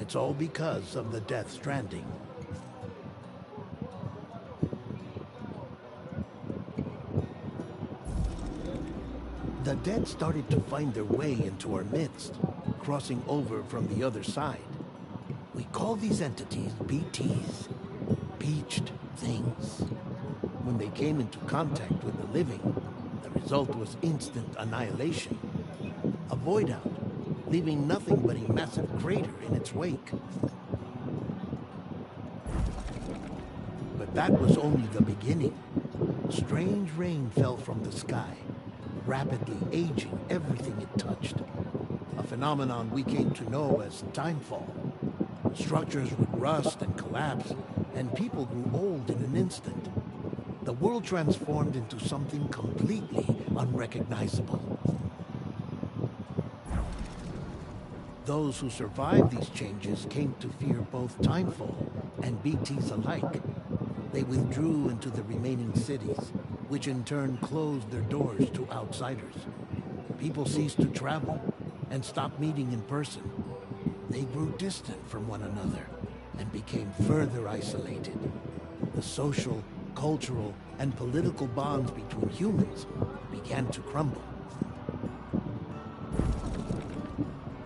And it's all because of the Death Stranding. The dead started to find their way into our midst, crossing over from the other side. We call these entities BTs, Beached Things. When they came into contact with the living, the result was instant annihilation. A void out, leaving nothing but a massive crater in its wake. But that was only the beginning. Strange rain fell from the sky, rapidly aging everything it touched. A phenomenon we came to know as timefall. Structures would rust and collapse, and people grew old in an instant. The world transformed into something completely unrecognizable. Those who survived these changes came to fear both timefall and BTs alike. They withdrew into the remaining cities, which in turn closed their doors to outsiders. People ceased to travel and stopped meeting in person. They grew distant from one another and became further isolated. The social, cultural, and political bonds between humans began to crumble.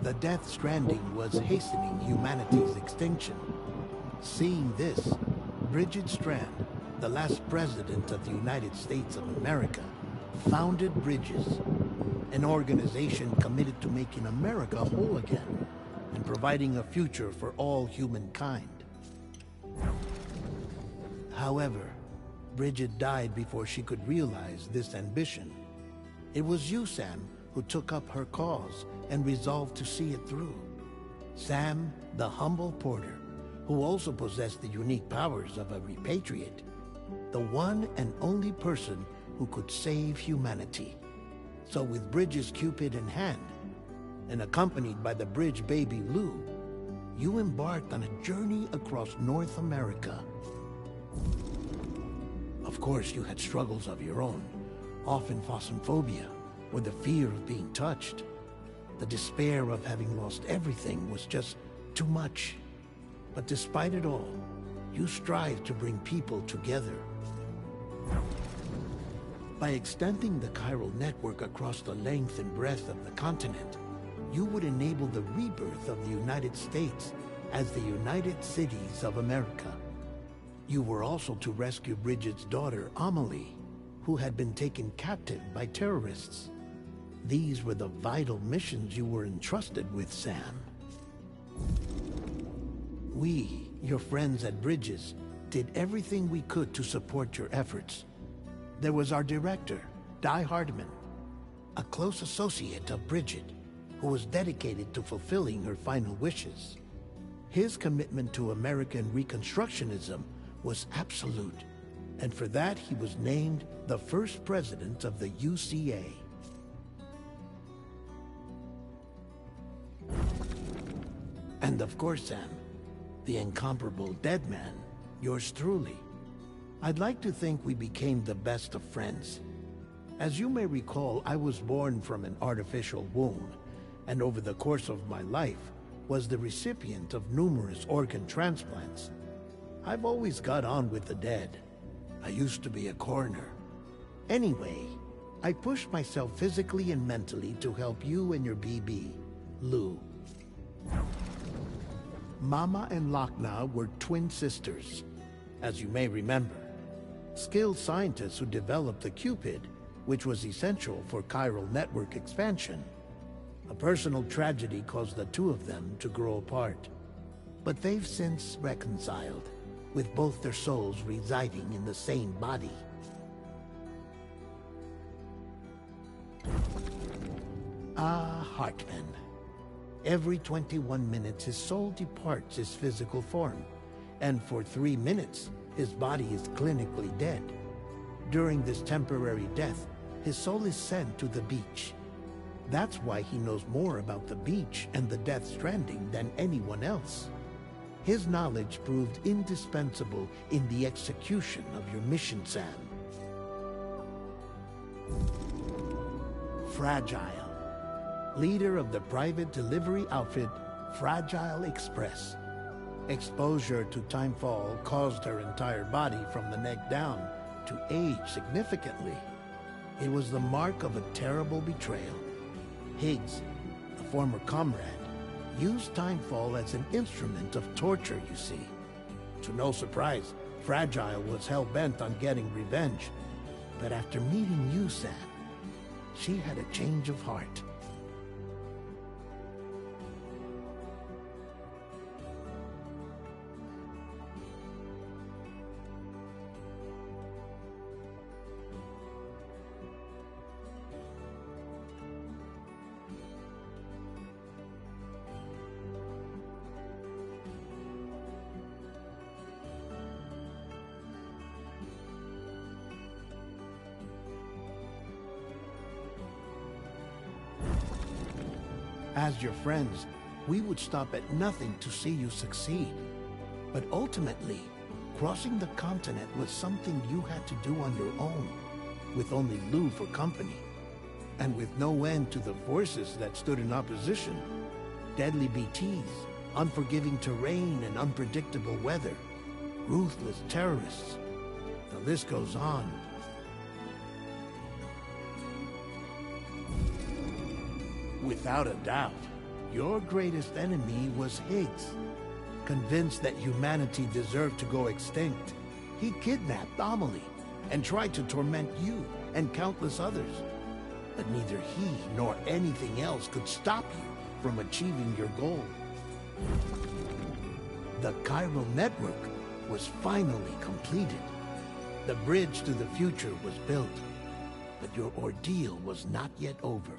The Death Stranding was hastening humanity's extinction. Seeing this, Bridget Strand, the last president of the United States of America, founded Bridges, an organization committed to making America whole again and providing a future for all humankind. However, Bridget died before she could realize this ambition. It was you, Sam, who took up her cause and resolved to see it through. Sam, the humble porter, who also possessed the unique powers of a repatriate, the one and only person who could save humanity. So with Bridges' Cupid in hand, and accompanied by the bridge baby Lou, you embarked on a journey across North America. Of course, you had struggles of your own, often phasmophobia, or the fear of being touched. The despair of having lost everything was just too much. But despite it all, you strived to bring people together. By extending the chiral network across the length and breadth of the continent, you would enable the rebirth of the United States as the United Cities of America. You were also to rescue Bridget's daughter, Amelie, who had been taken captive by terrorists. These were the vital missions you were entrusted with, Sam. We, your friends at Bridges, did everything we could to support your efforts. There was our director, Di Hardman, a close associate of Bridget, who was dedicated to fulfilling her final wishes. His commitment to American Reconstructionism was absolute, and for that he was named the first president of the UCA. And of course, Sam, the incomparable dead man, yours truly. I'd like to think we became the best of friends. As you may recall, I was born from an artificial womb, and over the course of my life was the recipient of numerous organ transplants. I've always got on with the dead. I used to be a coroner. Anyway, I pushed myself physically and mentally to help you and your BB, Lou. Mama and Lakna were twin sisters, as you may remember. Skilled scientists who developed the Cupid, which was essential for chiral network expansion. A personal tragedy caused the two of them to grow apart. But they've since reconciled, with both their souls residing in the same body. Ah, Hartman. Every 21 minutes his soul departs his physical form, and for 3 minutes his body is clinically dead. During this temporary death, his soul is sent to the beach. That's why he knows more about the beach and the Death Stranding than anyone else. His knowledge proved indispensable in the execution of your mission, Sam. Fragile, leader of the private delivery outfit, fragile express. Exposure to timefall caused her entire body from the neck down to age significantly. It was the mark of a terrible betrayal. Higgs, a former comrade, used timefall as an instrument of torture, you see. To no surprise, Fragile was hell-bent on getting revenge. But after meeting you, Sam, she had a change of heart. As your friends, we would stop at nothing to see you succeed. But ultimately, crossing the continent was something you had to do on your own, with only Lou for company, and with no end to the forces that stood in opposition. Deadly BTs, unforgiving terrain and unpredictable weather, ruthless terrorists. The list goes on. Without a doubt, your greatest enemy was Higgs. Convinced that humanity deserved to go extinct, he kidnapped Amelie and tried to torment you and countless others. But neither he nor anything else could stop you from achieving your goal. The chiral network was finally completed. The bridge to the future was built, but your ordeal was not yet over.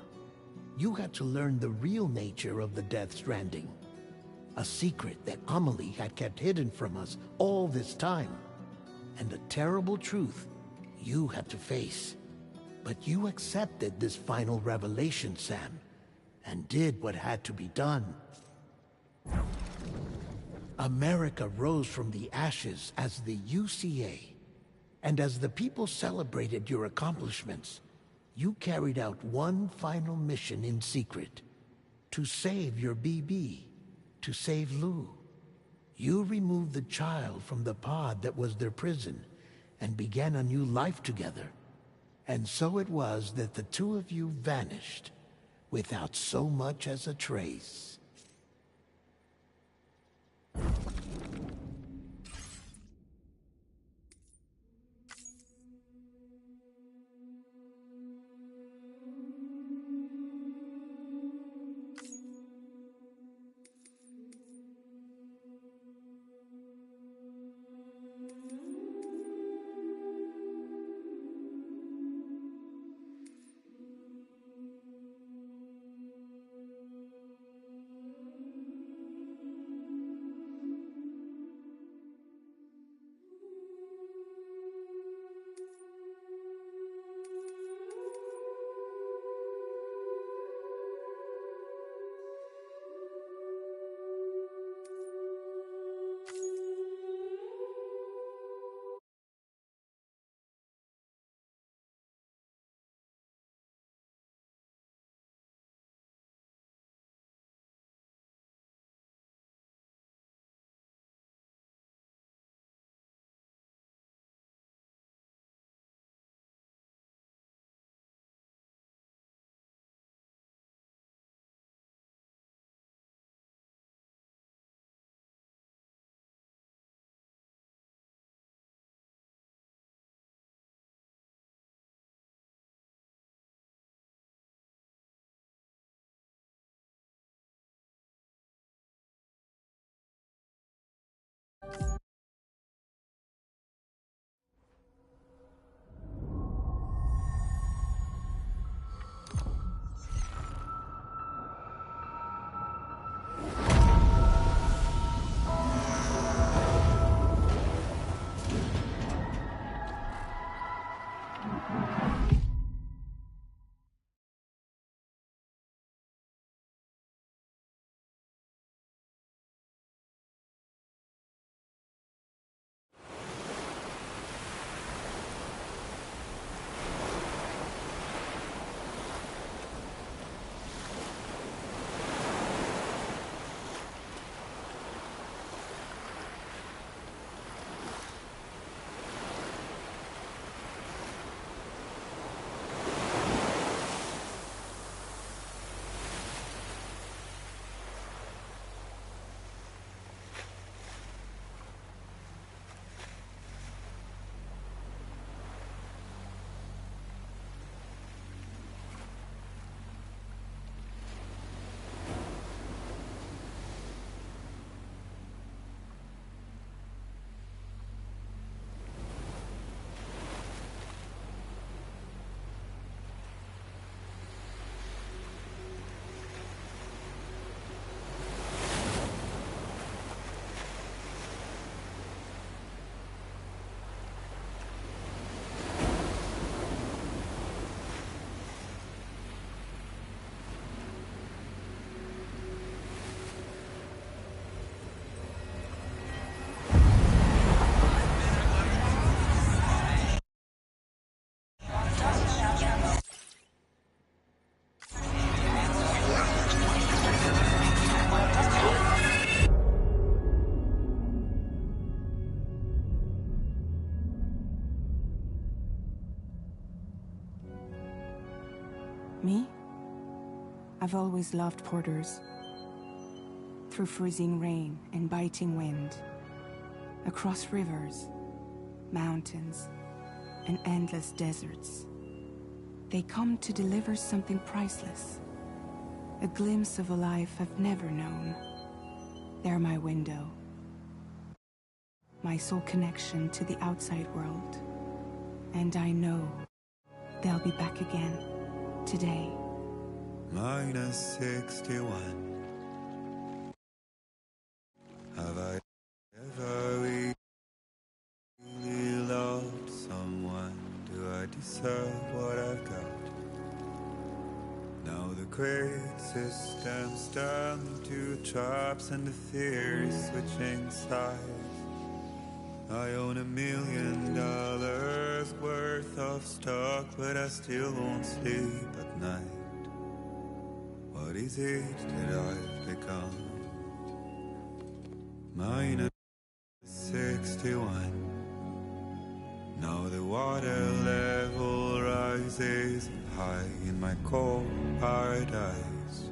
You had to learn the real nature of the Death Stranding. A secret that Amelie had kept hidden from us all this time. And a terrible truth you had to face. But you accepted this final revelation, Sam, and did what had to be done. America rose from the ashes as the UCA. And as the people celebrated your accomplishments, you carried out one final mission in secret. To save your BB. To save Lou. You removed the child from the pod that was their prison and began a new life together. And so it was that the two of you vanished without so much as a trace. Me? I've always loved porters. Through freezing rain and biting wind, across rivers, mountains, and endless deserts, they come to deliver something priceless. A glimpse of a life I've never known. They're my window. My sole connection to the outside world. And I know they'll be back again today. Minus 61. Have I ever really loved someone? Do I deserve what I've got? Now the great system's turned into traps and the fear is switching sides. I own $1 million worth of stock, but I still won't sleep at night. What is it that I've become? Minus 61. Now the water level rises high in my cold paradise,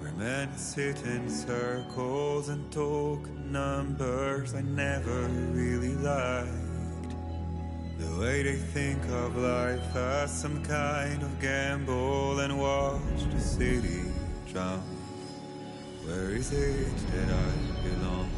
where men sit in circles and talk numbers I never really liked. The way they think of life as some kind of gamble and watch the city drown. Where is it that I belong?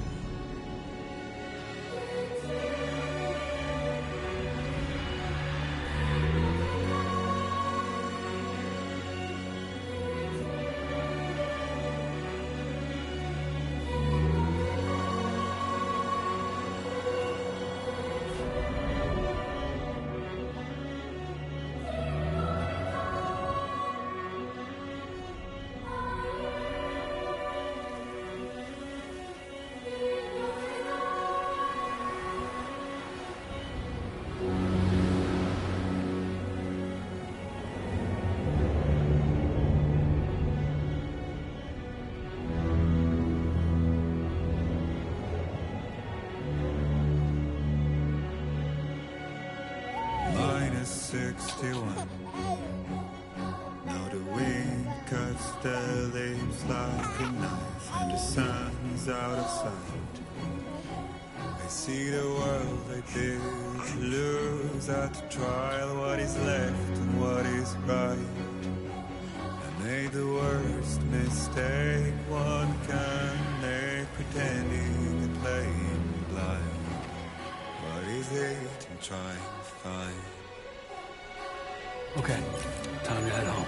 Minus 61. Now the wind cuts the leaves like a knife, and the sun is out of sight. I see the world I built to lose at the trial, what is left and what is right. I made the worst mistake one can make, pretending and playing blind. What is it I'm trying to find? Okay, time to head home.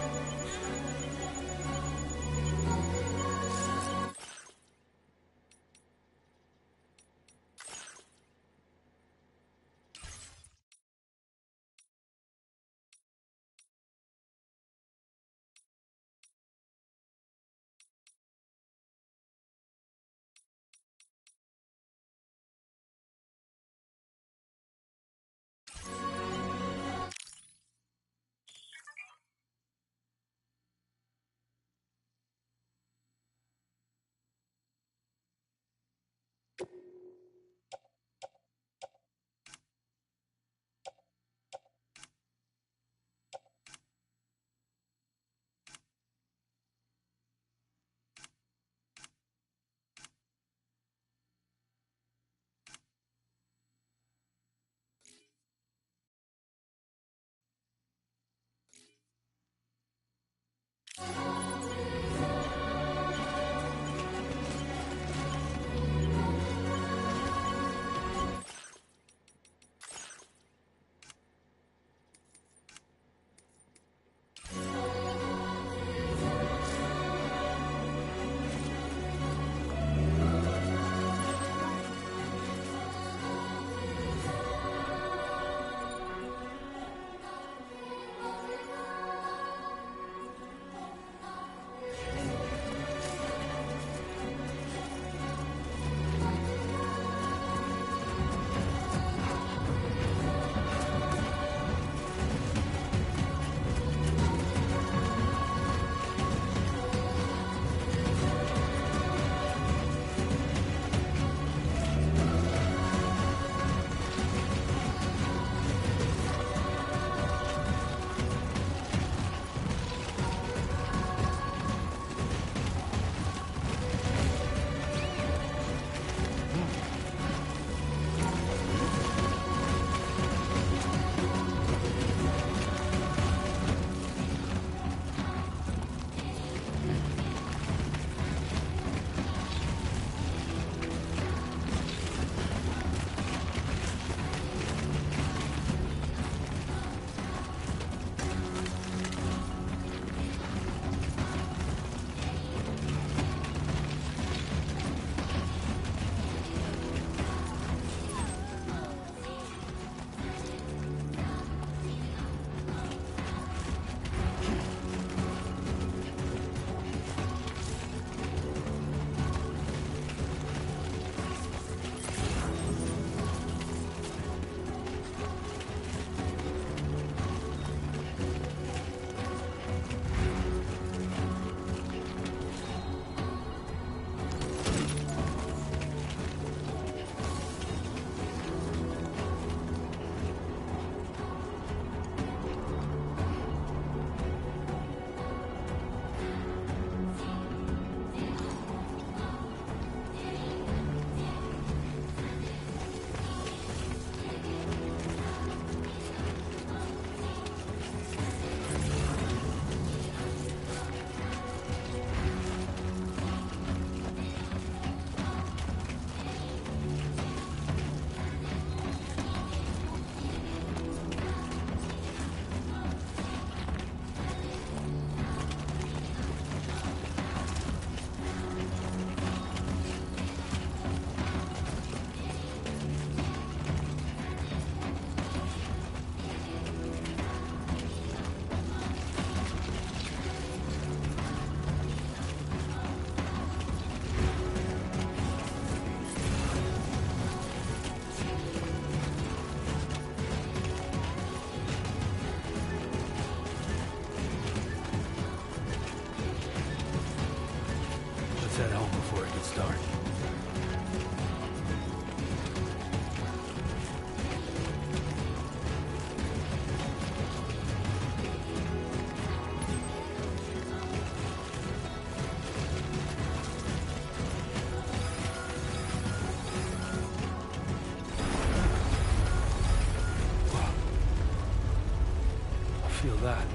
that?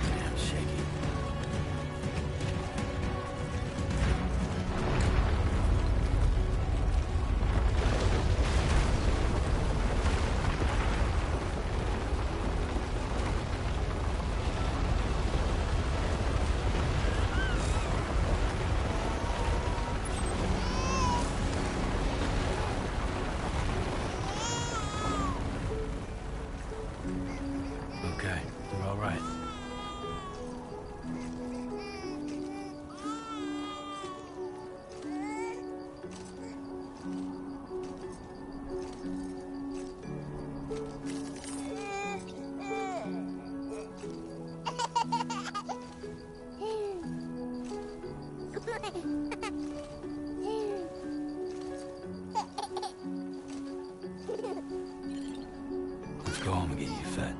Damn shaky. Okay, you're all right. Let's go home and get you fed.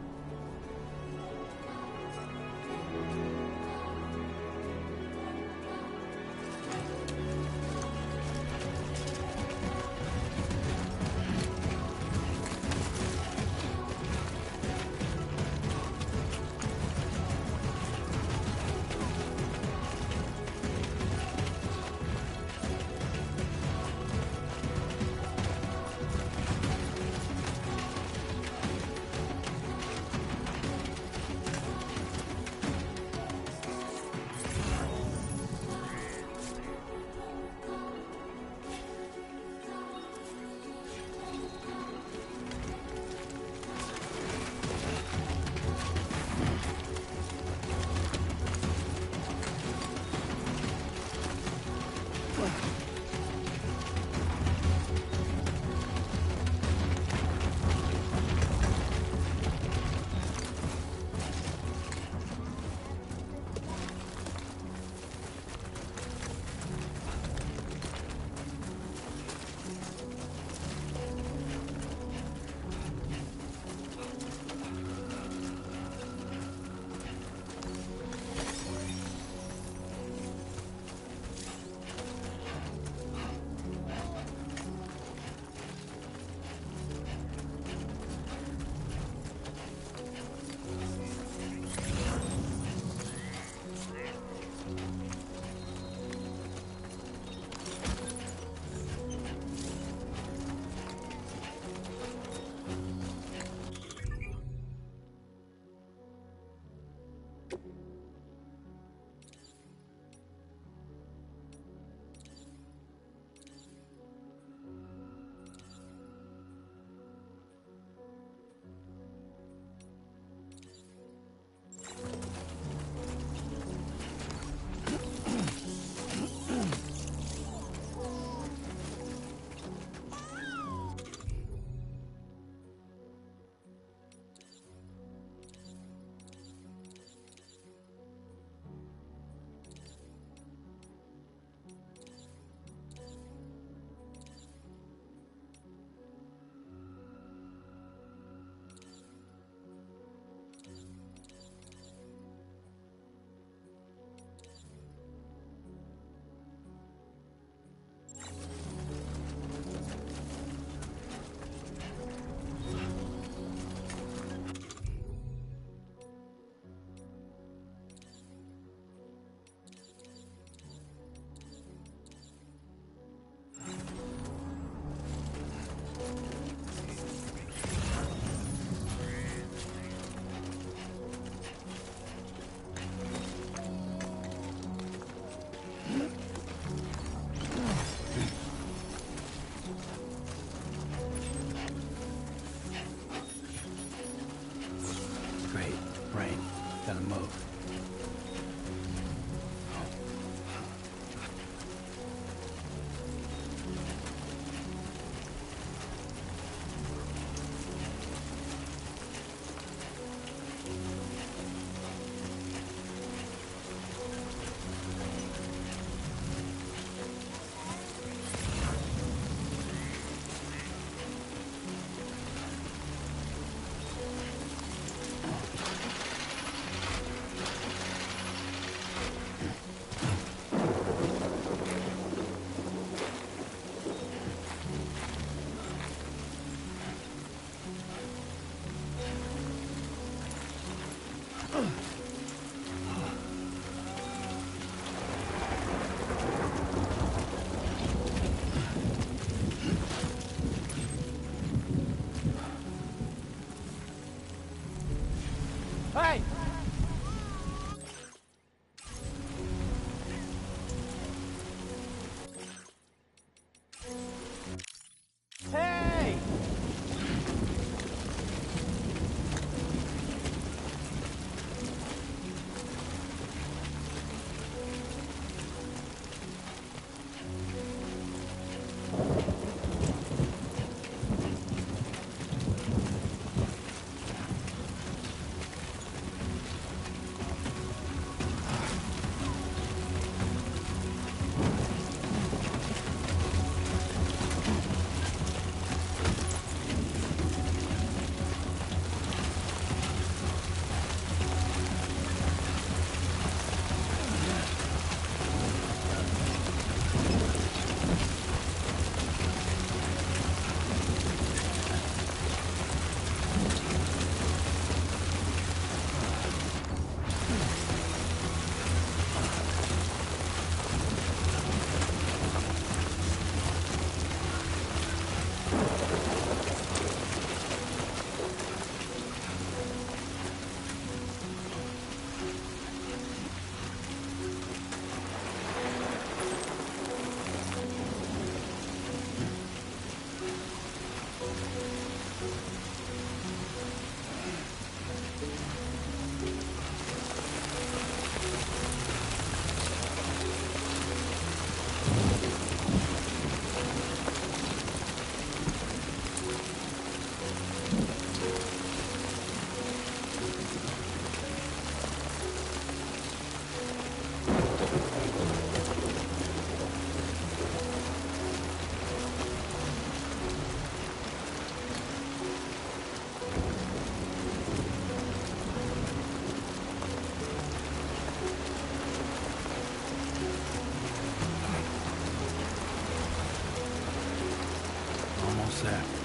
almost there.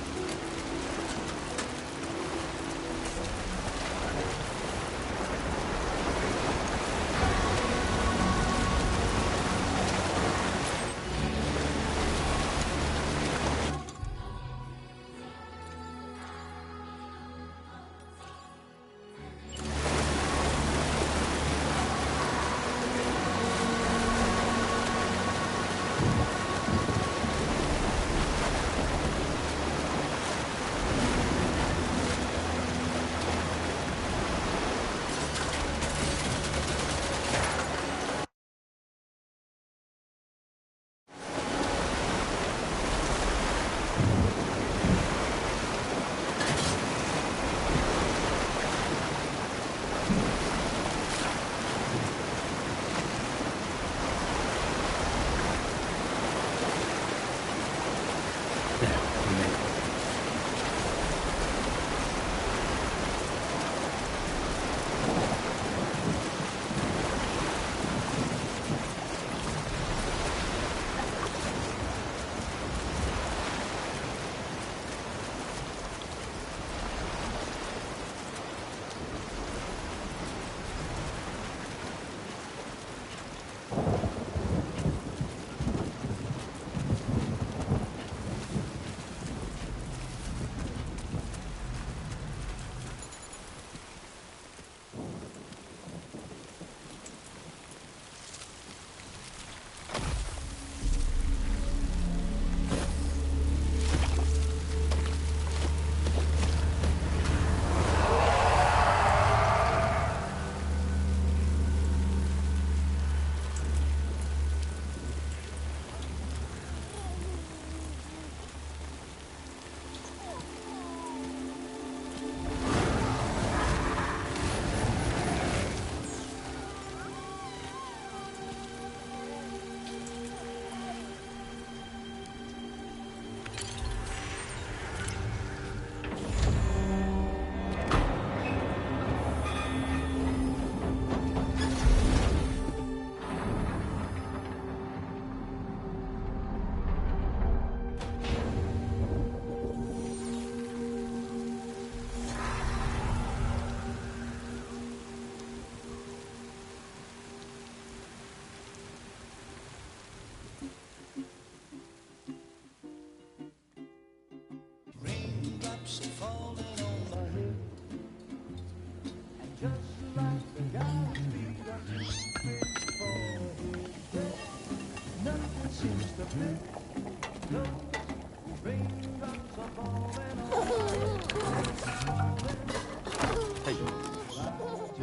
Hey.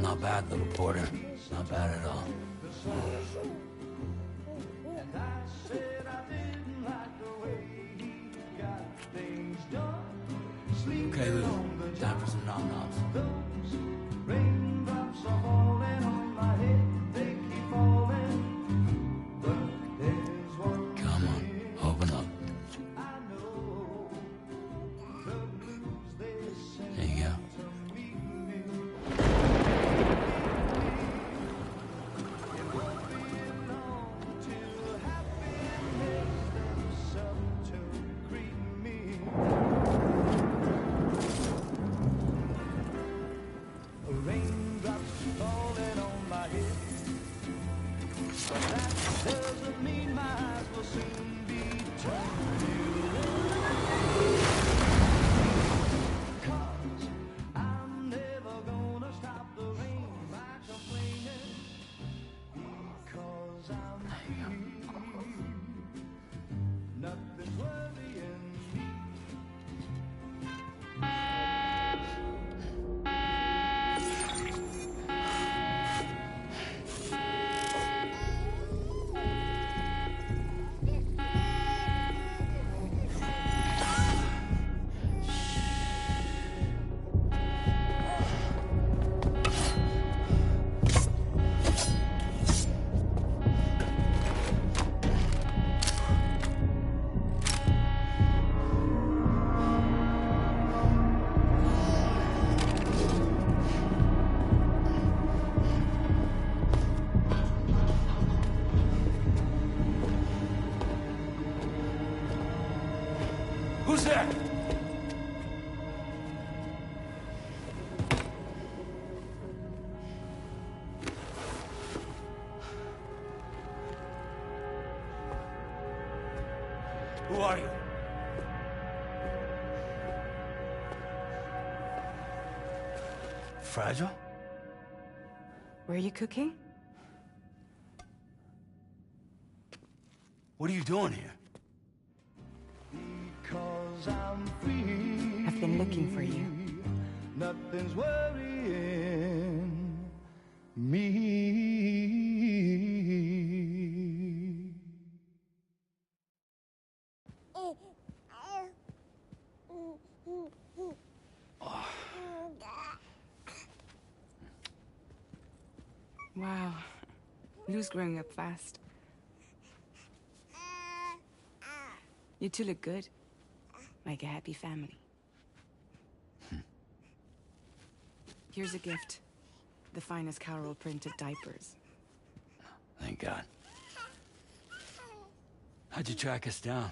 Not bad, little porter. Not bad at all. Okay, Lou. Time for some nom-noms. Come on, open up. There you go. Who's there? Who are you? Fragile? Were you cooking? What are you doing here? I've been looking for you. Nothing's worrying me. Wow. Lou's growing up fast. You two look good. Like a happy family. Here's a gift. The finest Carol printed diapers. Thank God. How'd you track us down?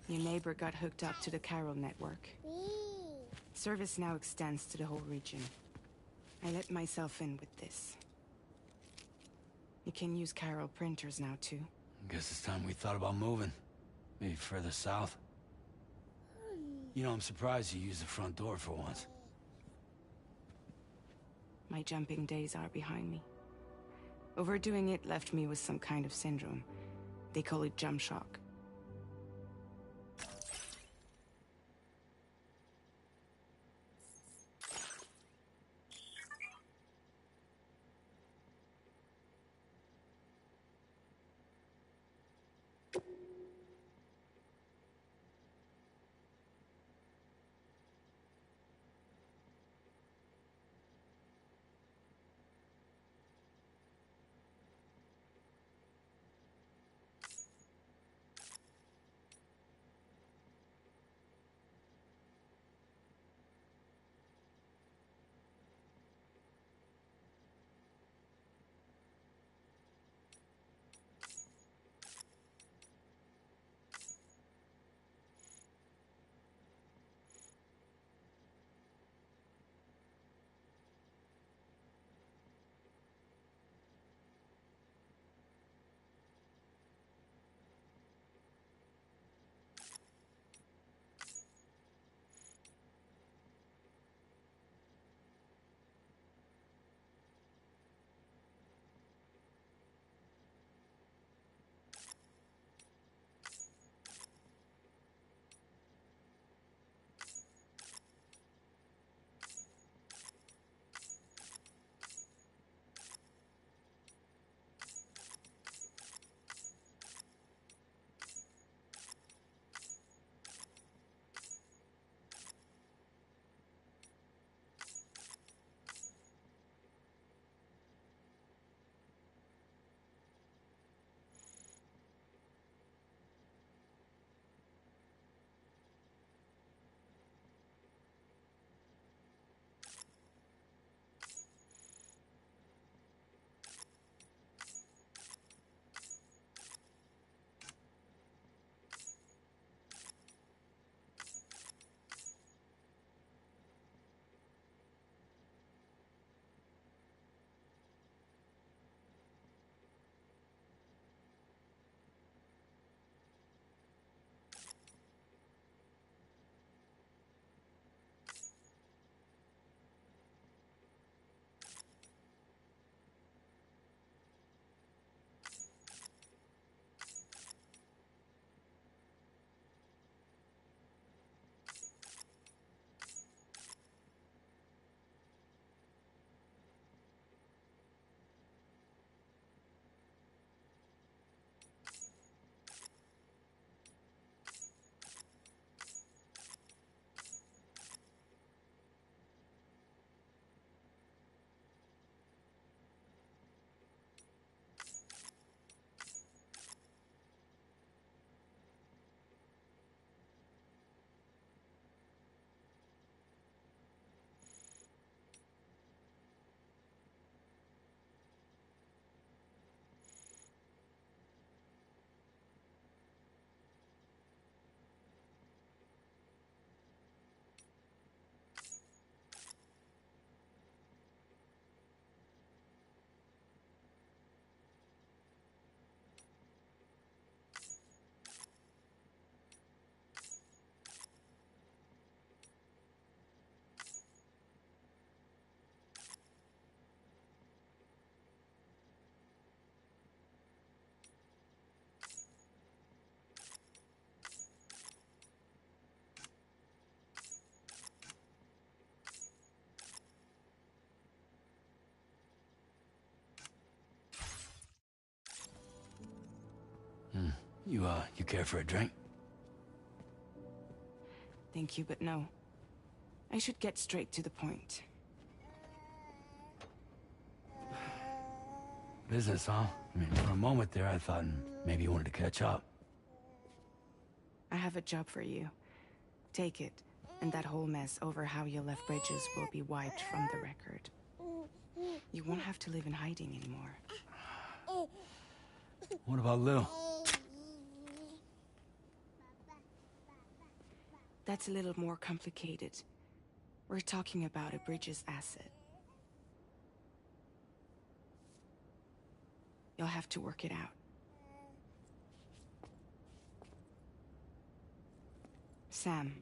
Your neighbor got hooked up to the Carol network. Service now extends to the whole region. I let myself in with this. You can use Carol printers now, too. Guess it's time we thought about moving. Maybe further south. You know, I'm surprised you used the front door for once. My jumping days are behind me. Overdoing it left me with some kind of syndrome. They call it jump shock. You care for a drink? Thank you, but no. I should get straight to the point. Business, huh? I mean, for a moment there, I thought maybe you wanted to catch up. I have a job for you. Take it, and that whole mess over how you left Bridges will be wiped from the record. You won't have to live in hiding anymore. What about Lil? That's a little more complicated. We're talking about a Bridges asset. You'll have to work it out. Sam,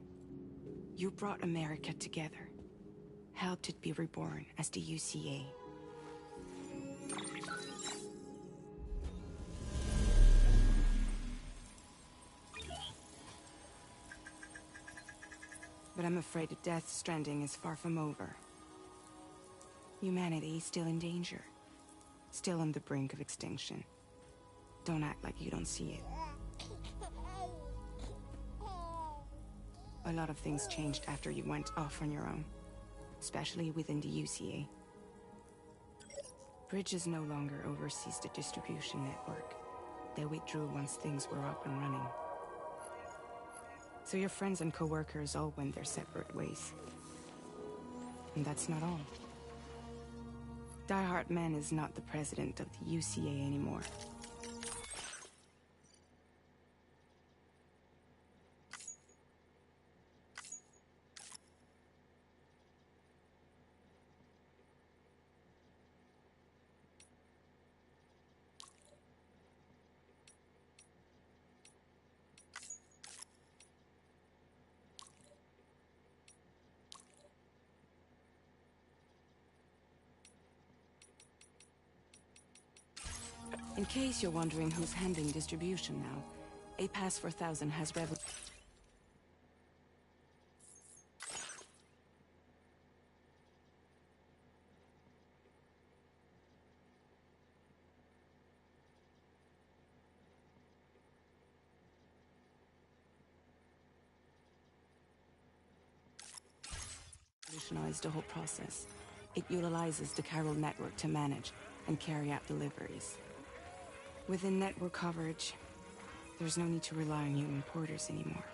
you brought America together. Helped it be reborn as the UCA. But I'm afraid that Death Stranding is far from over. Humanity is still in danger. Still on the brink of extinction. Don't act like you don't see it. A lot of things changed after you went off on your own. Especially within the UCA. Bridges no longer oversees the distribution network. They withdrew once things were up and running. So your friends and co-workers all went their separate ways. And that's not all. Die Hard Man is not the president of the UCA anymore. In case you're wondering who's handling distribution now, A Pass 4000 has revolutionized the whole process. It utilizes the chiral network to manage and carry out deliveries. Within network coverage, there's no need to rely on human porters anymore.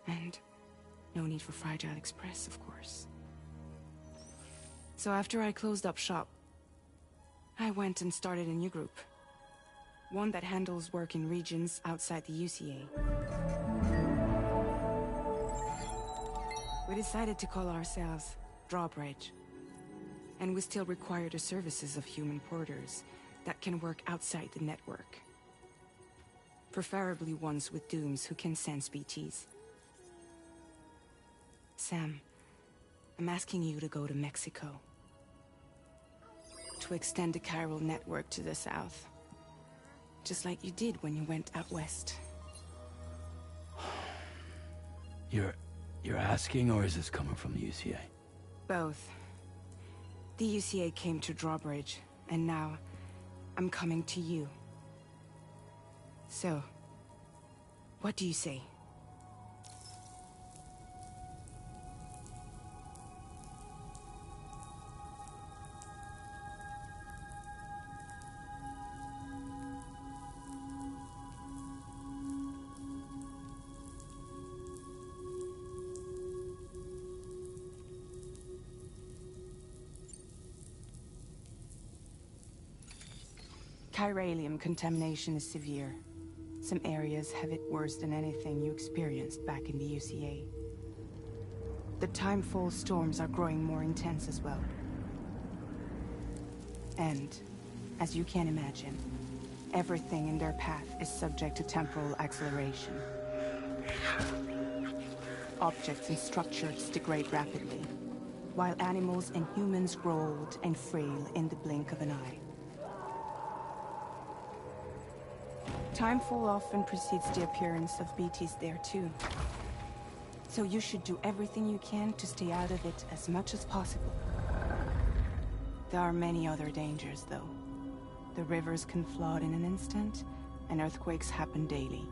And no need for Fragile Express, of course. So after I closed up shop, I went and started a new group. One that handles work in regions outside the UCA. We decided to call ourselves Drawbridge. And we still require the services of human porters that can work outside the network. Preferably ones with dooms who can sense BTs. Sam, I'm asking you to go to Mexico. To extend the chiral network to the south. Just like you did when you went out west. You're asking, or is this coming from the UCA? Both. The UCA came to Drawbridge, and now I'm coming to you. So, what do you say? Chiralium contamination is severe. Some areas have it worse than anything you experienced back in the UCA. The timefall storms are growing more intense as well. And, as you can imagine, everything in their path is subject to temporal acceleration. Objects and structures degrade rapidly, while animals and humans grow old and frail in the blink of an eye. Timefall often precedes the appearance of BTs there too. So you should do everything you can to stay out of it as much as possible. There are many other dangers though. The rivers can flood in an instant, and earthquakes happen daily.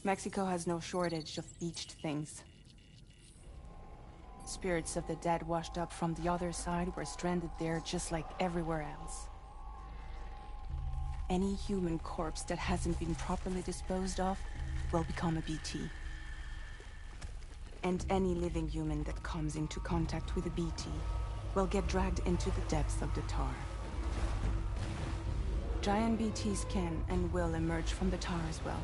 Mexico has no shortage of beached things. Spirits of the dead washed up from the other side were stranded there just like everywhere else. Any human corpse that hasn't been properly disposed of will become a BT. And any living human that comes into contact with a BT will get dragged into the depths of the tar. Giant BTs can and will emerge from the tar as well.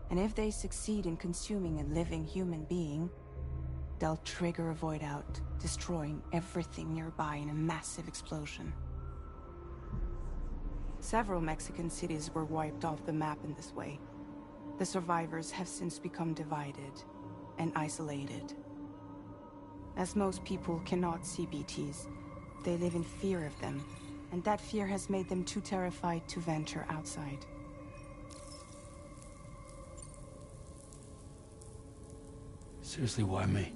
And if they succeed in consuming a living human being, they'll trigger a void out, destroying everything nearby in a massive explosion. Several Mexican cities were wiped off the map in this way. The survivors have since become divided and isolated. As most people cannot see BTs, they live in fear of them, and that fear has made them too terrified to venture outside. Seriously, why me?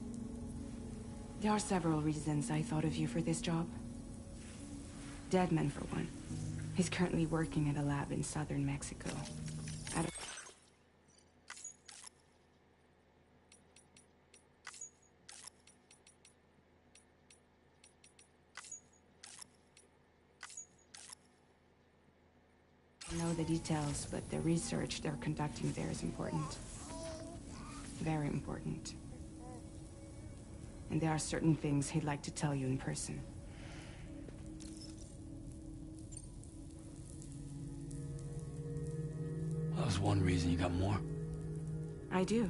There are several reasons I thought of you for this job. Deadman, for one. He's currently working at a lab in southern Mexico. I don't know the details, but the research they're conducting there is important. Very important. And there are certain things he'd like to tell you in person. That was one reason. You got more? I do.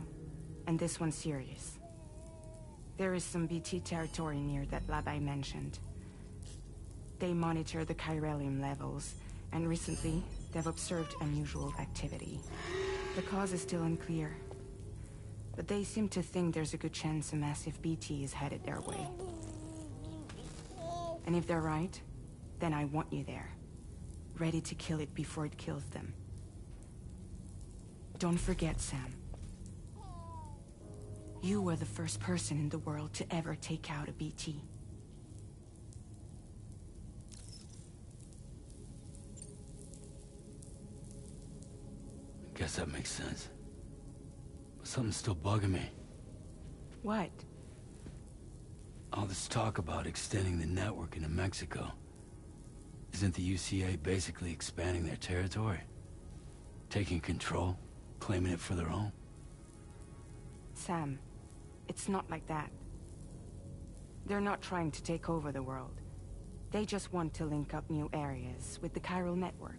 And this one's serious. There is some BT territory near that lab I mentioned. They monitor the chiralium levels, and recently, they've observed unusual activity. The cause is still unclear, but they seem to think there's a good chance a massive BT is headed their way. And if they're right, then I want you there, ready to kill it before it kills them. Don't forget, Sam. You were the first person in the world to ever take out a BT. I guess that makes sense. But something's still bugging me. What? All this talk about extending the network into Mexico. Isn't the UCA basically expanding their territory? Taking control? Claiming it for their own? Sam, it's not like that. They're not trying to take over the world. They just want to link up new areas with the chiral network.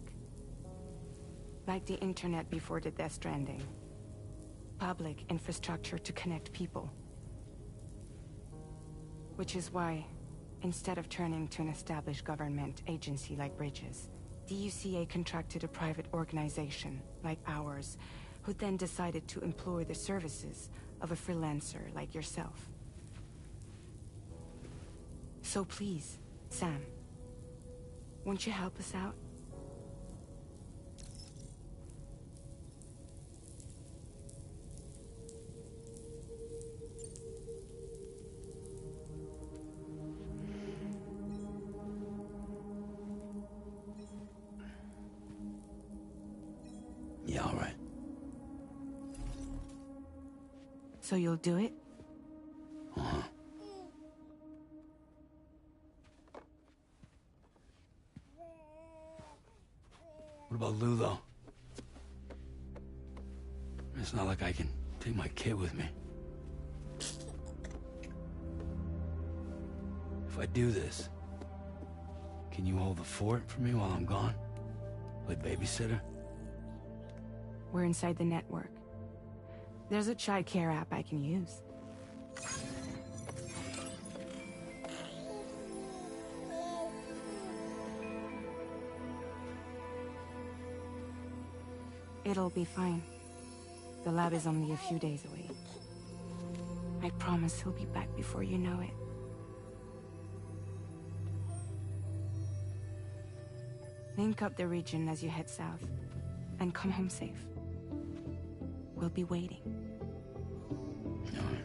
Like the internet before the Death Stranding. Public infrastructure to connect people. Which is why, instead of turning to an established government agency like Bridges, the UCA contracted a private organization, like ours, who then decided to employ the services of a freelancer like yourself. So please, Sam, won't you help us out? Yeah, all right. So you'll do it? Uh-huh. What about Lou, though? It's not like I can take my kid with me. If I do this, can you hold the fort for me while I'm gone? Play babysitter? We're inside the network. There's a child care app I can use. It'll be fine. The lab is only a few days away. I promise he'll be back before you know it. Link up the region as you head south, and come home safe. We'll be waiting. All right.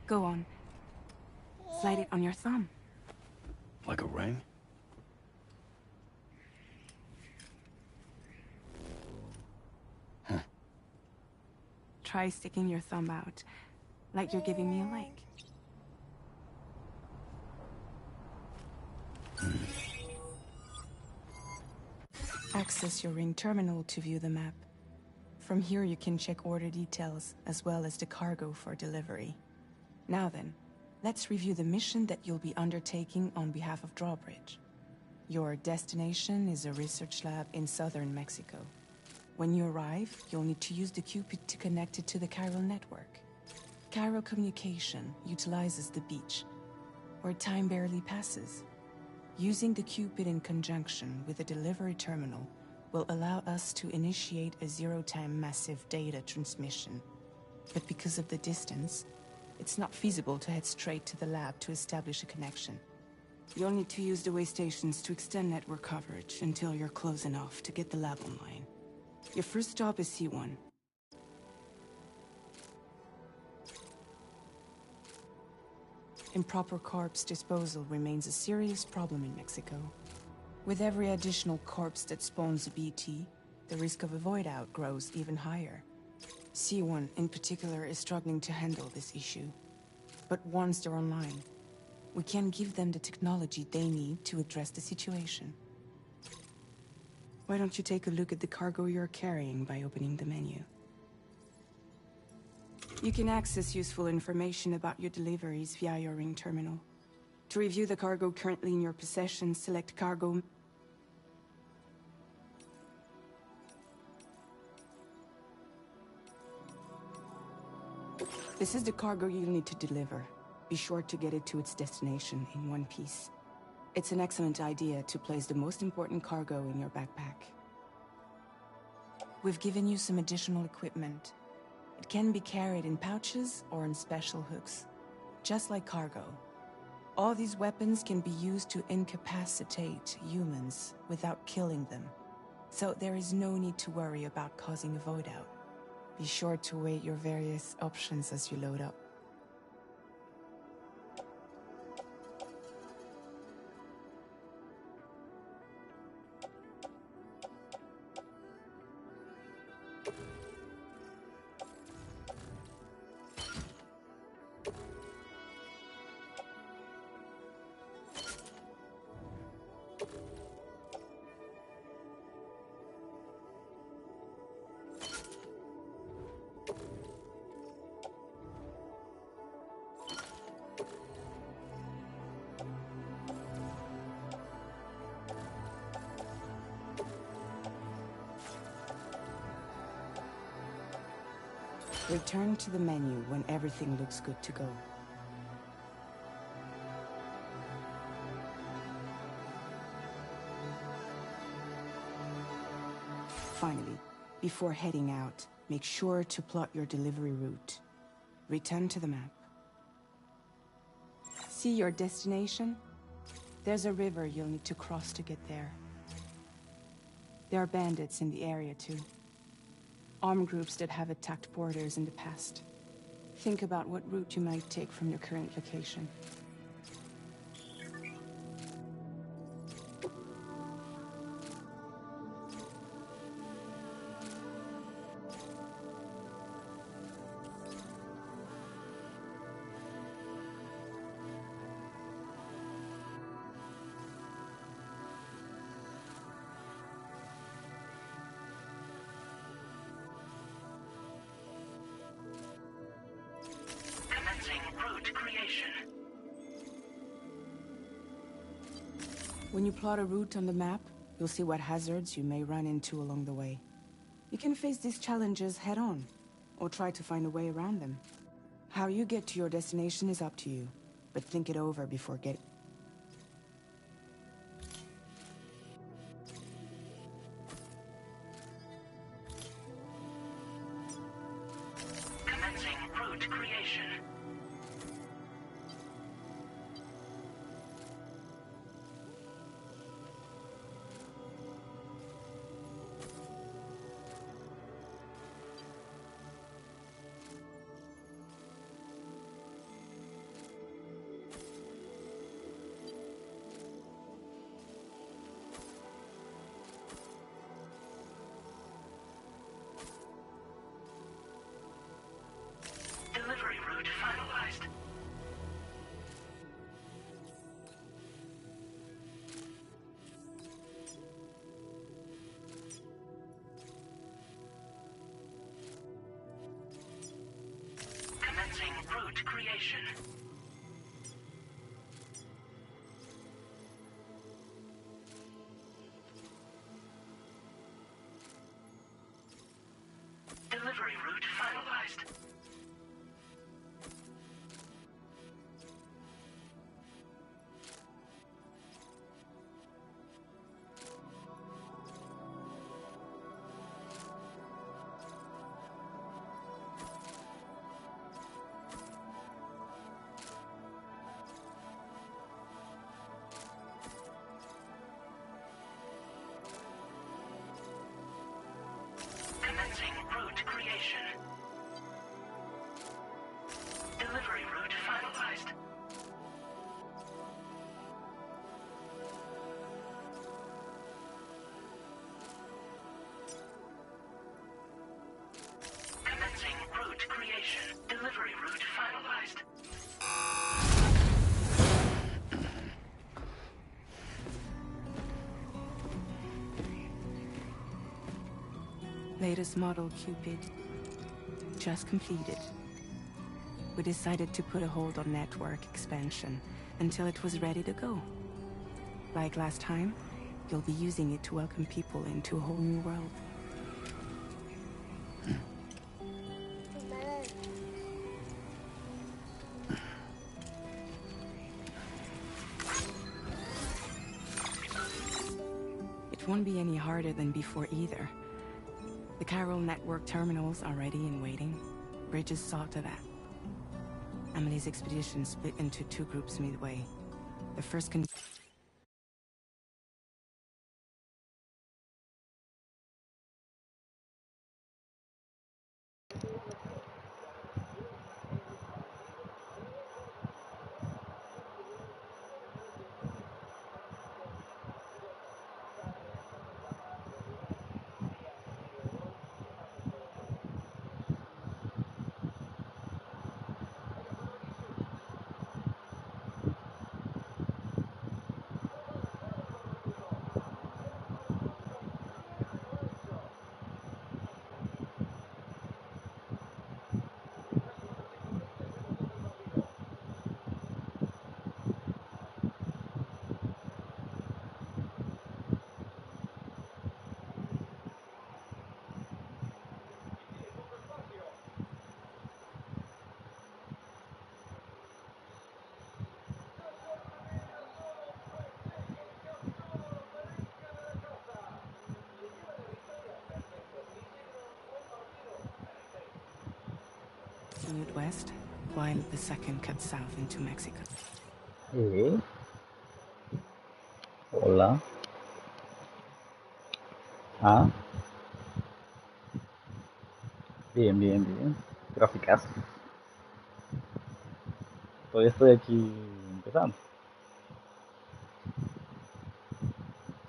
Go on. Slide it on your thumb. Like a ring? Huh. Try sticking your thumb out, like you're giving me a like. Access your ring terminal to view the map. From here you can check order details, as well as the cargo for delivery. Now then, let's review the mission that you'll be undertaking on behalf of Drawbridge. Your destination is a research lab in southern Mexico. When you arrive, you'll need to use the Cupid to connect it to the chiral network. Chiral communication utilizes the beach, where time barely passes. Using the Cupid in conjunction with the delivery terminal will allow us to initiate a zero-time massive data transmission. But because of the distance, it's not feasible to head straight to the lab to establish a connection. You'll need to use the way stations to extend network coverage until you're close enough to get the lab online. Your first stop is C1. Improper corpse disposal remains a serious problem in Mexico. With every additional corpse that spawns a BT, the risk of a void out grows even higher. C1 in particular is struggling to handle this issue. But once they're online, we can give them the technology they need to address the situation. Why don't you take a look at the cargo you're carrying by opening the menu? You can access useful information about your deliveries via your ring terminal. To review the cargo currently in your possession, select Cargo. This is the cargo you'll need to deliver. Be sure to get it to its destination in one piece. It's an excellent idea to place the most important cargo in your backpack. We've given you some additional equipment. It can be carried in pouches or in special hooks, just like cargo. All these weapons can be used to incapacitate humans without killing them. So there is no need to worry about causing a void out. Be sure to weigh your various options as you load up. Return to the menu when everything looks good to go. Finally, before heading out, make sure to plot your delivery route. Return to the map. See your destination? There's a river you'll need to cross to get there. There are bandits in the area too. Armed groups that have attacked borders in the past. Think about what route you might take from your current location. When you plot a route on the map, you'll see what hazards you may run into along the way. You can face these challenges head-on, or try to find a way around them. How you get to your destination is up to you, but think it over before getting... Commencing route creation. creation. Delivery route finalized. Commencing route creation. Delivery route finalized. Commencing route creation. Delivery route finalized. Latest model Cupid. Just completed. We decided to put a hold on network expansion until it was ready to go. Like last time, you'll be using it to welcome people into a whole new world. It won't be any harder than before either. The Chiral network terminals are ready and waiting. Bridges saw to that. Emily's expedition split into 2 groups midway. The first continued west, while the second cut south into Mexico. Hola. Ah, bien, bien, bien. Gráficas. Todavía estoy aquí empezando.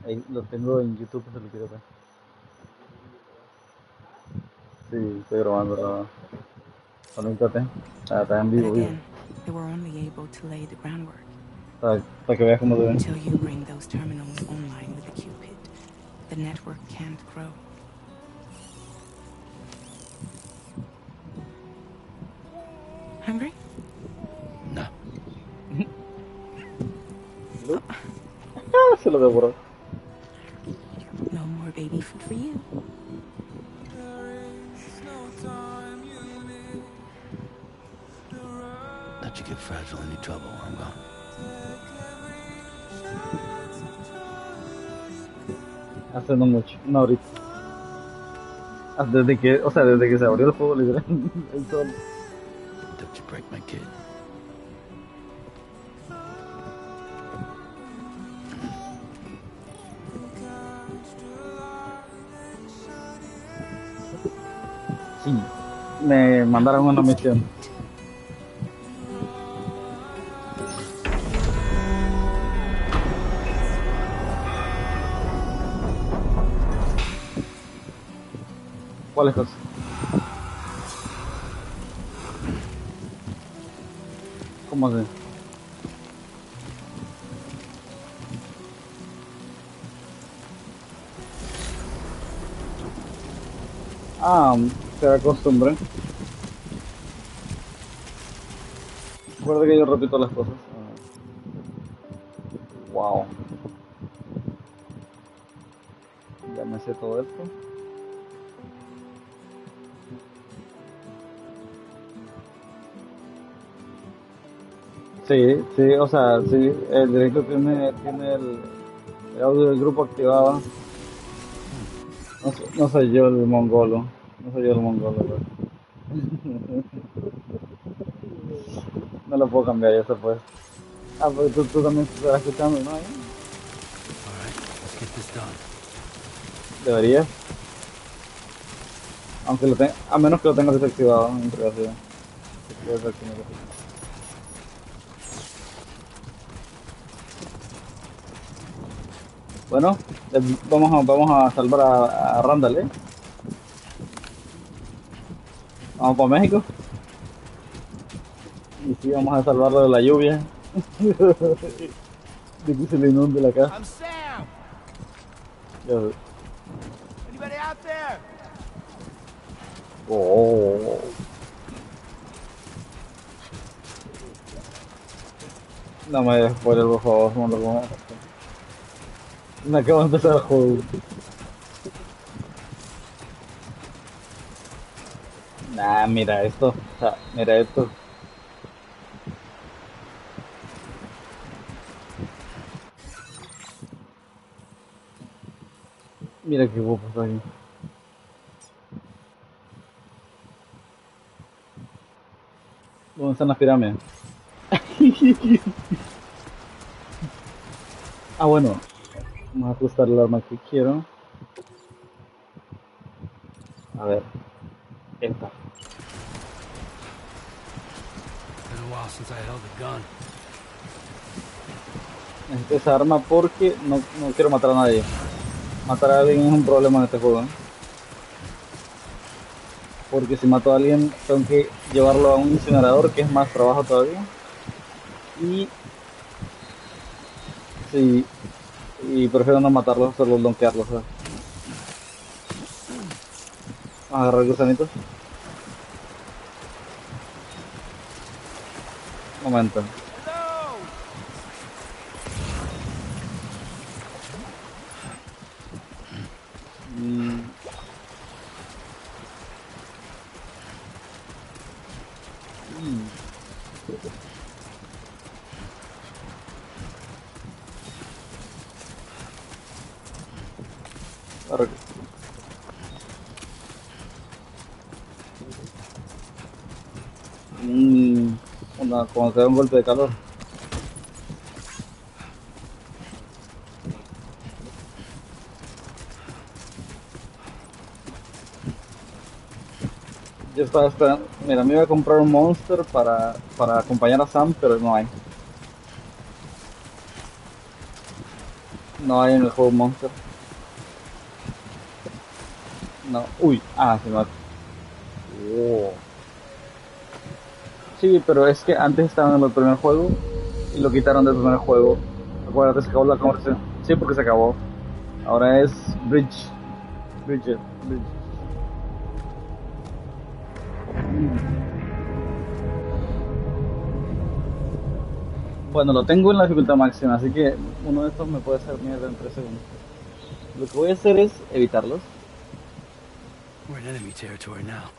Ahí lo tengo en YouTube, se lo quiero ver. Sí, estoy grabando. Conéctate. Está en But vivo, vivo. again, they were only able to lay the groundwork Para que veas cómo se ven. until you bring those terminals online with the Cupid. The network can't grow. Hungry? No. Se lo devoró. No more baby food for you. Let you get fragile any trouble, I'm gone. Hace no mucho, no ahorita. Desde que, o sea, desde que se abrió el fuego, literal, el sol. Don't you break my kid. Sí, me mandaron una misión. ¿Cuál es eso? ¿Cómo así? Ah, se acostumbré. Recuerda que yo repito las cosas. Wow. Ya me sé todo esto. Sí, sí, o sea, sí, el directo tiene el audio del grupo activado. No soy yo el mongolo. No soy yo el mongolo, bro. No lo puedo cambiar, ya se fue. Ah, porque tú también te estás escuchando, ¿no? All right, let's get this done. Deberías. Aunque a menos que lo tengas desactivado en privacidad. Bueno, vamos a salvar a Randall, ¿eh? Vamos para México. Y sí, vamos a salvarlo de la lluvia. De que se le inunde la casa. I'm Sam. Ya- Anybody out there? Oh. No me des spoiler, por favor, no lo pongas. Me acabo de empezar el juego. Nah, mira esto. O sea, mira esto. Mira qué guapo está aquí. ¿Dónde están las pirámides? Ah, bueno. Vamos a ajustar el arma que quiero. A ver. Esta. Been a while since I held a gun. Necesito esa arma porque no quiero matar a nadie. Matar a alguien es un problema en este juego, ¿eh? Porque si mato a alguien tengo que llevarlo a un incinerador, que es más trabajo todavía. Y sí, y prefiero no matarlos, solo donkearlos, ¿sabes? Vamos a agarrar gusanitos. Momento. Hello. Mm, mm. Arre- Mm, cuando te da un golpe de calor. Yo estaba esperando. Mira, me iba a comprar un Monster para acompañar a Sam, pero no hay. No hay en el juego Monster. No. Uy, se me... Oh. Sí, pero es que antes estaban en el primer juego y lo quitaron del primer juego. Acuérdate, se acabó la conversación. Sí, porque se acabó. Ahora es Bridge. Bridget. Bridge. Bueno, lo tengo en la dificultad máxima, así que uno de estos me puede hacer mierda en 3 segundos. Lo que voy a hacer es evitarlos. We're in enemy territory now.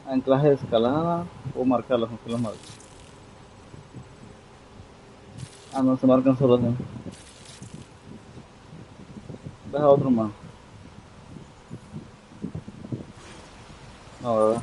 Anclaje de escalada o marcarlos, aunque los marco. Ah, no, se marcan solos. ¿No? Deja otro más. No, ¿verdad?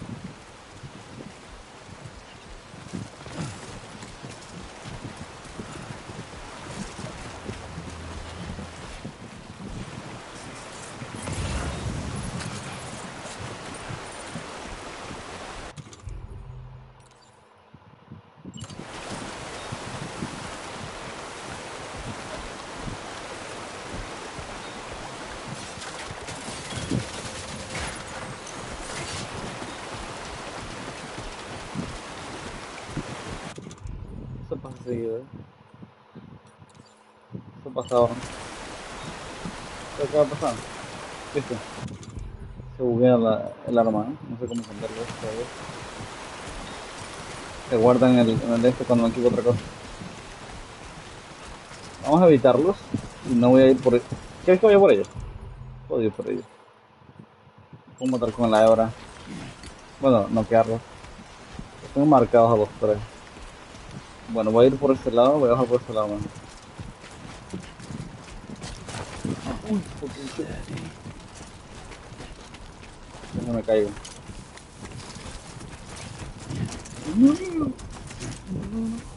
Eso pasa seguido, ¿eh? Eso pasa ahora. ¿Qué va a pasar? ¿Viste? Se buguea el arma, ¿no? No sé cómo cambiarlo todavía. Se guarda en el este cuando me equivoco otra cosa. Vamos a evitarlos y no voy a ir por ellos. ¿Quieres que vaya por ellos? Puedo ir por ellos. Puedo matar con la hebra. Bueno, noquearlos. Los tengo marcados a los tres. Bueno, voy a ir por este lado, voy a bajar por este lado, man. Uy, no me caigo.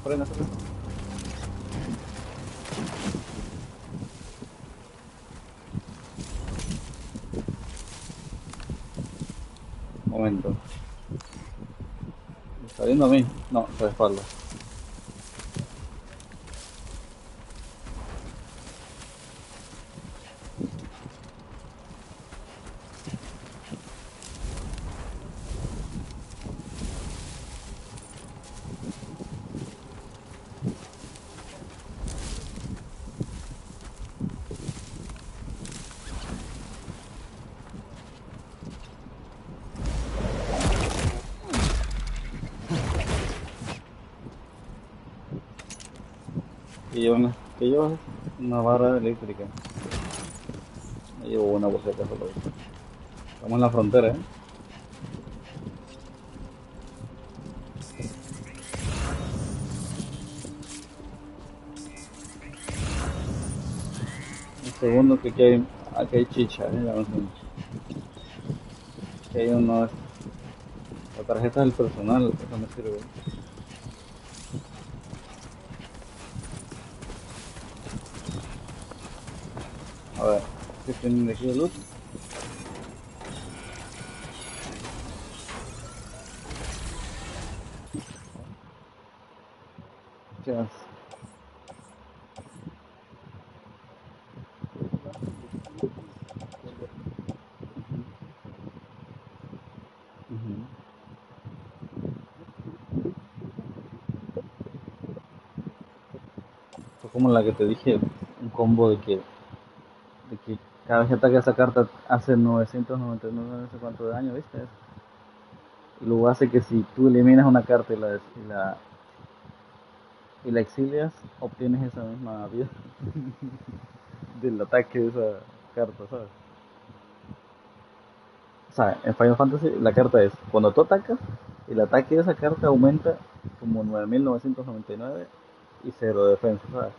Frena, frena. Momento. ¿Me está viendo a mí? No, está de espalda. Que llevas una vara eléctrica. Me llevo una bolseta solo. Estamos en la frontera, ¿eh? Un segundo que aquí hay chicha, ¿eh? Ya no sé. Aquí hay uno. La tarjeta del personal, eso me sirve. A ver, ¿qué tienen de aquí de luz? ¿Qué más? Ujú. Fue como la que te dije, un combo de que cada vez que ataque esa carta hace 999 no sé cuánto de daño, ¿viste? Y luego hace que si tú eliminas una carta y la exilias, obtienes esa misma vida del ataque de esa carta, ¿sabes? O sea, en Final Fantasy la carta es, cuando tú atacas, el ataque de esa carta aumenta como 9999 y cero de defensa, ¿sabes?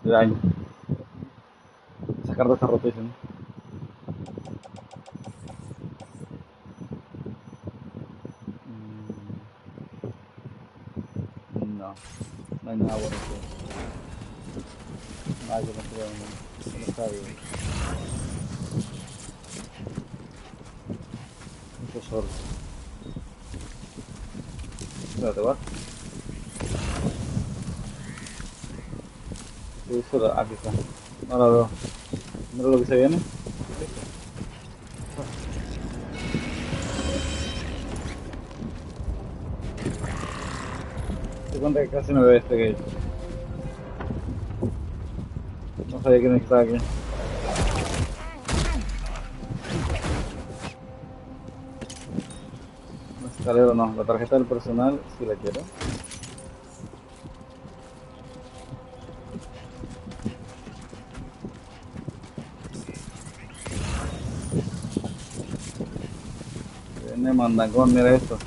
De daño. Esa carta está rotísima. No, no hay nada bueno aquí. Nada que no sea no está bien. Mucho sorte. Espérate, va. Sí, aquí está. No la veo. Mira lo que se viene. Te cuenta que casi me ve este gate. No sabía quién estaba aquí. La escalera no. La tarjeta del personal si la quiero. Viene mandangón, mira esto.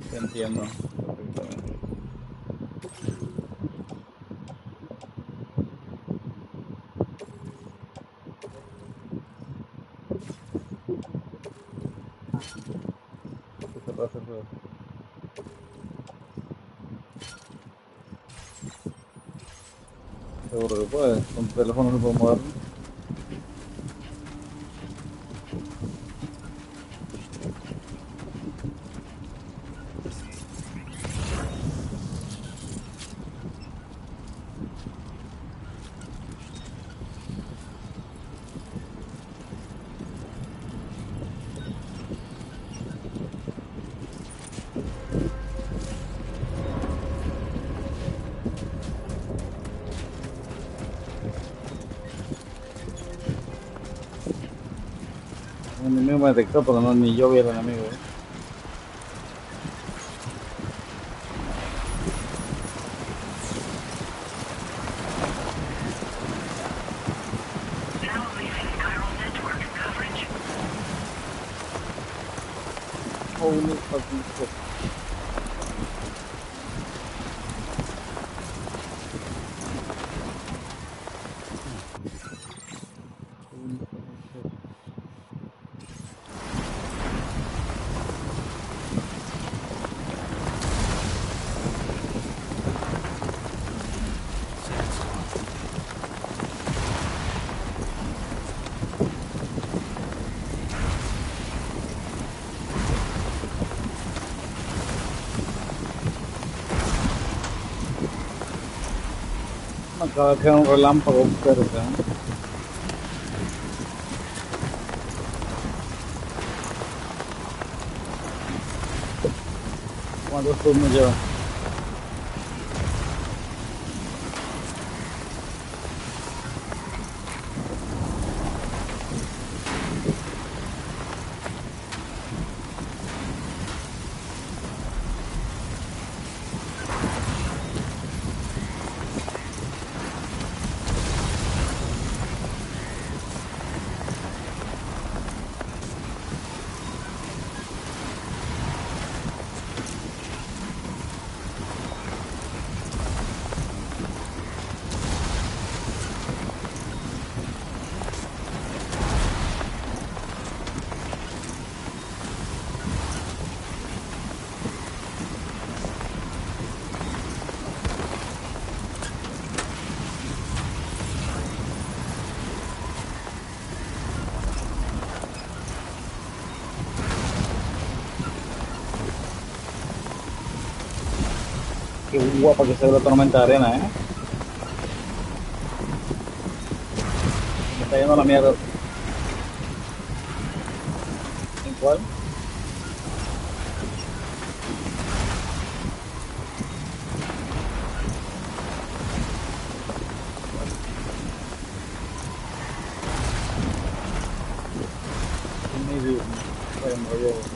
Te entiendo perfectamente. ¿Qué se puede hacer? Seguro que puede. Con tu teléfono no puedo moverlo. enemigo me detectó, pero no, ni yo vi al enemigo. Now leaving chiral network coverage. Holy fucking shit. Holy fucking shit. Me acaba de caer un relámpago cerca. ¿Cuántos turnos lleva? Qué guapa que se ve la tormenta de arena, Me está yendo la mierda. ¿En cuál? Maybe. Bueno, me lo llevo.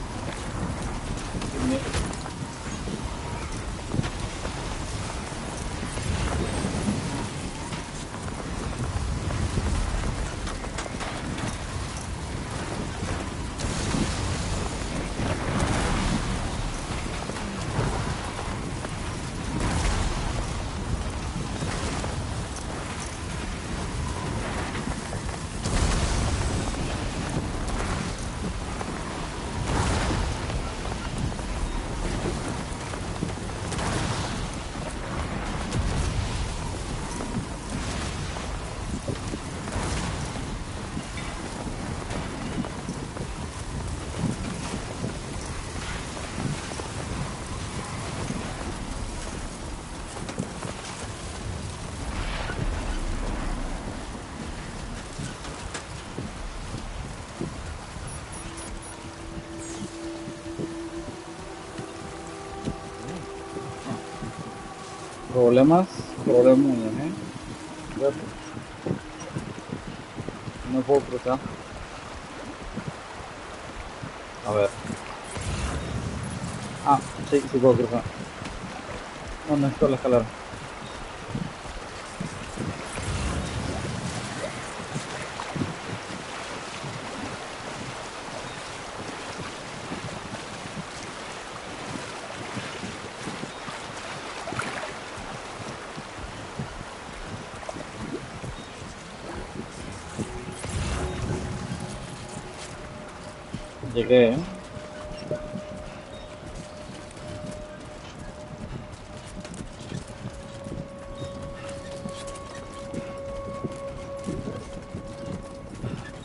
Problemas, Fíjate, no puedo cruzar. A ver. Ah, sí, sí puedo cruzar. No, necesito la escalera. Llegué,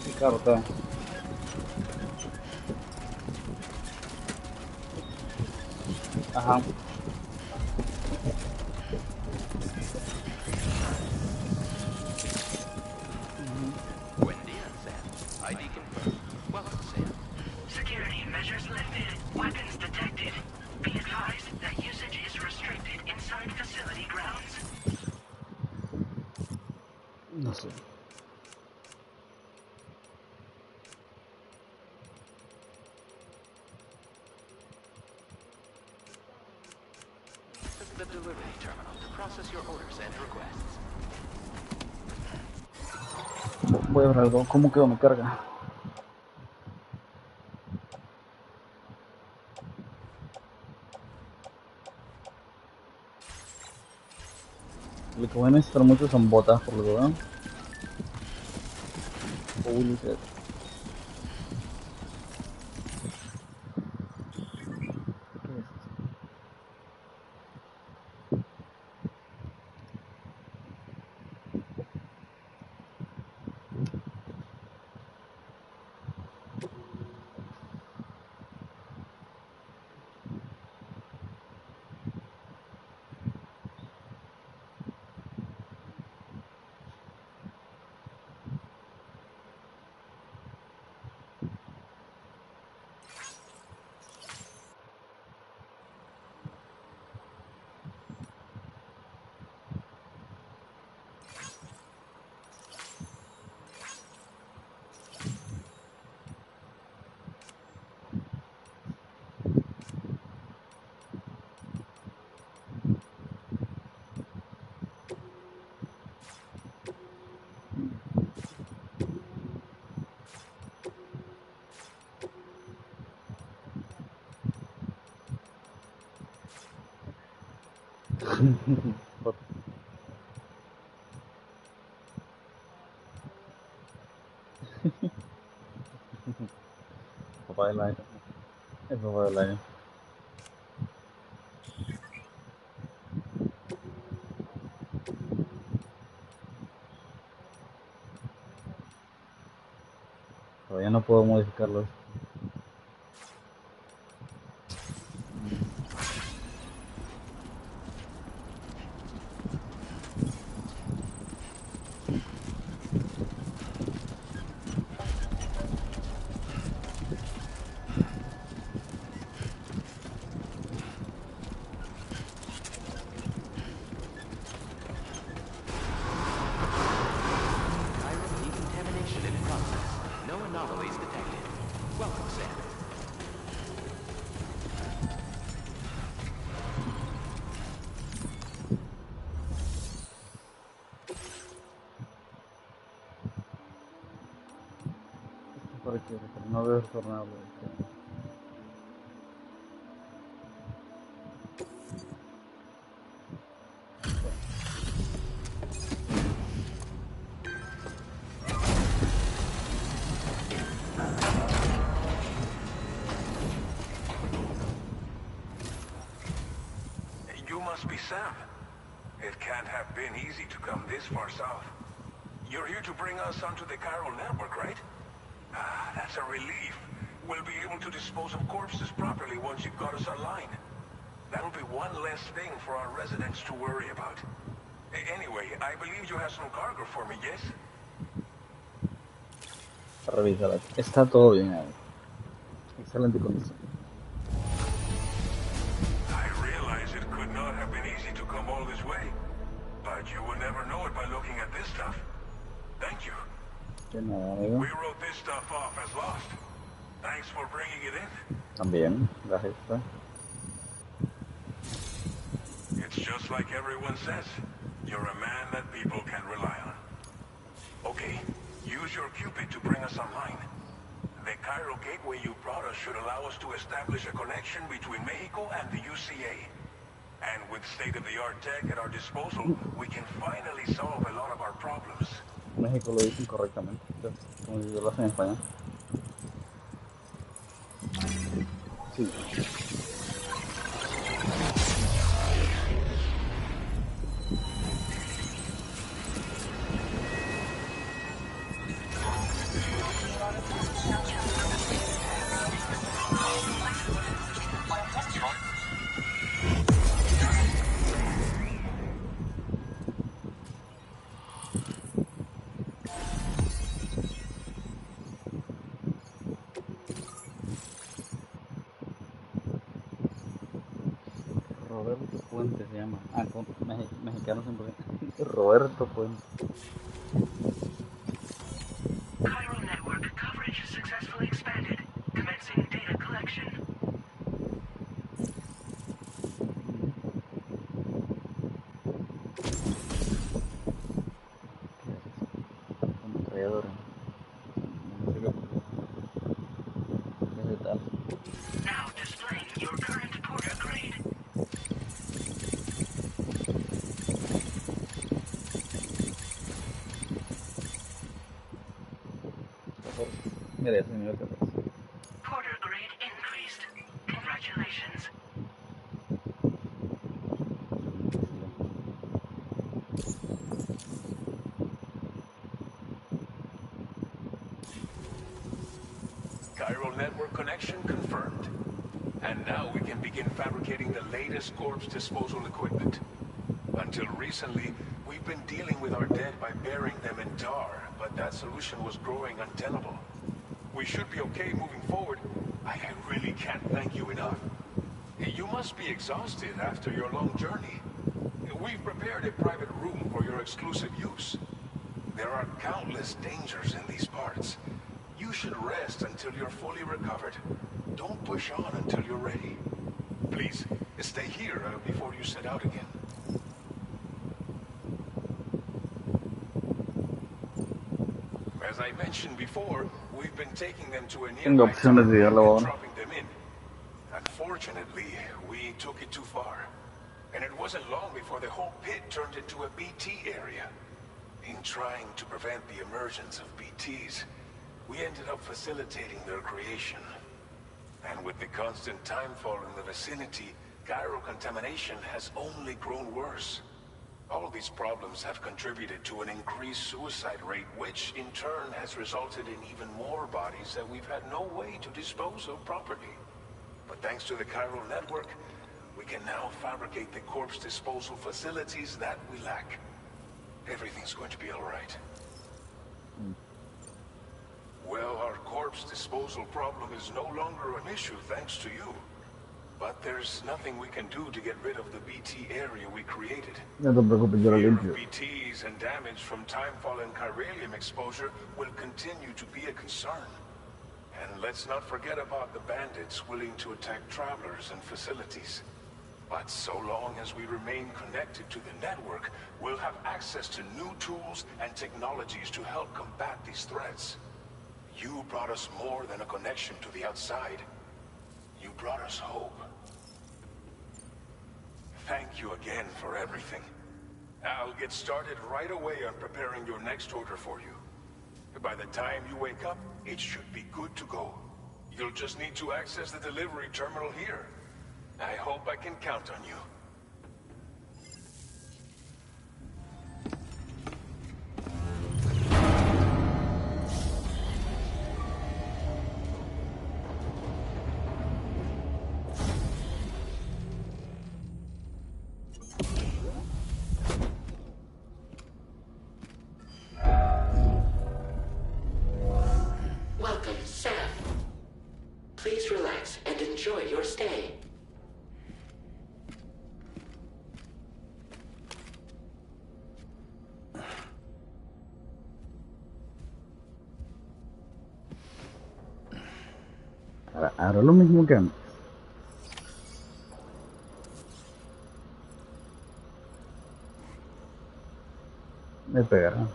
Mi carta. Ajá. Buen día, Sam. ID confirmed. Welcome, Sam. Security measures lifted. Weapons detected. Be advised that usage is restricted inside facility grounds. No sé. the delivery terminal to process your orders and requests. Voy a ver algo. ¿Cómo quedó mi carga? Lo que voy a necesitar mucho son botas, por lo que veo. Holy shit. Papá del año. El papá del año. Todavía no puedo modificarlo. Pero no veo retornable. You must be Sam. It can't have been easy to come this far south. You're here to bring us onto the chiral network, right? Ah, that's a relief. We'll be able to dispose of corpses properly once you've got us online. That'll be one less thing for our residents to worry about. Anyway, I believe you have some cargo for me, yes? Revísala. Está todo bien ahí. Excelente condición. I realize it could not have been easy to come all this way, but you will never know it by looking at this stuff. Thank you. De nada, amigo. We wrote this stuff off as lost. Thanks for bringing it in. También, gracias. It's just like everyone says. You're a man that people can rely on. Okay, use your Cupid to bring us online. The chiral gateway you brought us should allow us to establish a connection between Mexico and the UCA. And with state-of-the-art tech at our disposal, we can finally solve a lot of our problems. México lo dice incorrectamente, como si yo lo hacen en España. Sí. Roberto Puente se llama. Ah, con mexicano siempre. Roberto Puente. Chiral network coverage successfully expanded. Commencing data collection. Mira ese nivel que pasa. Porter grade increased. Congratulations. Chiral network connection confirmed. And now we can begin fabricating the latest corpse disposal equipment. Until recently, we've been dealing with our dead by burying them in tar, but that solution was growing untenable. We should be okay moving forward. I really can't thank you enough. You must be exhausted after your long journey. We've prepared a private room for your exclusive use. There are countless dangers in these parts. You should rest until you're fully recovered. Don't push on until you're ready. Please, stay here before you set out again. As I mentioned before, we've been taking them to a Tengo nearby opciones de town llevarlo and ahora. dropping them in. Unfortunately, we took it too far. And it wasn't long before the whole pit turned into a BT area. In trying to prevent the emergence of BTs, we ended up facilitating their creation. And with the constant timefall in the vicinity, gyro contamination has only grown worse. All these problems have contributed to an increased suicide rate, which in turn has resulted in even more bodies that we've had no way to dispose of properly. But thanks to the chiral network, we can now fabricate the corpse disposal facilities that we lack. Everything's going to be all right. Well, our corpse disposal problem is no longer an issue thanks to you. But there's nothing we can do to get rid of the BT area we created. No te preocupes, yo lo Fear of limpio. BTs and damage from timefall and chiralium exposure will continue to be a concern. And let's not forget about the bandits willing to attack travelers and facilities. But so long as we remain connected to the network, we'll have access to new tools and technologies to help combat these threats. You brought us more than a connection to the outside. You brought us hope. Thank you again for everything. I'll get started right away on preparing your next order for you. By the time you wake up, it should be good to go. You'll just need to access the delivery terminal here. I hope I can count on you. Welcome, Sam. Please relax and enjoy your stay. Ahora lo mismo que antes. Me pegará.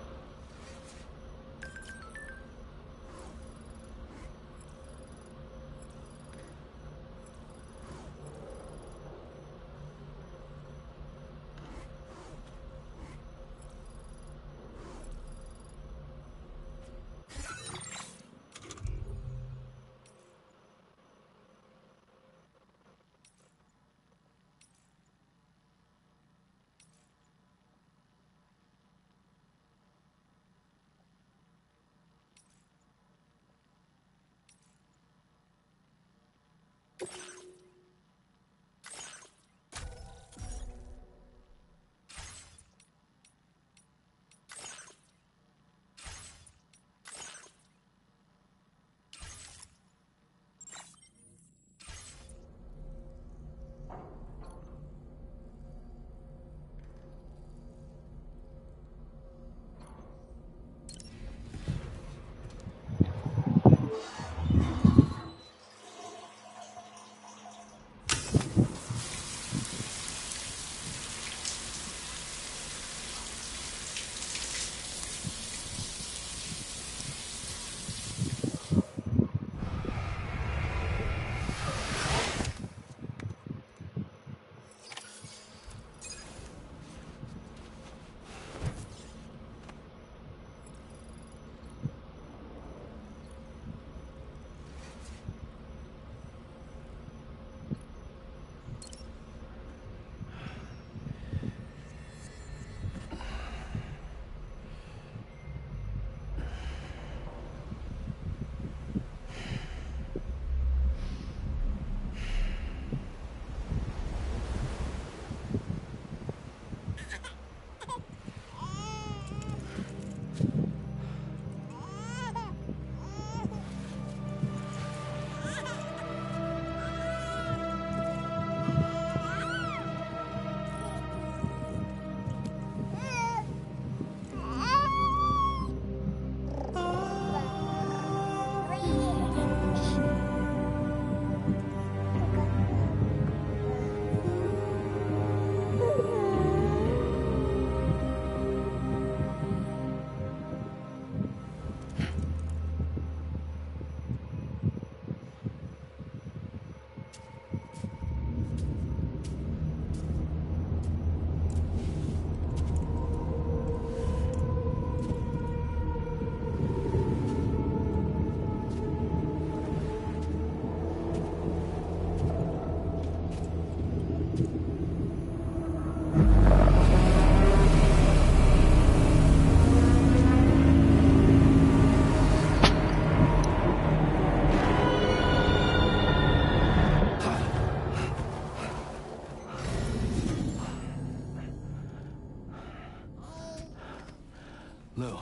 Lou.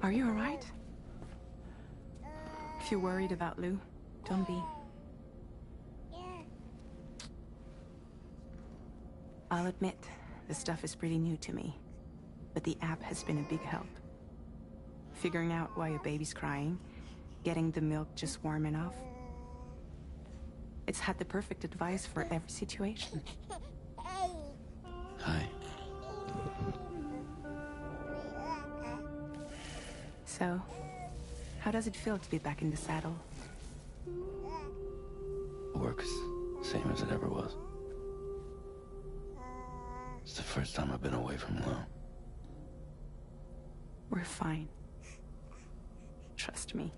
Are you alright? If you're worried about Lou, don't be. I'll admit, the stuff is pretty new to me, but the app has been a big help. Figuring out why a baby's crying, getting the milk just warm enough. It's had the perfect advice for every situation. Hi. So, how does it feel to be back in the saddle? Works same as it ever was. It's the first time I've been away from Lou. We're fine. Trust me.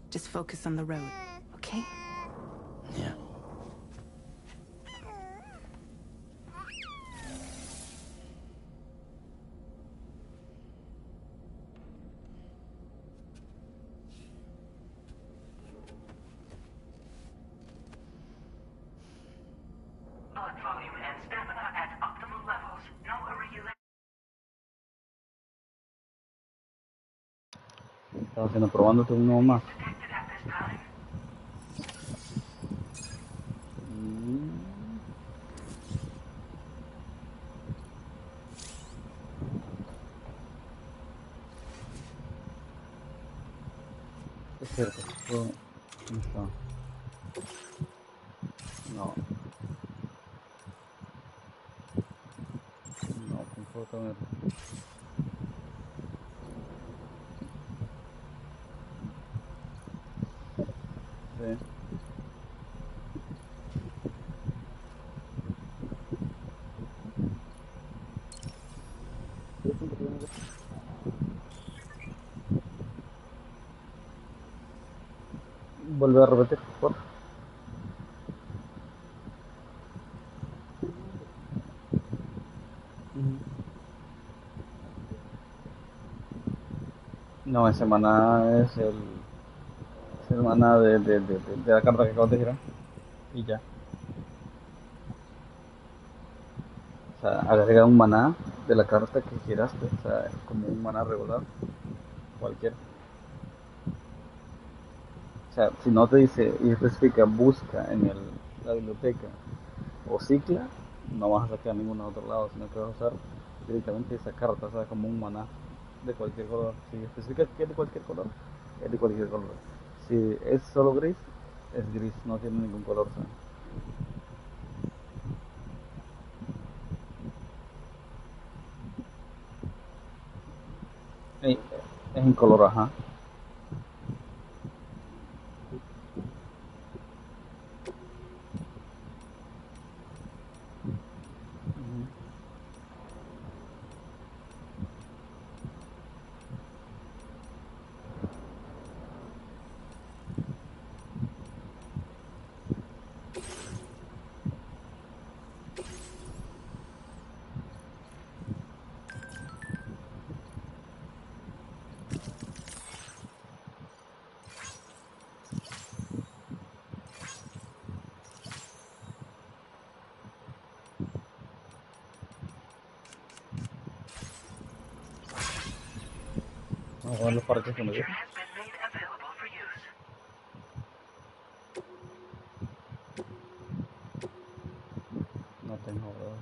Just focus on the road, okay? Yeah. Blood volume and stamina at optimal levels. No irregular. Estaba haciendo probándote uno más. Detected at this time. Es cierto, esto no está. No. No, conforta ver. Sí. Vuelve a repetir, por favor. No, es semana es el semana de la carta que acabas de girar y ya. O sea, agrega un maná de la carta que giraste, o sea, como un maná regular, cualquiera. O sea, si no te dice y especifica busca en la biblioteca o cicla, no vas a sacar ningún otro lado, sino que vas a usar directamente esa carta, o sea, como un maná de cualquier color. Si especifica que es de cualquier color, es de cualquier color. Si es solo gris, es gris, no tiene ningún color. ¿Sabes? Es incoloro, ajá. Vamos a ver los parches que me dio. Has been made available for use. No tengo, ¿verdad?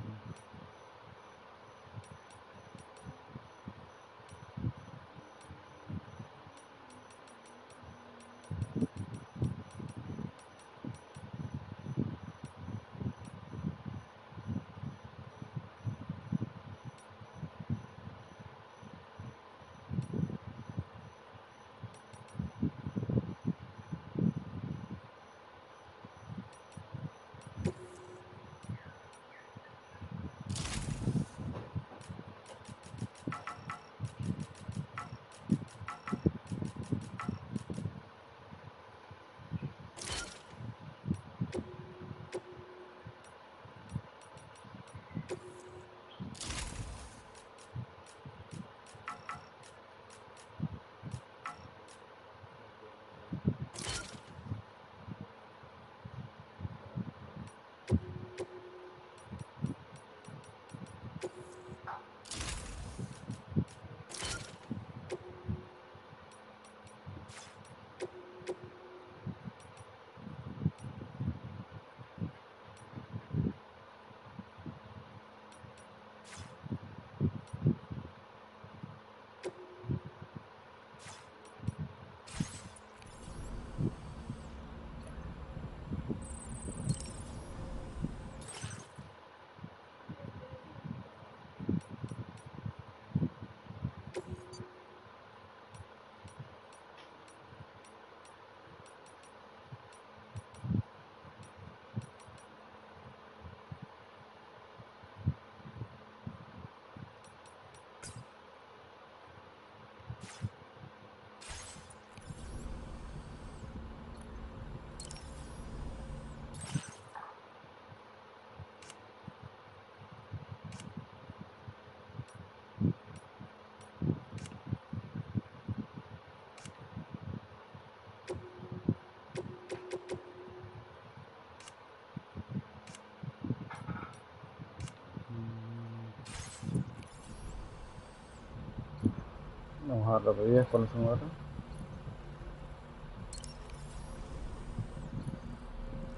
Vamos a dar las bebidas cuando se muera.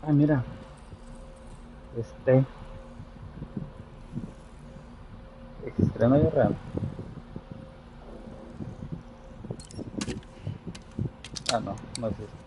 Ah, mira. Extremo y real. Ah, no, no existe.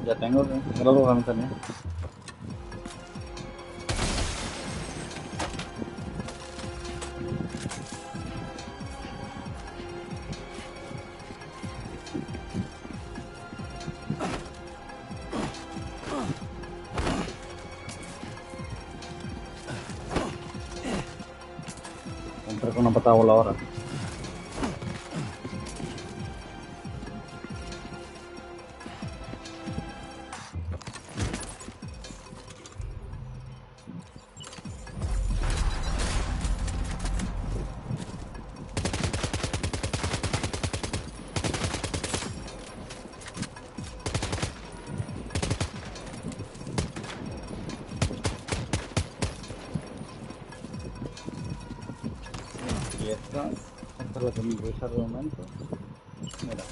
Ya tengo, ya lo logramos también. Entré con una patada voladora. Y esta es la que me voy a usar de momento. Mira.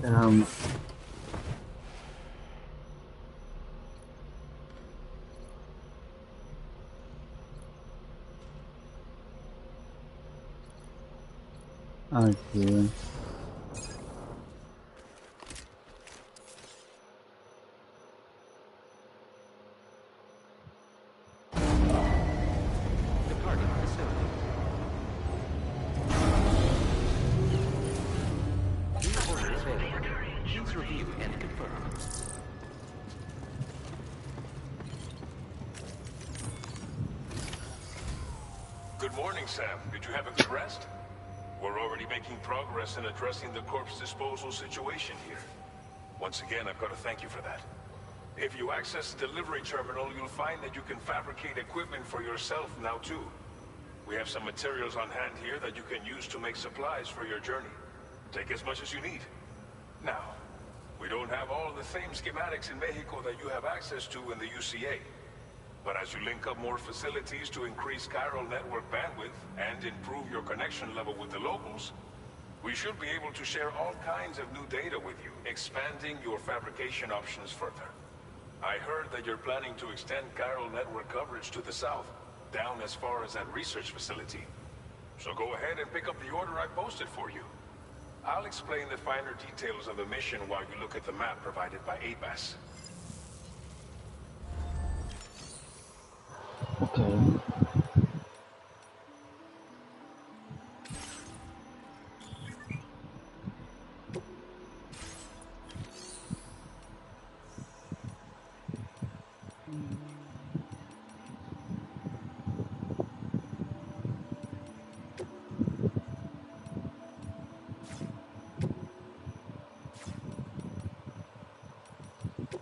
Um, aquí. Departing facility. New order available. Please review and confirm. Good morning, Sam. Did you have a good rest? We're already making progress in addressing the corpse disposal situation here. Once again, I've got to thank you for that. If you access the delivery terminal, you'll find that you can fabricate equipment for yourself now too. We have some materials on hand here that you can use to make supplies for your journey. Take as much as you need. Now, we don't have all the same schematics in Mexico that you have access to in the UCA. But as you link up more facilities to increase chiral network bandwidth and improve your connection level with the locals, we should be able to share all kinds of new data with you, expanding your fabrication options further. I heard that you're planning to extend chiral network coverage to the south, down as far as that research facility. So go ahead and pick up the order I posted for you. I'll explain the finer details of the mission while you look at the map provided by ABAS. Okay.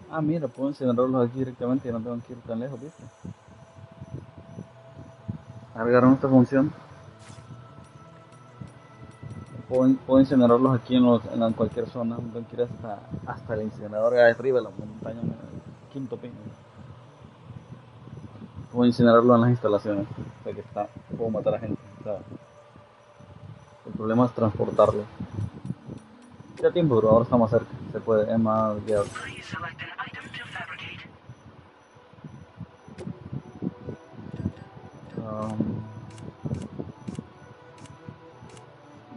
Ah, mira, puedo incinerarlos aquí directamente y no tengo que ir tan lejos, ¿viste? Agregaron esta función. Puedo incinerarlos aquí en cualquier zona, no tengo que ir hasta el incinerador de arriba de la montaña, en el quinto piso. Puedo incinerarlo en las instalaciones, o sea que puedo matar a gente. O sea, el problema es transportarlo. Ya tiempo, pero ahora está más cerca, se puede, es más viable. Please select an item to fabricate.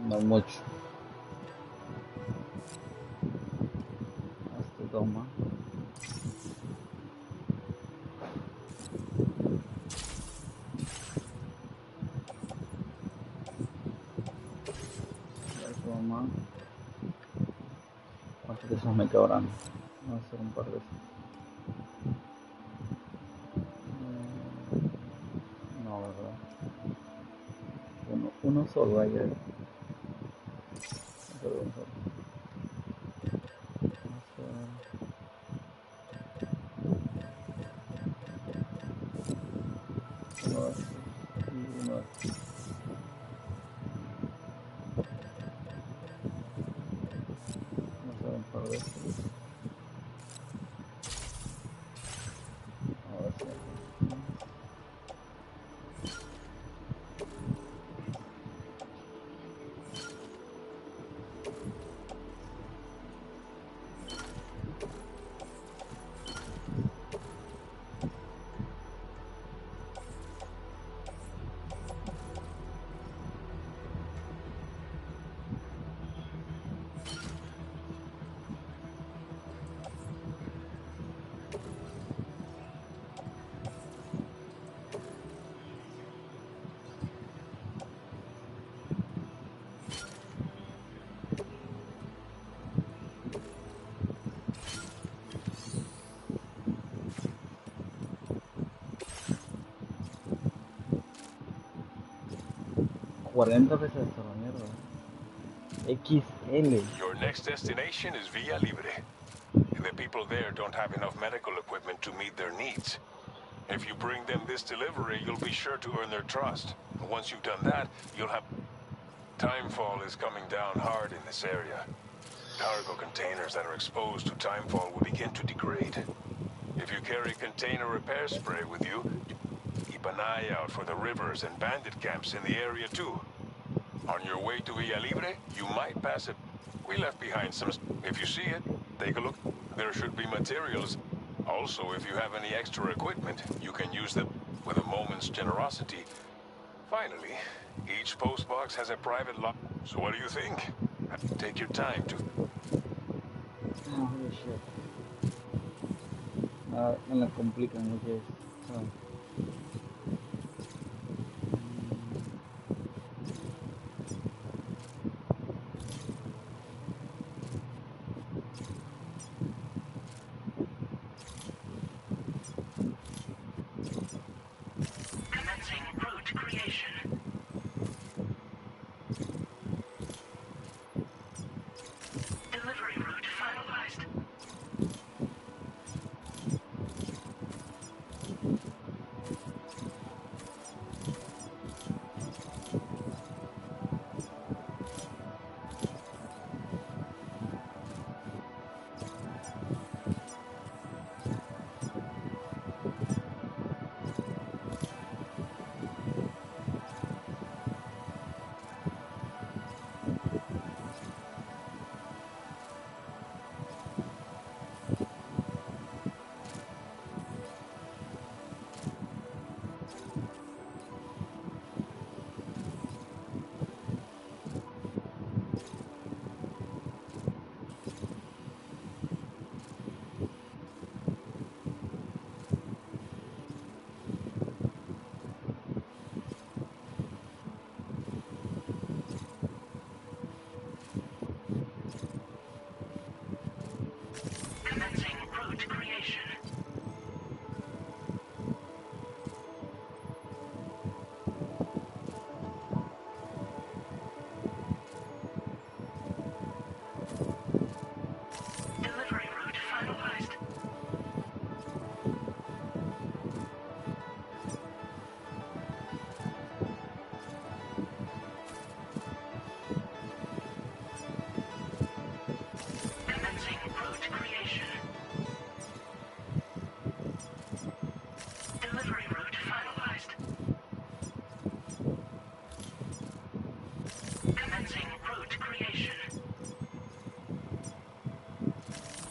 No mucho. Este toma. Toma. ¿Cuántos de esos me cabrán? Vamos a hacer un par de esos. No, ¿verdad? Uno solo ahí. Perdón, solo. Uno de estos y uno de estos. Vamos a hacer un par de estos. Ahora sí. $40 esta la mierda. XL. Your next destination is Villa Libre. The people there don't have enough medical equipment to meet their needs. If you bring them this delivery, you'll be sure to earn their trust. Once you've done that, you'll have... Timefall is coming down hard in this area. Cargo containers that are exposed to timefall will begin to degrade. If you carry container repair spray with you, keep an eye out for the rivers and bandit camps in the area too. On your way to Villa Libre, you might pass it. We left behind some... If you see it, take a look. There should be materials. Also, if you have any extra equipment, you can use them with a moment's generosity. Finally, each postbox has a private lock. So what do you think? Take your time to... Holy shit. Me la complican mucho eso. Commencing route creation. Delivery route finalized. Commencing route creation. Delivery route finalized. Commencing route creation. Delivery route finalized. Commencing route creation.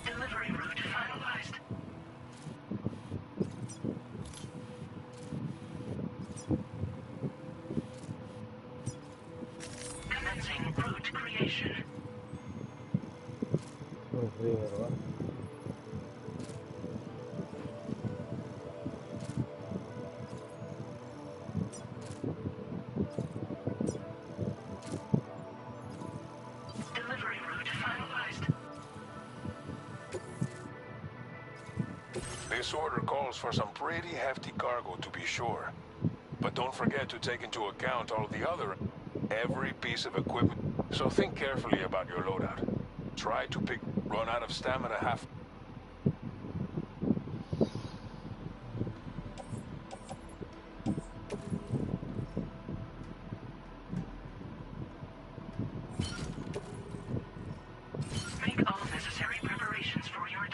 Delivery route finalized. Commencing route creation. Muy frío, ¿verdad? Delivery route finalized. This order calls for some pretty hefty cargo to be sure. But don't forget to take into account all the other... every piece of equipment. So think carefully about your loadout. Try to run out of stamina half... Make all necessary preparations for your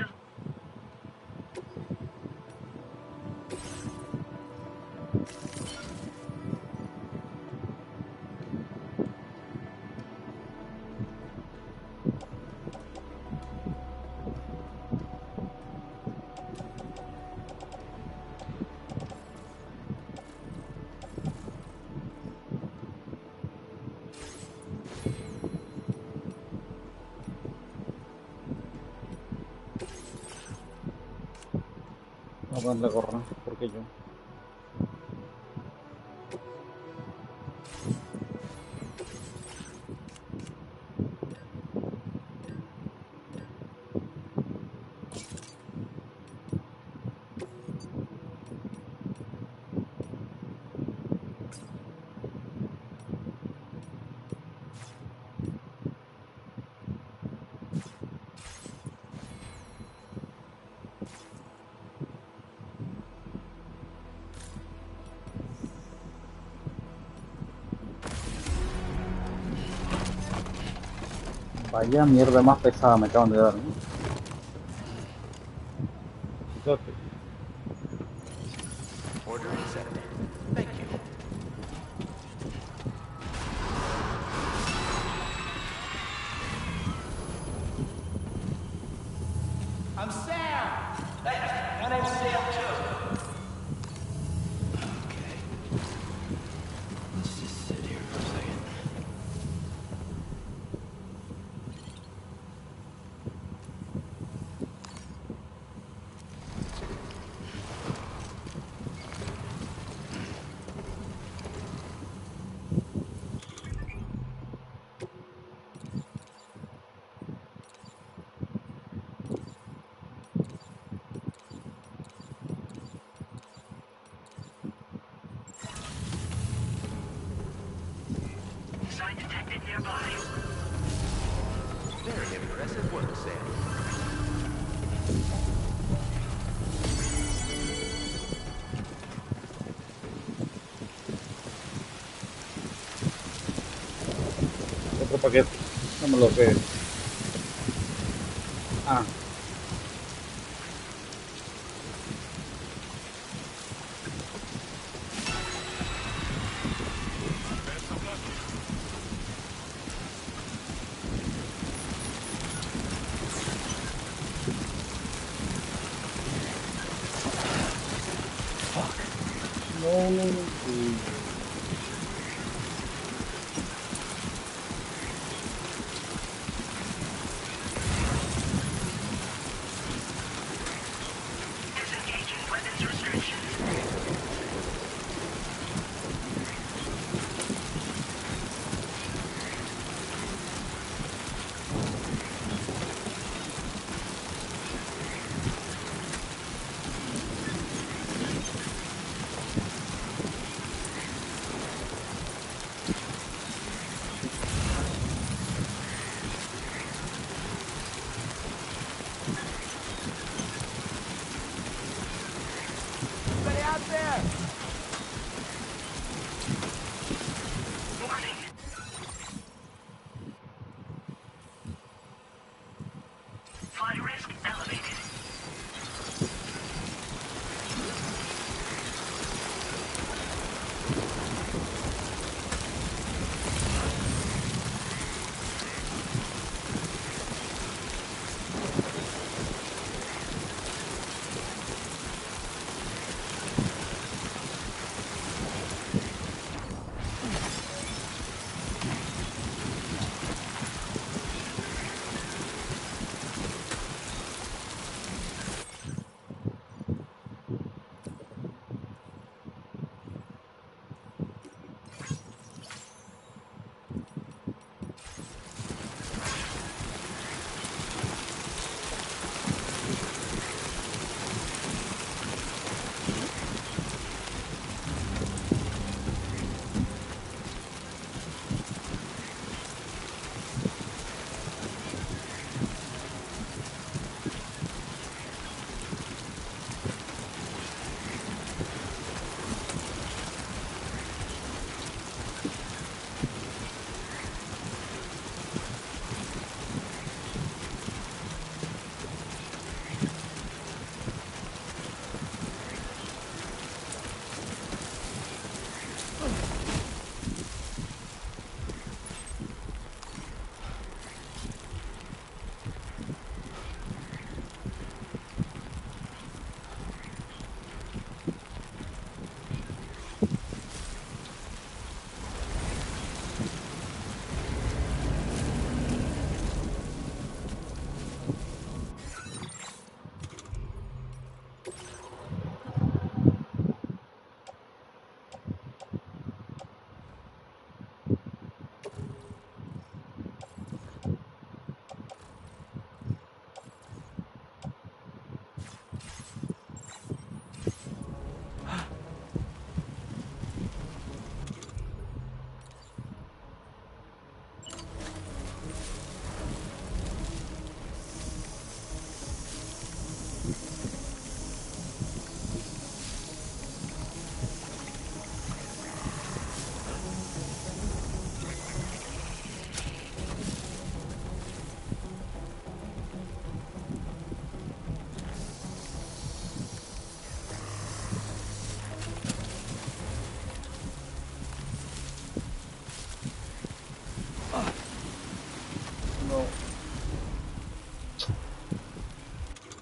Voy a ponerle gorra, porque yo. Vaya mierda más pesada me acaban de dar, ¿no? Fíjate. Order accepted. Thank you. nearby. Very impressive work, Sam. Otro paquete. No me lo que. Ah, no. Disengaging weapons restrictions. Warning. Flight risk elevated. No.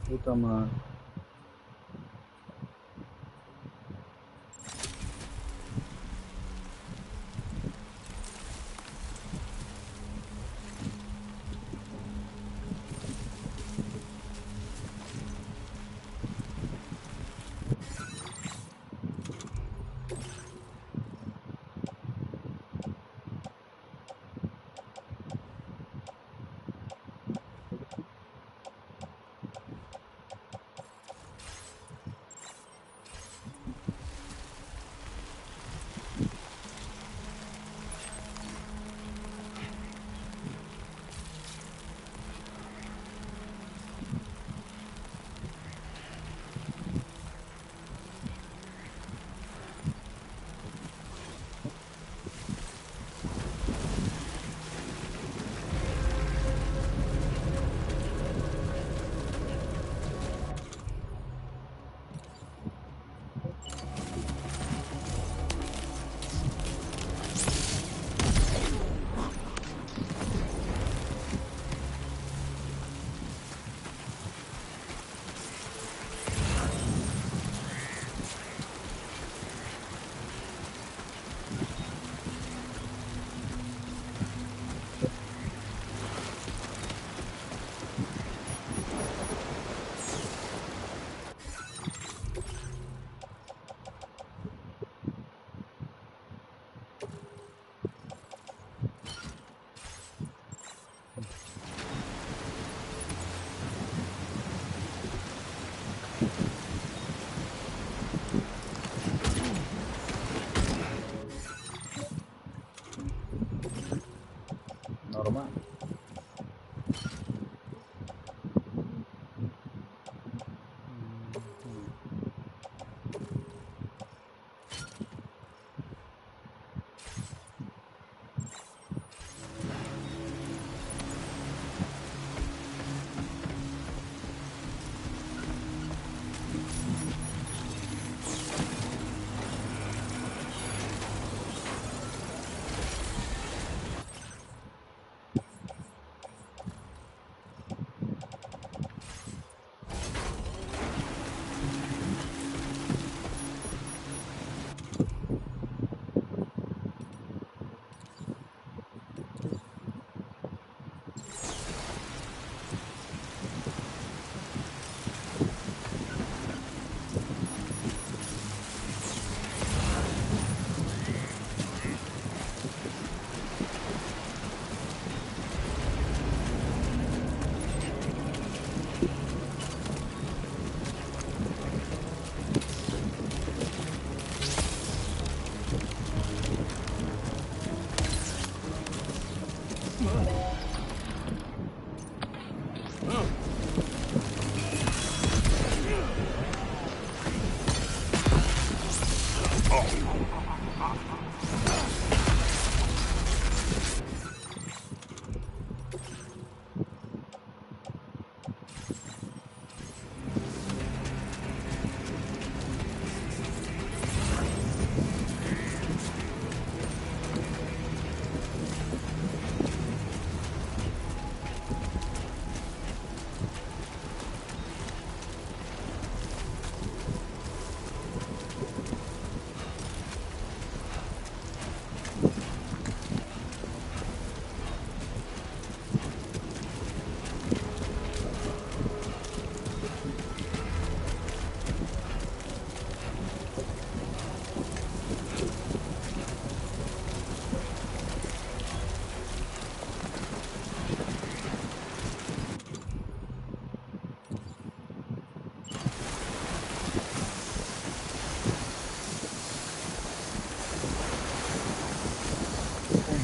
Puta madre. normal.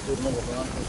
Turno por delante,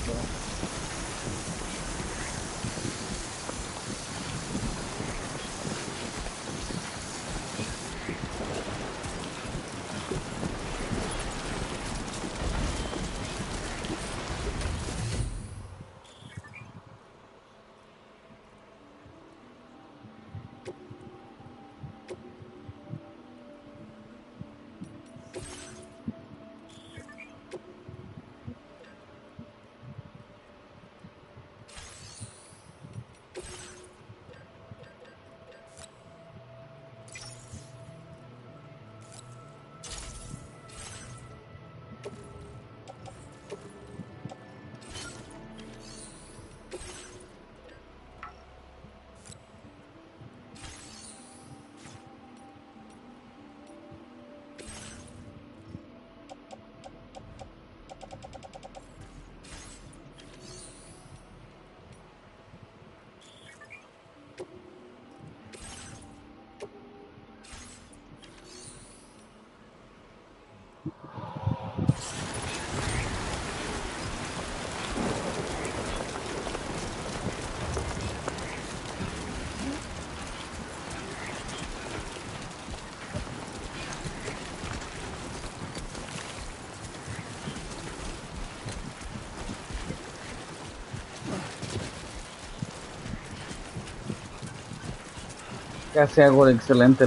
casi hago de excelente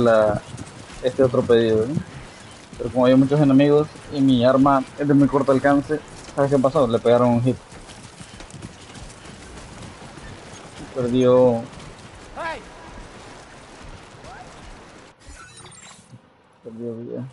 este otro pedido, ¿eh? Pero como hay muchos enemigos y mi arma es de muy corto alcance, ¿sabes qué pasó? Le pegaron un hit. Perdió... Perdió vida.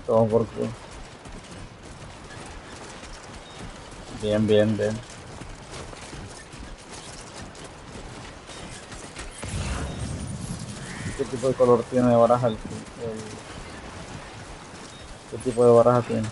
Todo por culo. Bien, bien, bien. ¿Qué tipo de color tiene baraja ¿Qué tipo de baraja tiene?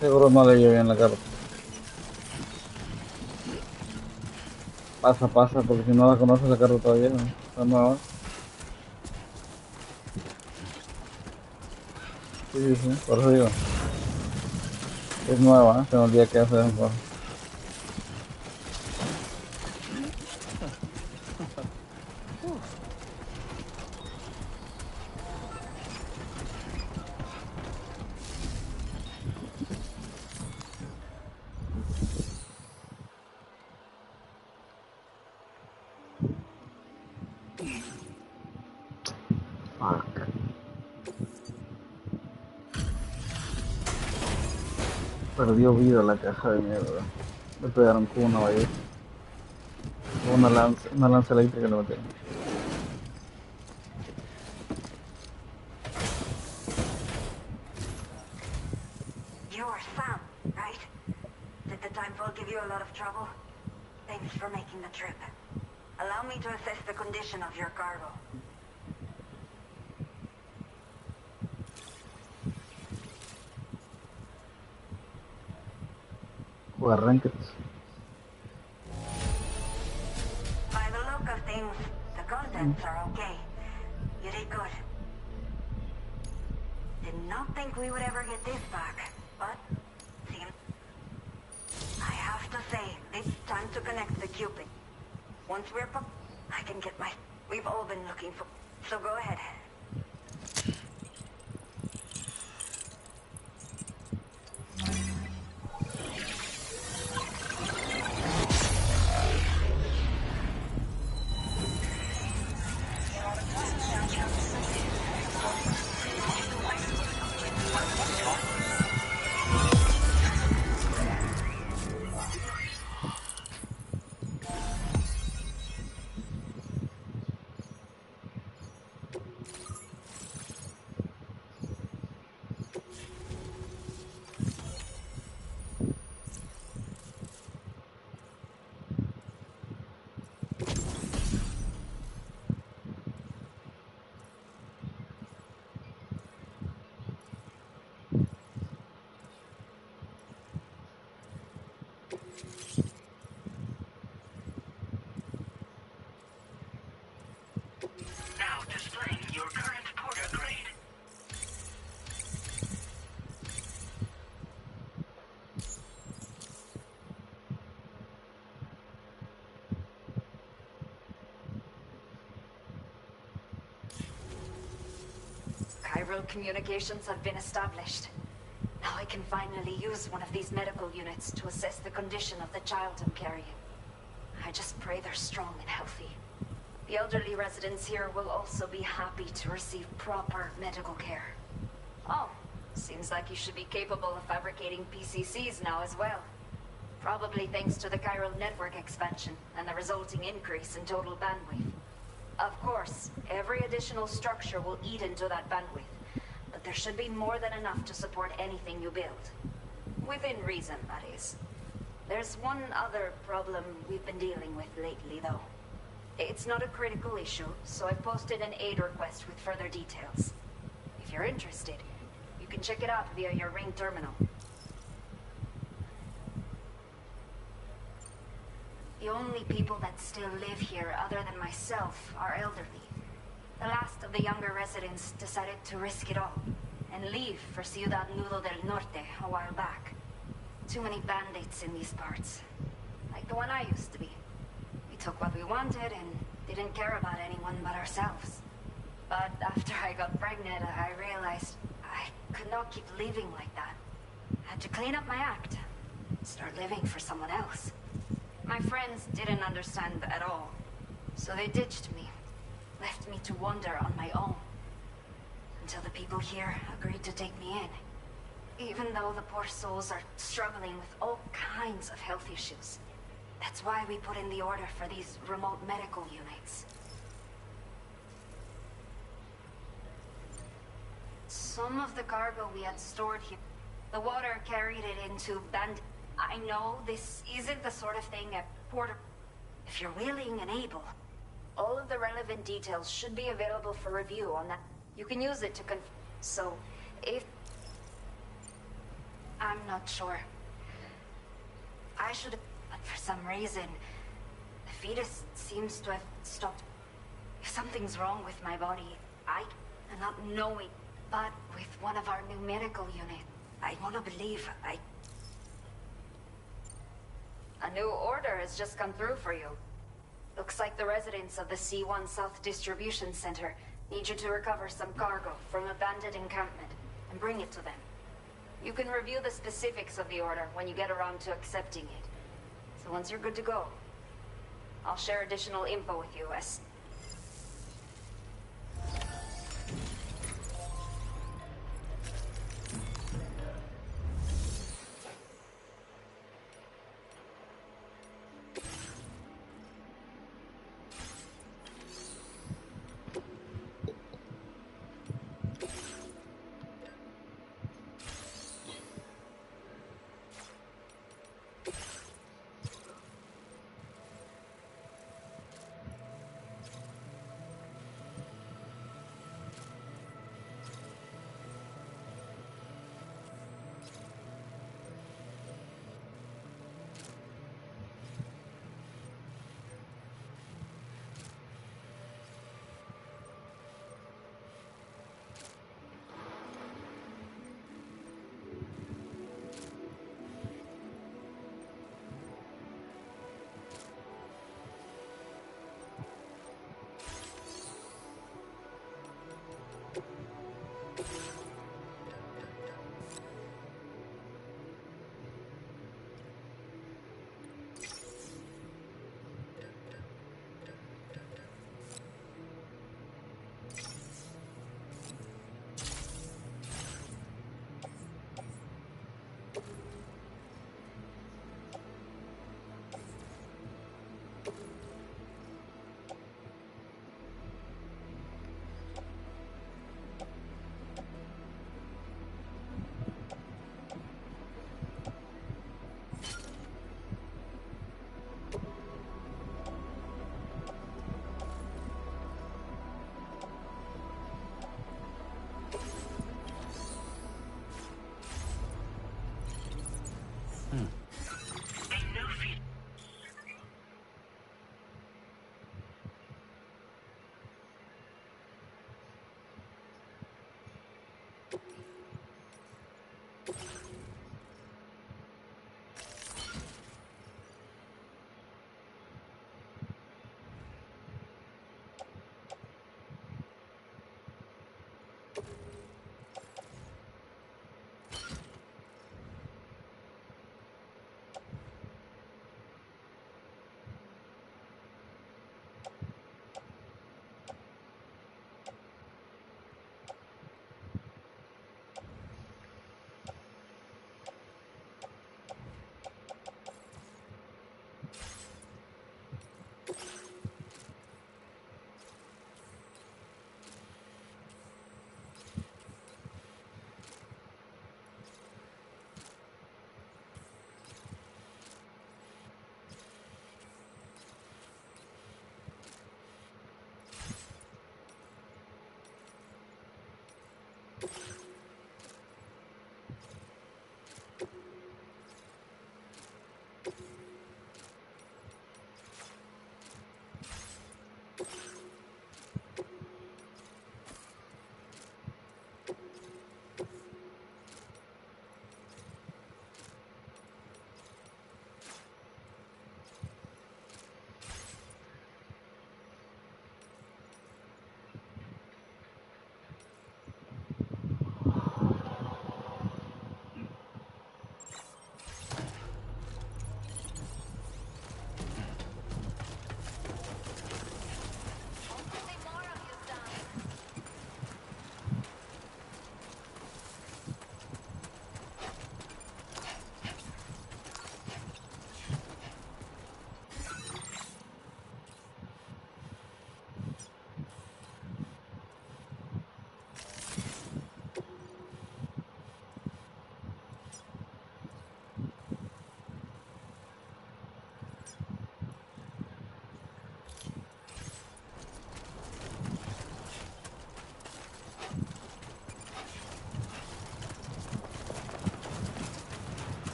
Seguro no le bien la carta. Pasa, pasa, porque si no la conoces la carta todavía, ¿no? Está nueva. Sí, sí, por eso digo. Es nueva, ¿eh? Se me olvida que hace mejor. Fuck. Perdió vida la caja de mierda. Me pegaron con una ballesta. Una lanza eléctrica le metieron. You're Sam, right? Did the timefall give you a lot of trouble? Thanks for making the trip. Allow me to assess the condition of your cargo. Jugar ranked. By the look of things, the contents are okay. You did good. Did not think we would ever get this back, but seems... I have to say, it's time to connect the Cupid. Once we're I can get my... We've all been looking for... So go ahead. Now displaying your current porter grade. Chiral communications have been established. Now I can finally use one of these medical units to assess the condition of the child I'm carrying. I just pray they're strong and healthy. The elderly residents here will also be happy to receive proper medical care. Oh, seems like you should be capable of fabricating PCCs now as well. Probably thanks to the chiral network expansion and the resulting increase in total bandwidth. Of course, every additional structure will eat into that bandwidth, but there should be more than enough to support anything you build. Within reason, that is. There's one other problem we've been dealing with lately, though. It's not a critical issue, so I've posted an aid request with further details. If you're interested, you can check it out via your ring terminal. The only people that still live here, other than myself, are elderly. The last of the younger residents decided to risk it all and leave for Ciudad Nudo del Norte a while back. Too many bandits in these parts. Like the one I used to be. We took what we wanted and didn't care about anyone but ourselves. But after I got pregnant, I realized I could not keep living like that. Had to clean up my act. Start living for someone else. My friends didn't understand at all. So they ditched me. Left me to wander on my own. Until the people here agreed to take me in. Even though the poor souls are struggling with all kinds of health issues. That's why we put in the order for these remote medical units. Some of the cargo we had stored here, the water carried it into I know this isn't the sort of thing a porter... If you're willing and able, all of the relevant details should be available for review on that. You can use it to So, if... I'm not sure. I should have... But for some reason, the fetus seems to have stopped. If something's wrong with my body, I cannot know it. But with one of our new medical units, I want to believe A new order has just come through for you. Looks like the residents of the C1 South Distribution Center need you to recover some cargo from a bandit encampment and bring it to them. You can review the specifics of the order when you get around to accepting it. So once you're good to go, I'll share additional info with you as...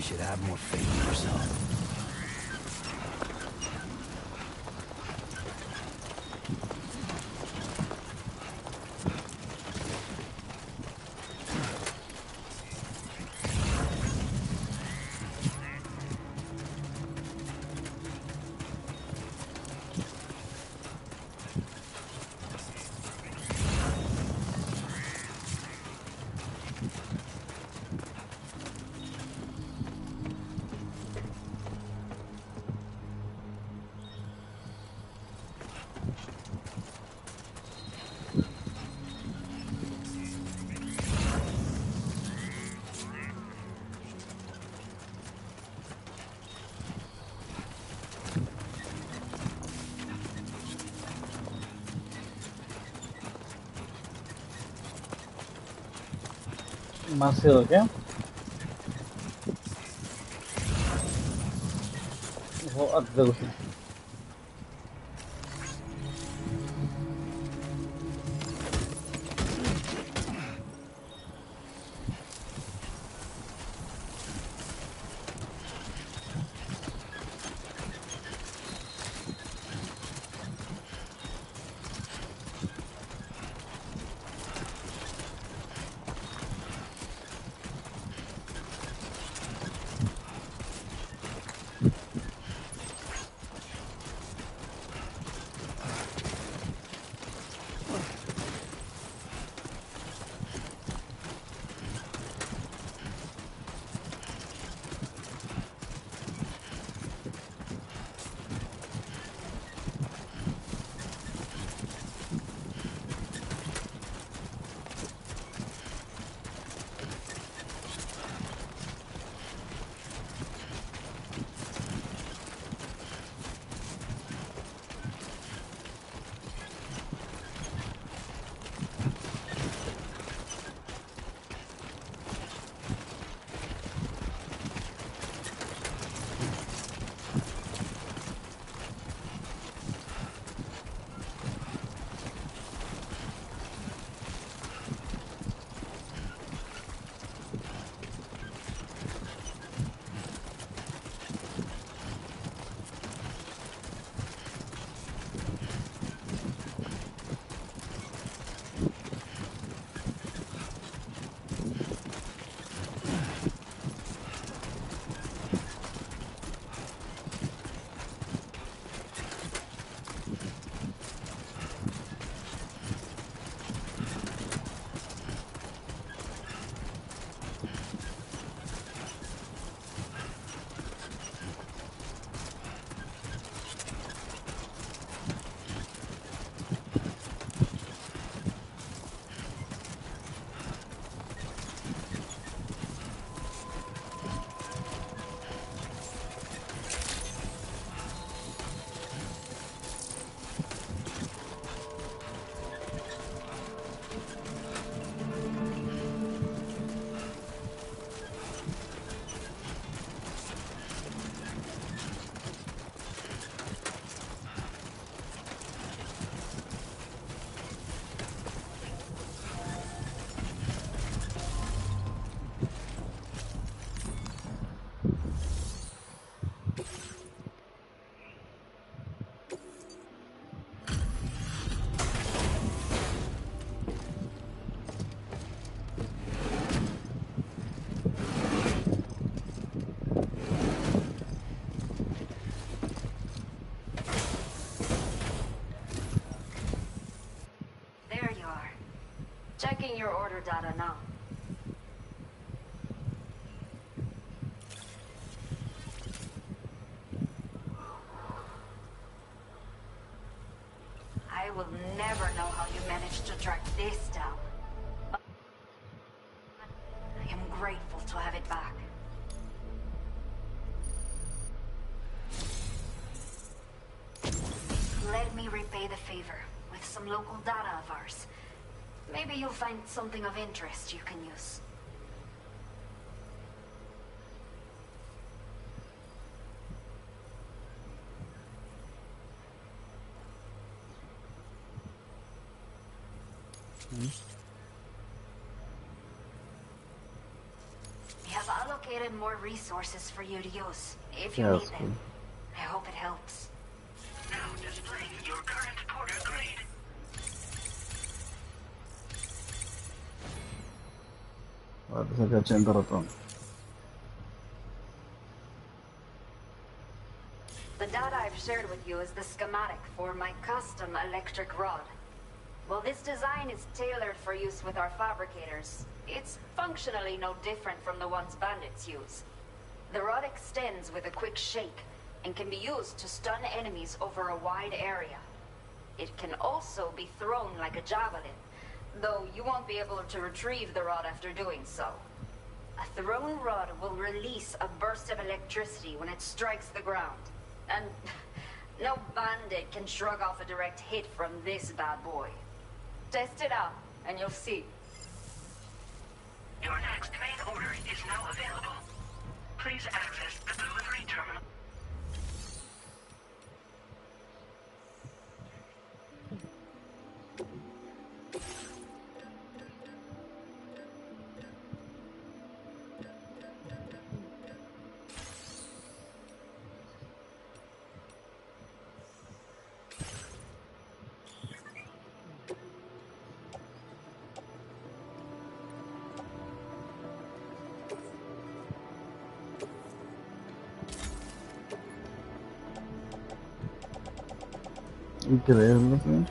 should have more faith in yourself. Demasiado, ¿qué? Ojo, a ti te gusta. Checking your order data now. I will never know how you managed to track this down. But I am grateful to have it back. Let me repay the favor with some local data of ours. Maybe you'll find something of interest you can use. We have all of allocated more resources for you to use, if you Yes, need them. I hope it helps. Now displaying your current porter grade. Guarda, sta piacendo rotondo. The data I've shared with you is the schematic for my custom electric rod. While this design is tailored for use with our fabricators, it's functionally no different from the ones bandits use. The rod extends with a quick shake and can be used to stun enemies over a wide area. It can also be thrown like a javelin, though you won't be able to retrieve the rod after doing so. A thrown rod will release a burst of electricity when it strikes the ground. And no bandit can shrug off a direct hit from this bad boy. Test it out, and you'll see. Your next main order is now available. Please access the delivery terminal. Increíble, ¿sí?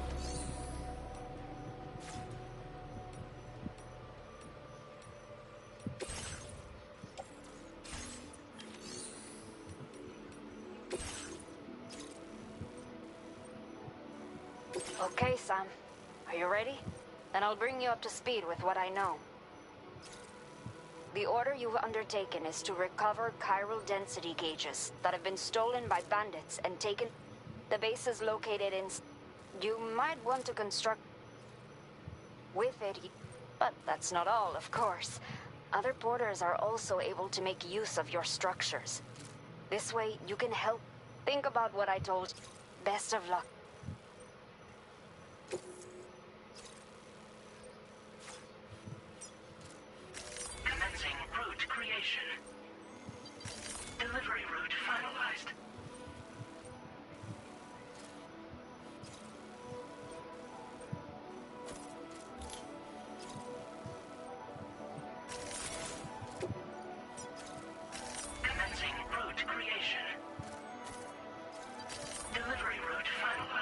Okay, Sam. Are you ready? Then I'll bring you up to speed with what I know. The order you've undertaken is to recover chiral density gauges that have been stolen by bandits and taken. The base is located in. You might want to construct with it, but that's not all, of course. Other porters are also able to make use of your structures. This way, you can help. Think about what I told you. Best of luck. Commencing route creation. Delivery route finalized. Commencing route creation. Delivery route finalized.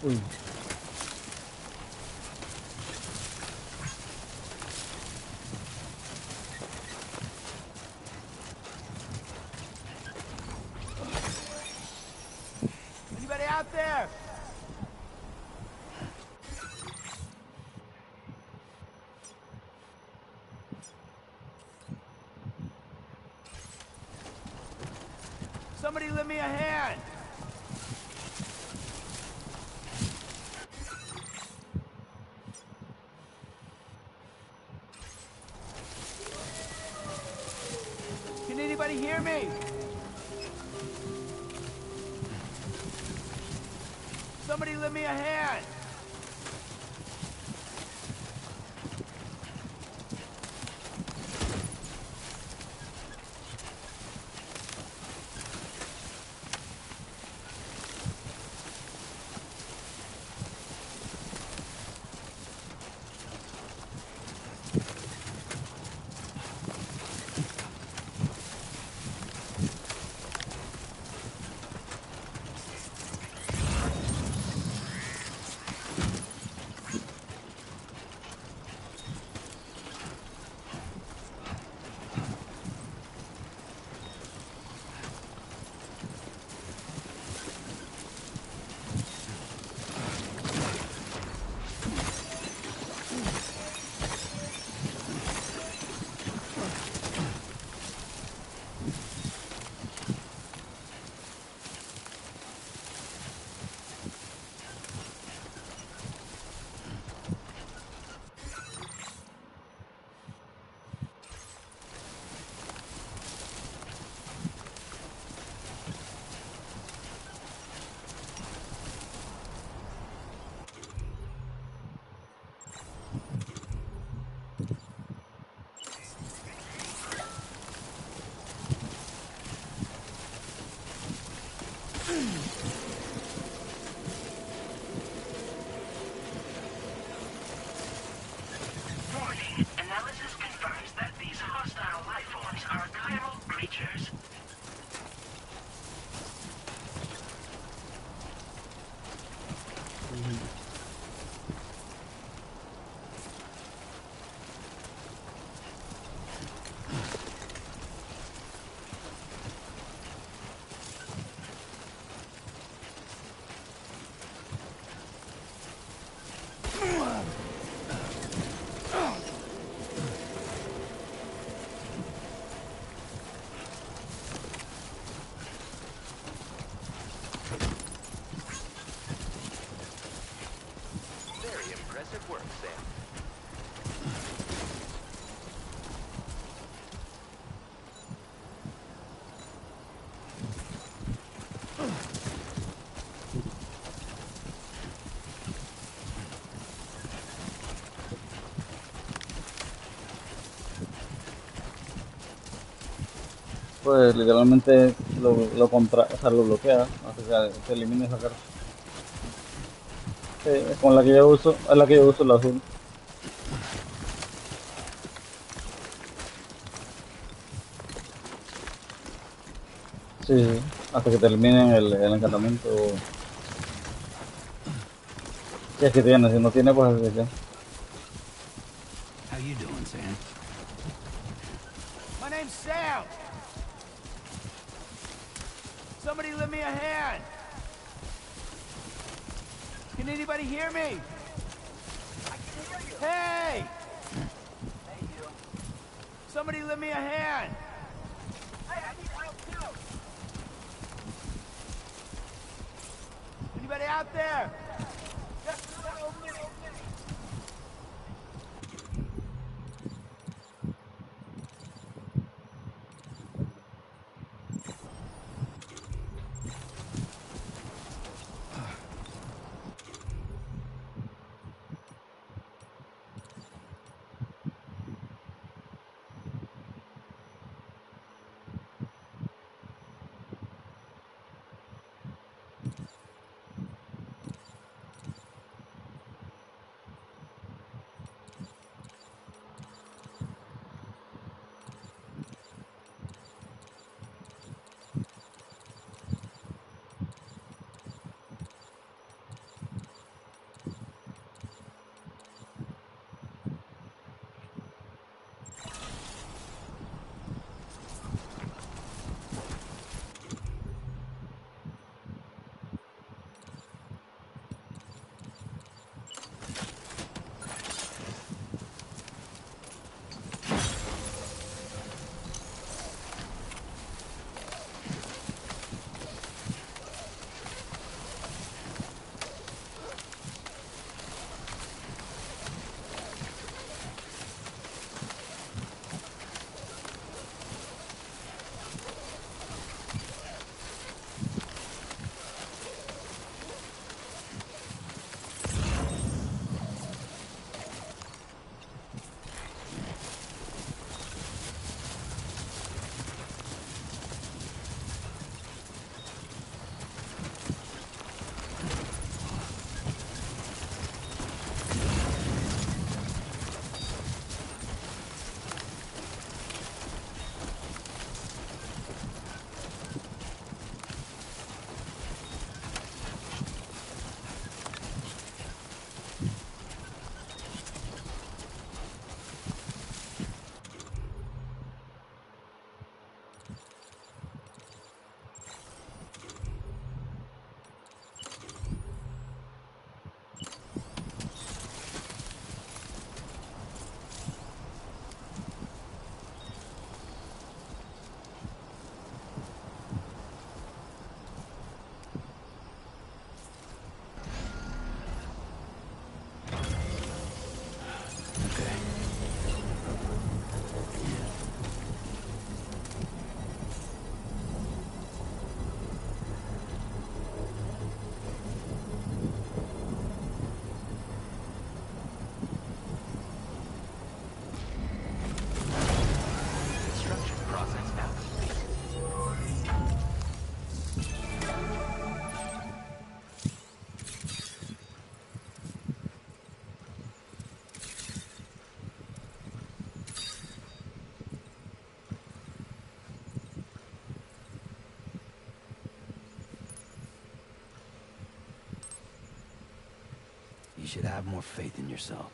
Uy. Anybody out there? Somebody lend me a hand. Can anybody hear me? Somebody lend me a hand. Warning. Analysis confirms that these hostile life forms are chiral creatures. Very impressive work, Sam. Pues literalmente o sea, lo bloquea, hace que se elimine esa carta. Sí, es con la que yo uso, es la que yo uso, la azul. Sí, sí, hasta que terminen el encantamiento. Si es que tiene, si no tiene, pues así que. How you doing, Sam? My name's Sam. Somebody lend me a hand. Can anybody hear me? Hey! Somebody lend me a hand. Anybody out there? should have more faith in yourself.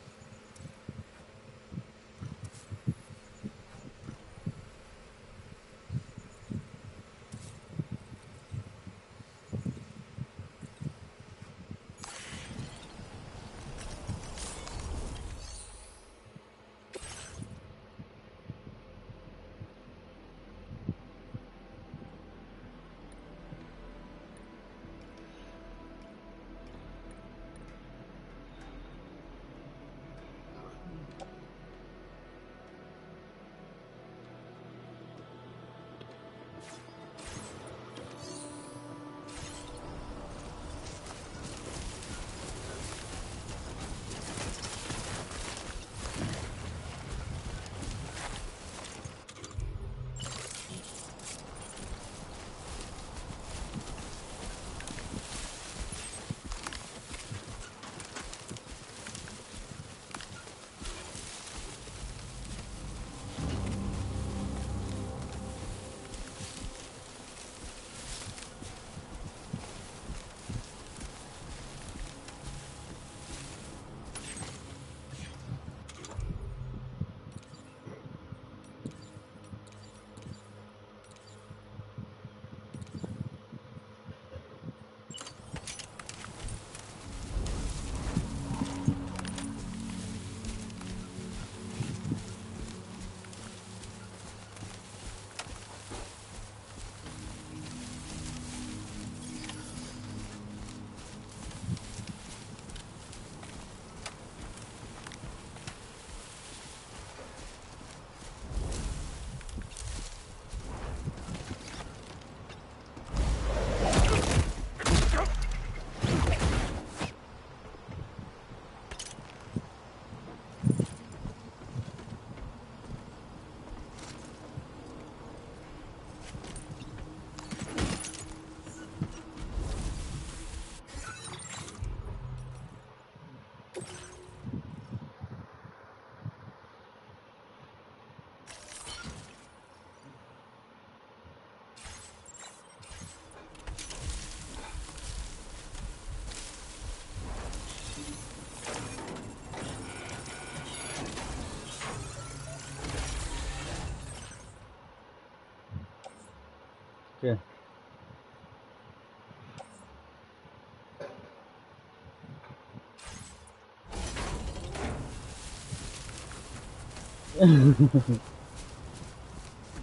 ¿Qué?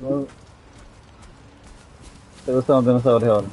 No, ¿te gustan los dinosaurios ahora?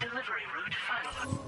Delivery route finalized.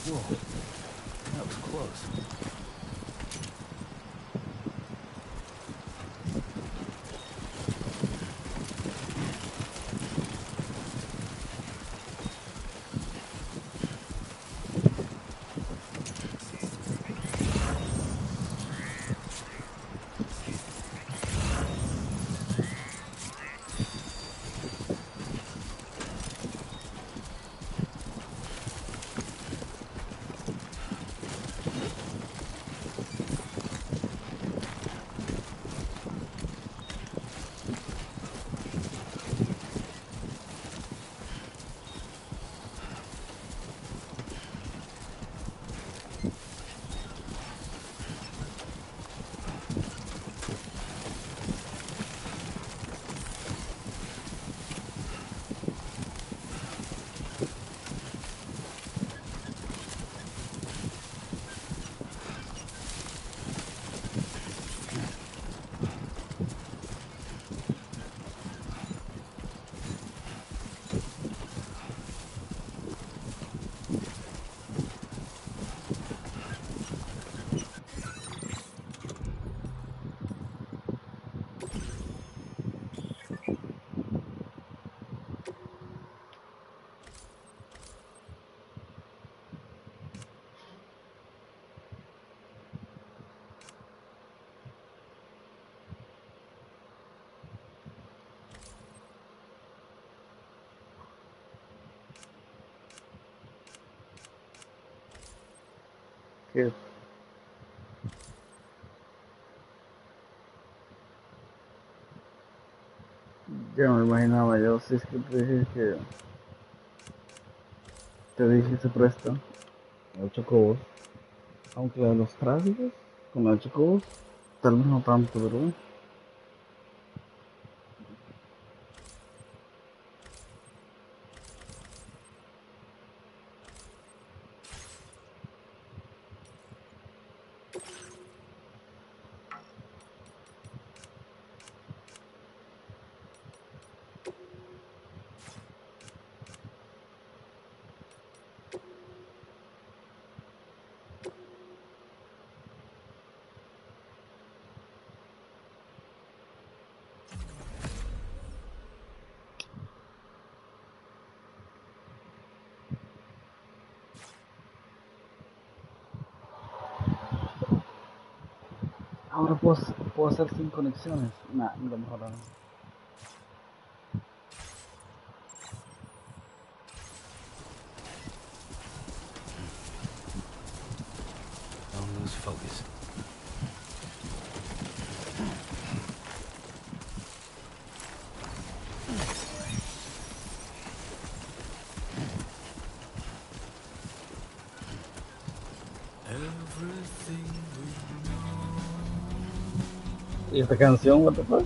Whoa, that was close. Que ya me imaginaba yo, si es que te dije que se presta a los chocobos, aunque a los tráficos con los chocobos, tal vez no tanto, pero ahora puedo hacer 5 conexiones. Nah, no lo mejor no. ¿Y esta canción, what the fuck?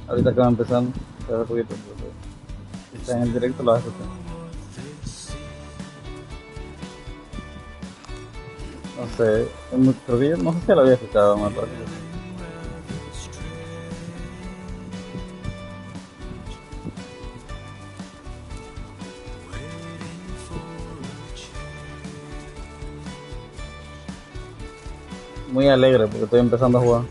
Ahorita acaba empezando, hace poquito, entonces, si está en el directo lo vas a escuchar. No sé, creo que no sé si lo había escuchado, me parece que sí. Muy alegre porque estoy empezando a jugar.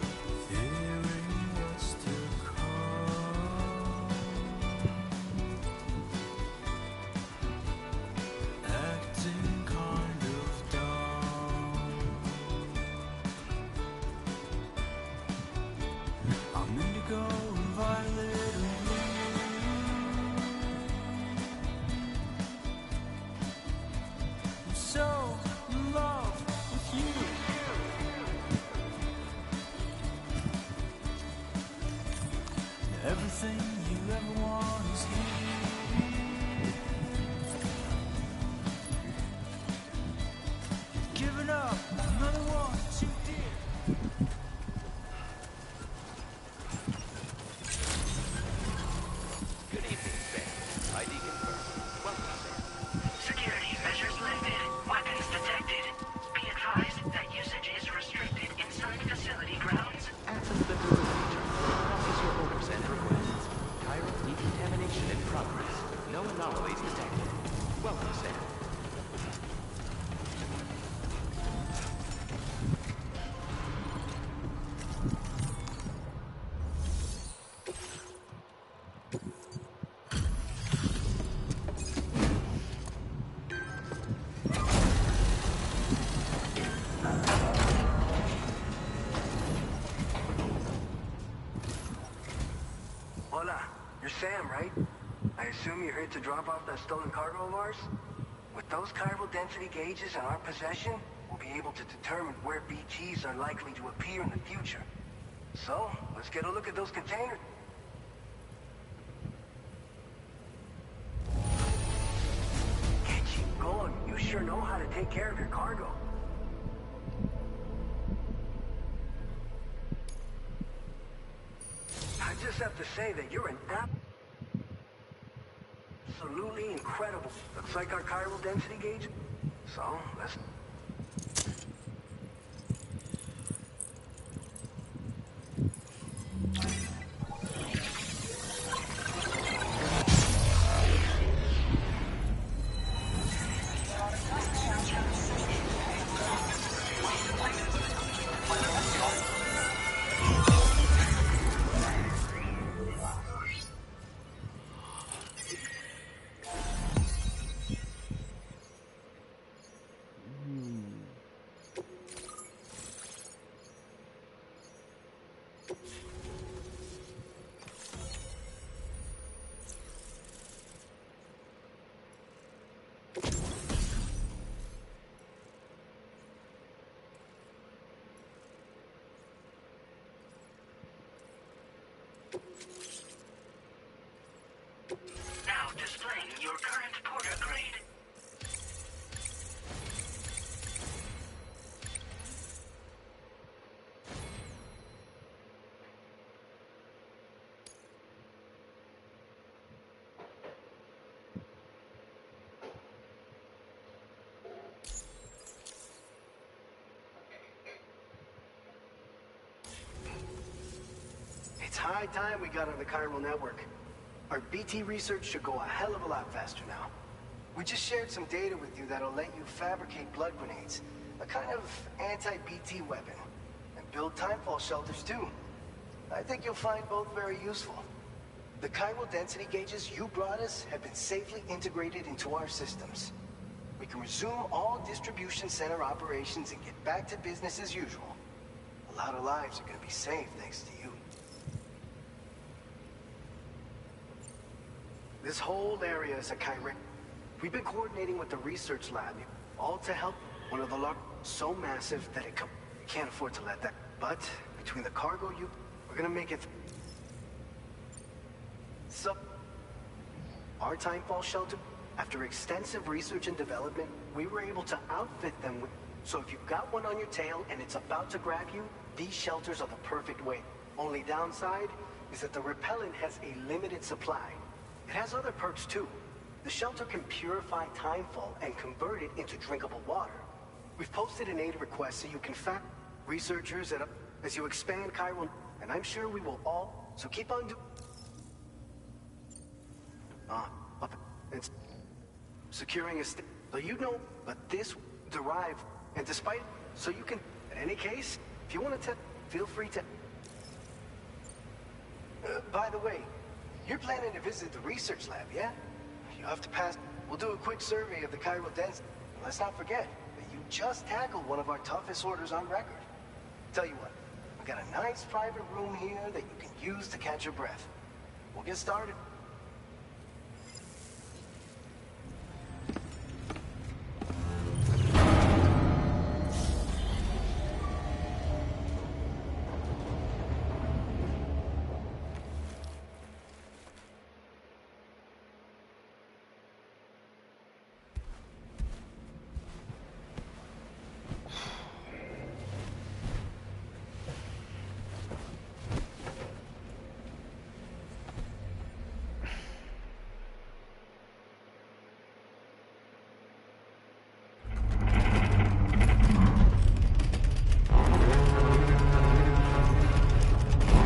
Good evening, Sam. ID confirmed. Welcome, Sam. Security measures lifted. Weapons detected. Be advised that usage is restricted inside facility grounds. Access the delivery terminal. Process your orders and requests. Cairo decontamination in progress. No anomalies detected. Welcome, Sam. Hola, you're Sam, right? I assume you're here to drop off that stolen cargo of ours? With those chiral density gauges in our possession, we'll be able to determine where BTs are likely to appear in the future. So, let's get a look at those containers. Get you going. You sure know how to take care of your cargo. I just have to say that you're an absolutely incredible. Looks like our chiral density gauge. So, let's... Now displaying your current porter grade. It's high time we got on the chiral network. Our BT research should go a hell of a lot faster now. We just shared some data with you that'll let you fabricate blood grenades, a kind of anti-BT weapon, and build timefall shelters too. I think you'll find both very useful. The chiral density gauges you brought us have been safely integrated into our systems. We can resume all distribution center operations and get back to business as usual. A lot of lives are gonna be saved thanks to you. This whole area is a chimera. We've been coordinating with the research lab, all to help one of the large, so massive that it can't afford to let that. But between the cargo we're gonna make it. So, our timefall shelter, after extensive research and development, we were able to outfit them with. So if you've got one on your tail and it's about to grab you, these shelters are the perfect way. Only downside is that the repellent has a limited supply. It has other perks too. The shelter can purify timefall and convert it into drinkable water. We've posted an aid request so you can fact researchers as you expand Chiral, and I'm sure we will all. So keep on it's securing a so but this derive and despite so you can. In any case, if you want to feel free to. By the way, you're planning to visit the research lab, yeah? You have to pass. We'll do a quick survey of the chiral density. Let's not forget that you just tackled one of our toughest orders on record. Tell you what, we got a nice private room here that you can use to catch your breath. We'll get started.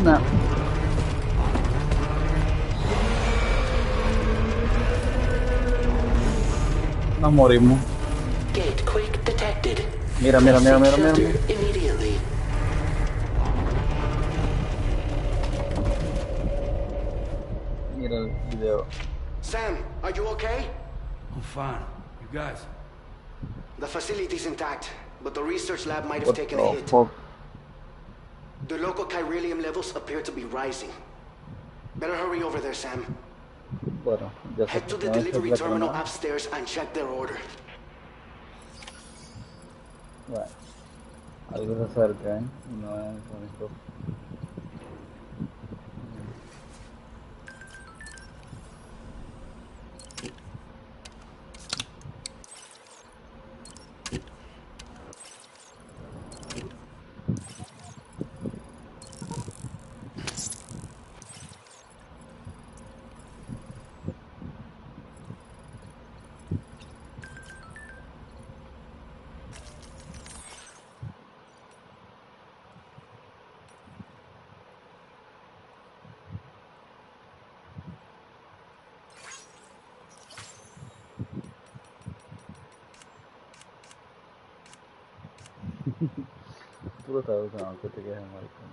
No. Nos morimos. Gate quake detected. Mira. Immediately. Mira el video. Sam, are you okay? I'm fine. You guys? The facility's intact, but the research lab might have What taken a the hit. fuck? The local chiralium levels appear to be rising. Better hurry over there, Sam. Bueno, ya sé Head to que the no es delivery la terminal corona. upstairs and check their order. Bueno, algo se acerca, ¿eh? No es bonito. Tú lo sabes, no, que te quejes, maricón.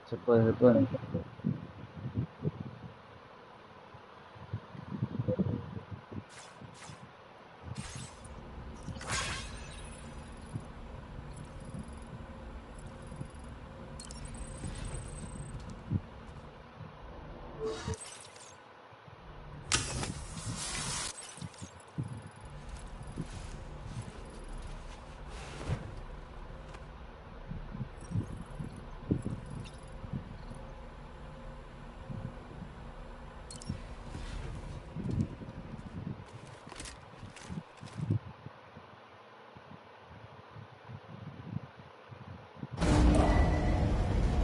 Se puede.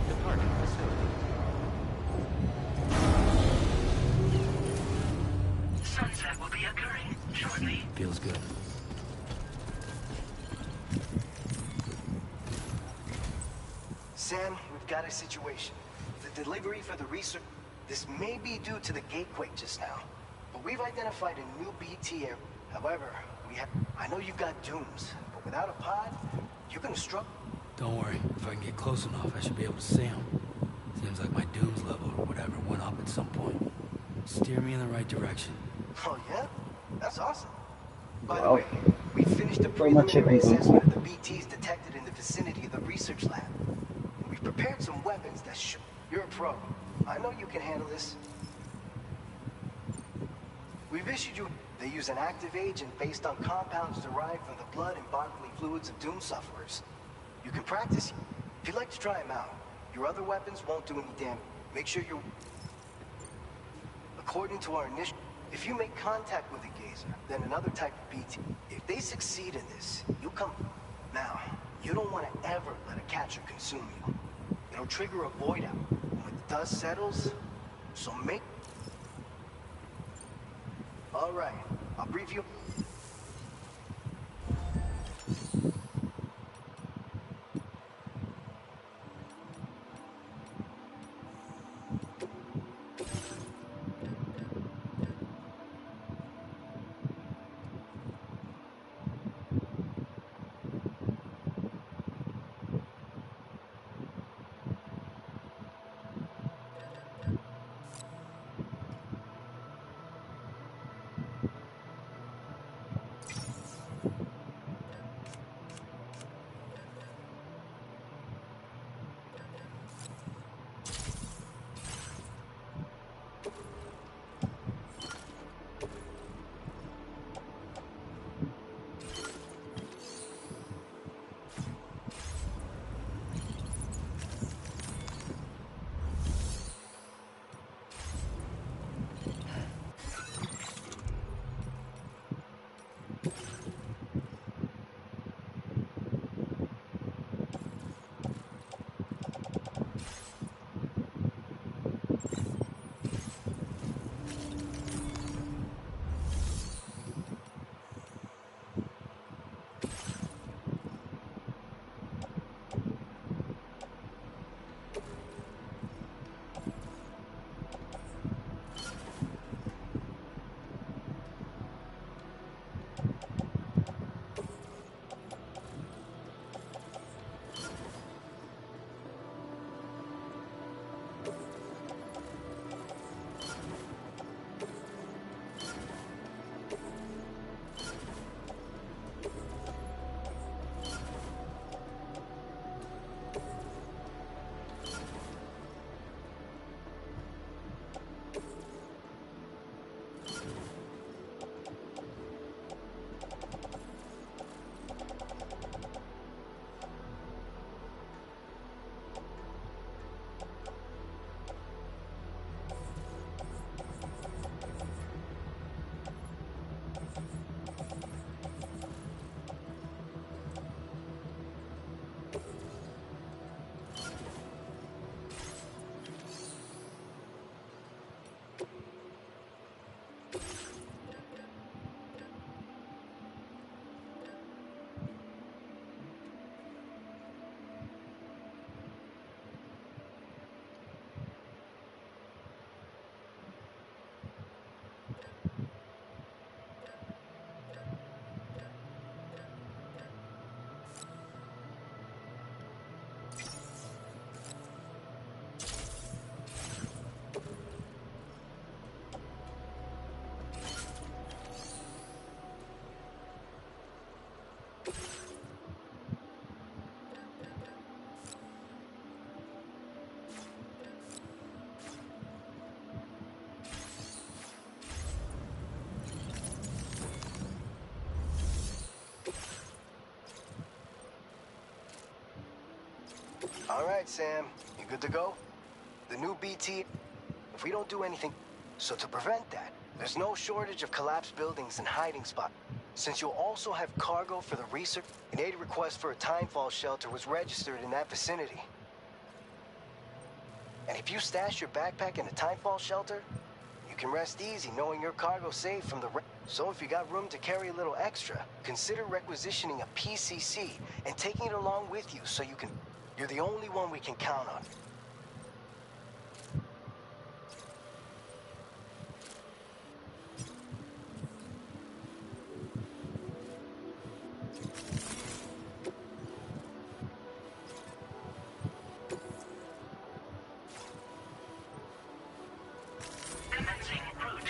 Departing facility. Sunset will be occurring shortly. Feels good. Sam, we've got a situation. The delivery for the research. This may be due to the gatequake just now, but we've identified a new BT area. However, I know you've got dooms, but without a pod, you're gonna struggle. Don't worry. If I can get close enough, I should be able to see them. Seems like my dooms level or whatever went up at some steer me in the right direction. Oh, yeah? That's awesome. By the Wow. way, we finished a So much preliminary chicken. assessment of the BTs detected in the vicinity of the research lab. We've prepared some weapons that should... You're a pro. I know you can handle this. We've issued you... They use an active agent based on compounds derived from the blood and bodily fluids of Doom sufferers. You can practice. If you'd like to try them out, your other weapons won't do any damage. Make sure you're... According to our initial... If you make contact with a gazer, then another type of BT. If they succeed in this, you come... Now, you don't want to ever let a catcher consume you. It'll trigger a void out. When the dust settles, so make... All right, I'll brief you... All right, Sam. You good to go? The new BT... If we don't do anything... So to prevent that, there's no shortage of collapsed buildings and hiding spots. Since you'll also have cargo for the research, an aid request for a timefall shelter was registered in that vicinity. And if you stash your backpack in a timefall shelter, you can rest easy knowing your cargo's safe from the... So if you got room to carry a little extra, consider requisitioning a PCC and taking it along with you so you can... You're the only one we can count on. Commencing route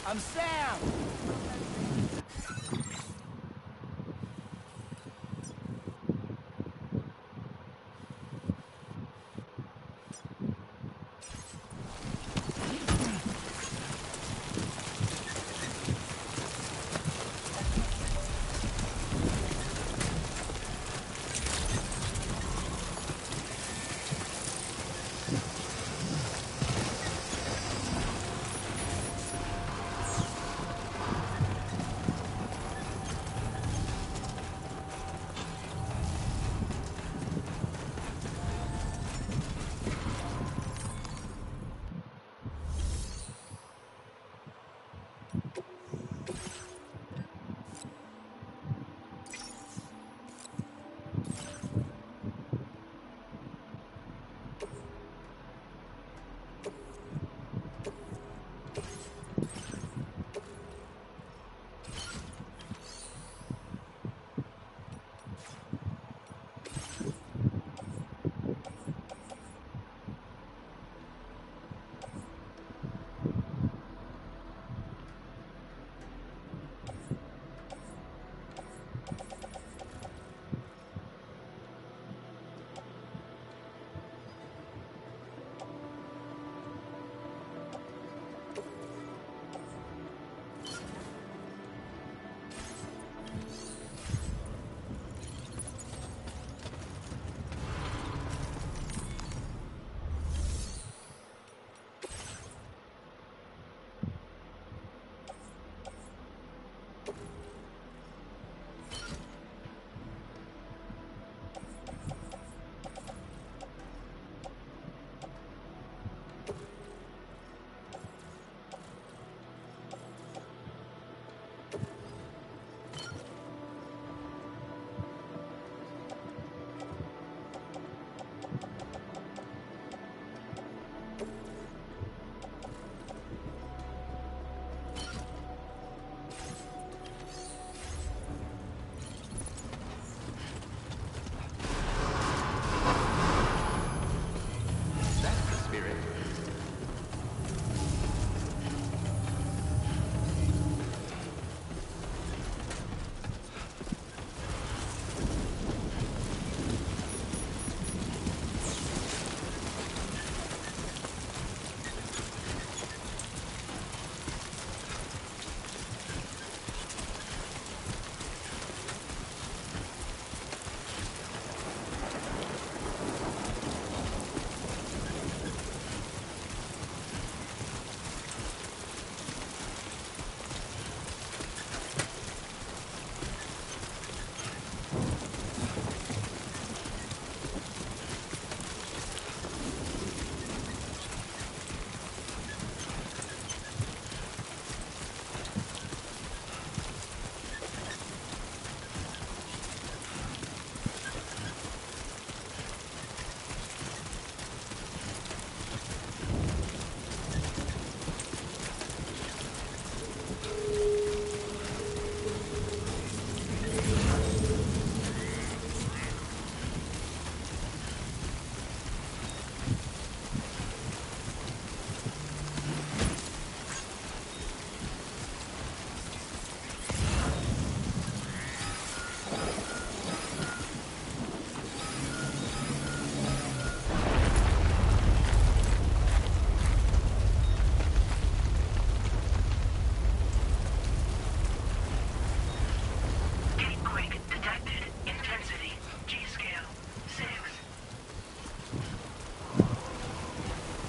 I'm Sam!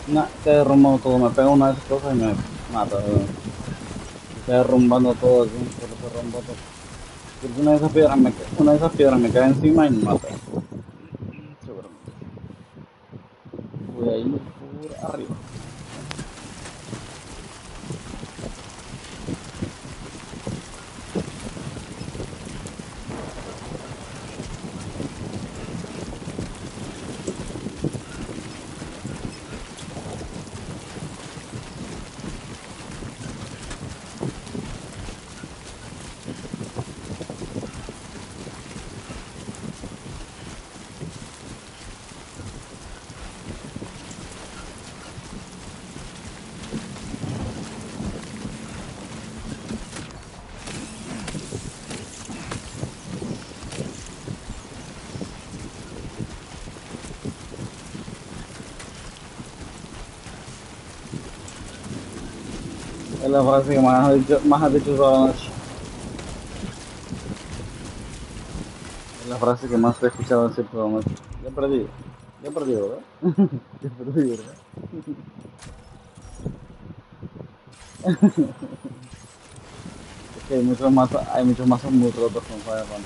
Nah, se derrumbó todo, me pega una de esas cosas y me mata. Se derrumbando todo aquí, pero se derrumbó todo. Porque una de esas piedras me cae encima y me mata. Seguramente. Voy a ir por arriba. Es la frase que más has dicho toda la noche. Es la frase que más te he escuchado decir toda la noche. Ya he perdido. Ya he perdido, ¿verdad? Ya he perdido, ¿verdad? Es que hay muchos mazos muy rotos con Fire Run.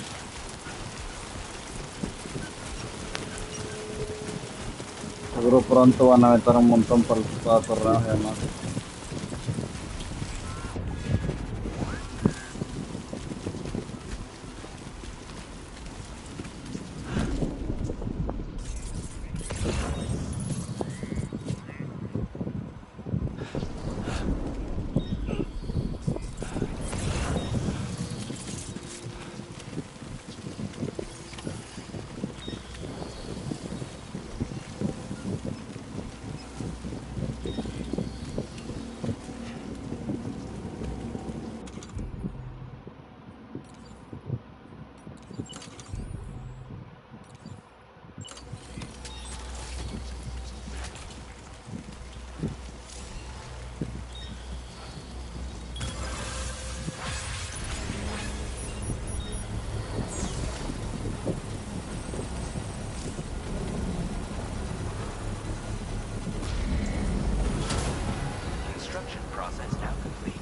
Seguro pronto van a meter un montón para torneos y demás. Construction process now complete.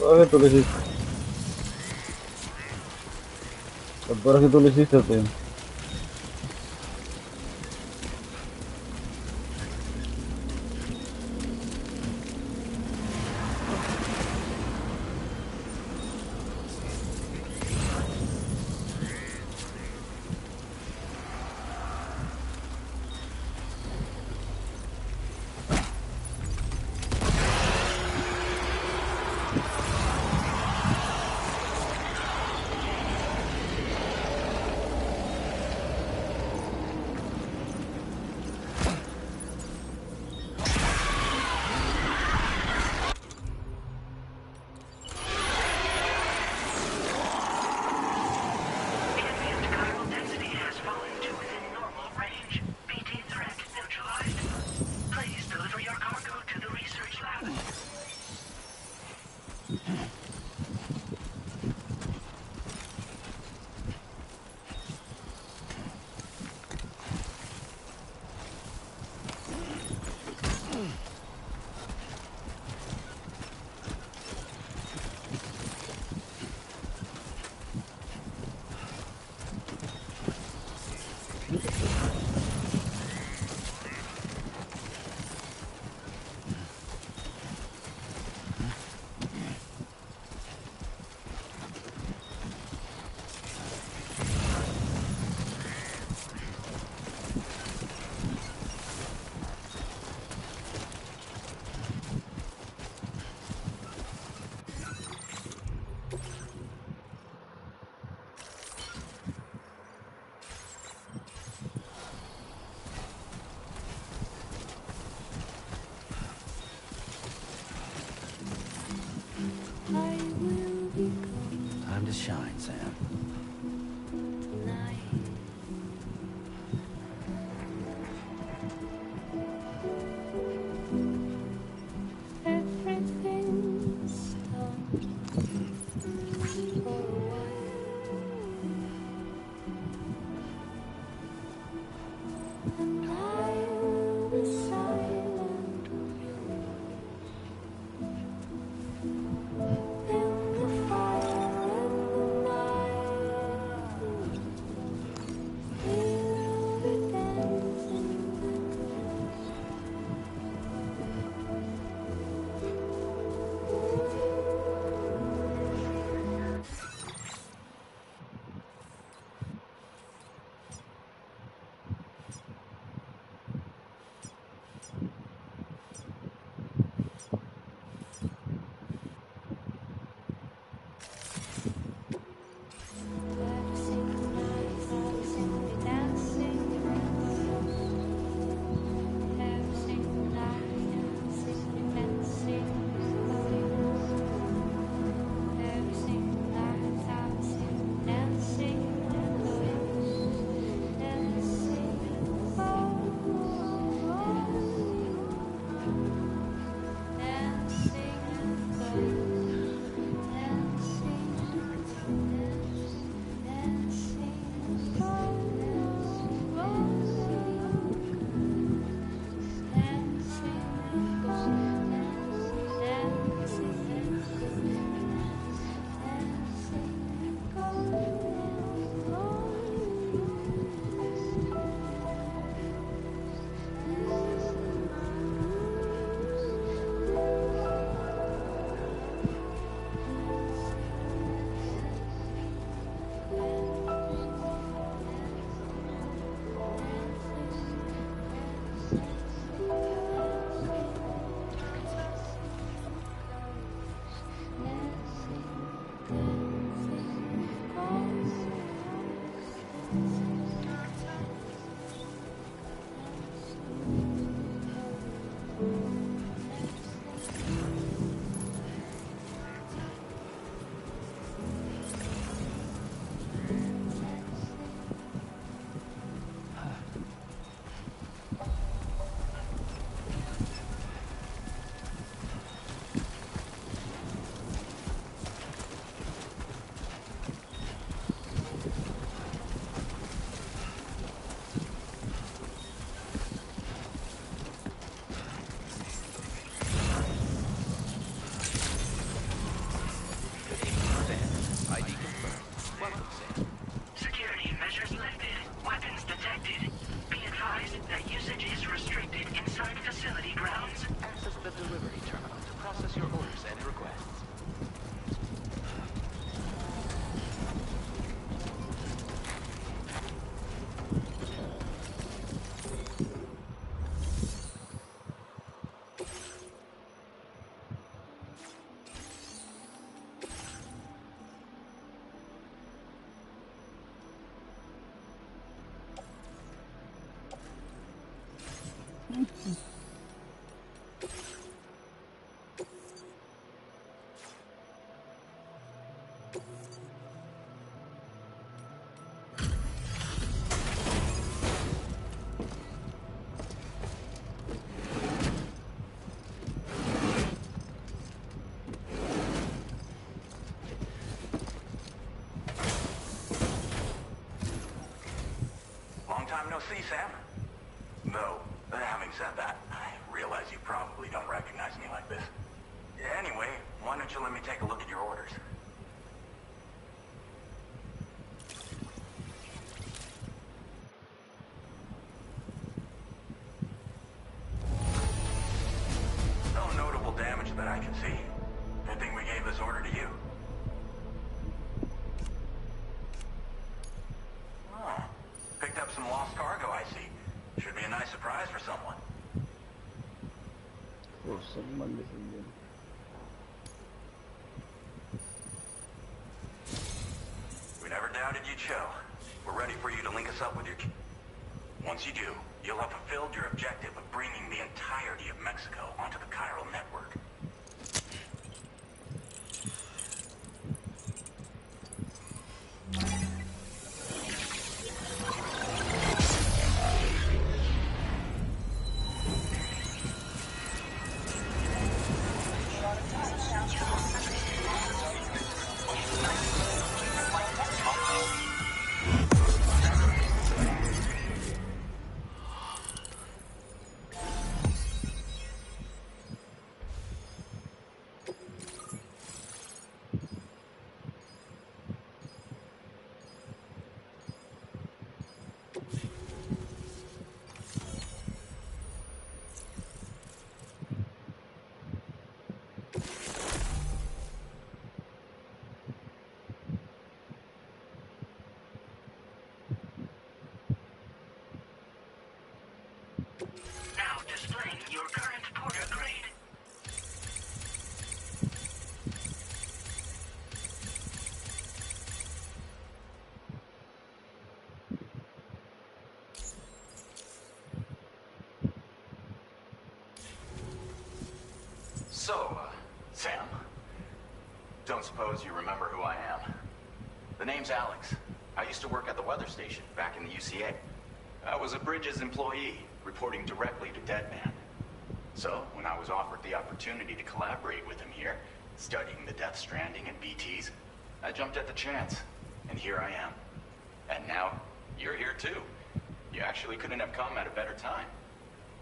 Todo que tú lo hiciste. Lo peor es que tú lo hiciste, tío. Ambient chiral density has fallen to within normal range. BT threat neutralized. Please deliver your cargo to the research lab. Time to shine, Sam. Long time no see, Sam. Though, having said that, I realize you probably don't recognize me like this. Anyway, why don't you let me take a look at your orders? No notable damage that I can see. Good thing we gave this order to you. Oh, picked up some lost cargo, I see. Should be a nice surprise for someone. We never doubted you'd show. We're ready for you to link us up with your... Once you do, you'll have fulfilled your objective of bringing the entirety of Mexico onto the chiral network. Now displaying your current porter grade. So, Sam, don't suppose you remember who I am? The name's Alex. I used to work at the weather station back in the UCA. I was a Bridges employee, reporting directly to Deadman. So, when I was offered the opportunity to collaborate with him here, studying the Death Stranding and BTs, I jumped at the chance, and here I am. And now, you're here too. You actually couldn't have come at a better time.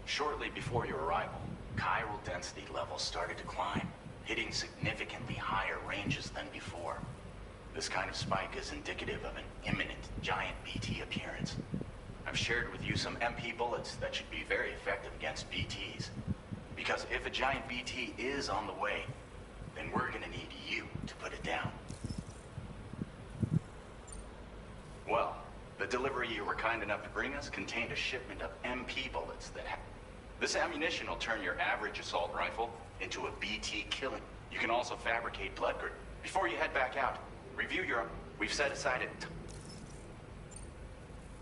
Shortly before your arrival, chiral density levels started to climb, hitting significantly higher ranges than before. This kind of spike is indicative of an imminent giant BT appearance. I've shared with you some MP bullets that should be very effective against BTs. Because if a giant BT is on the way, then we're gonna need you to put it down. Well, the delivery you were kind enough to bring us contained a shipment of MP bullets that this ammunition will turn your average assault rifle into a BT killing. You can also fabricate blood grit. Before you head back out, review your... We've set aside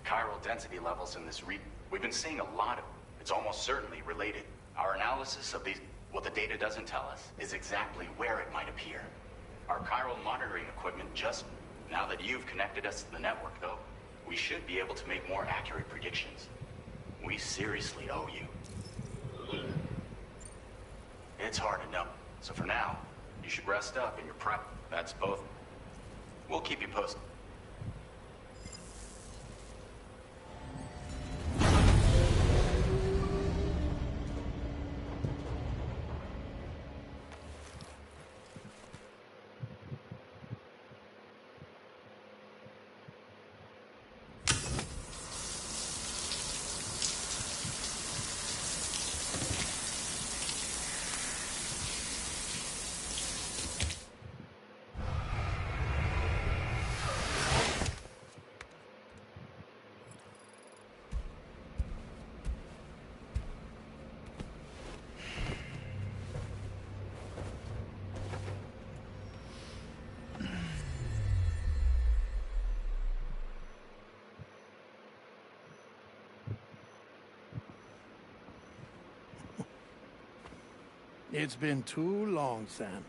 chiral density levels in this we've been seeing a lot of... It's almost certainly related. Our analysis of these... What the data doesn't tell us is exactly where it might appear. Our chiral monitoring equipment just... Now that you've connected us to the network, though, we should be able to make more accurate predictions. We seriously owe you. It's hard to know. So for now, you should rest up in your prep. That's both. We'll keep you posted. It's been too long, Sam.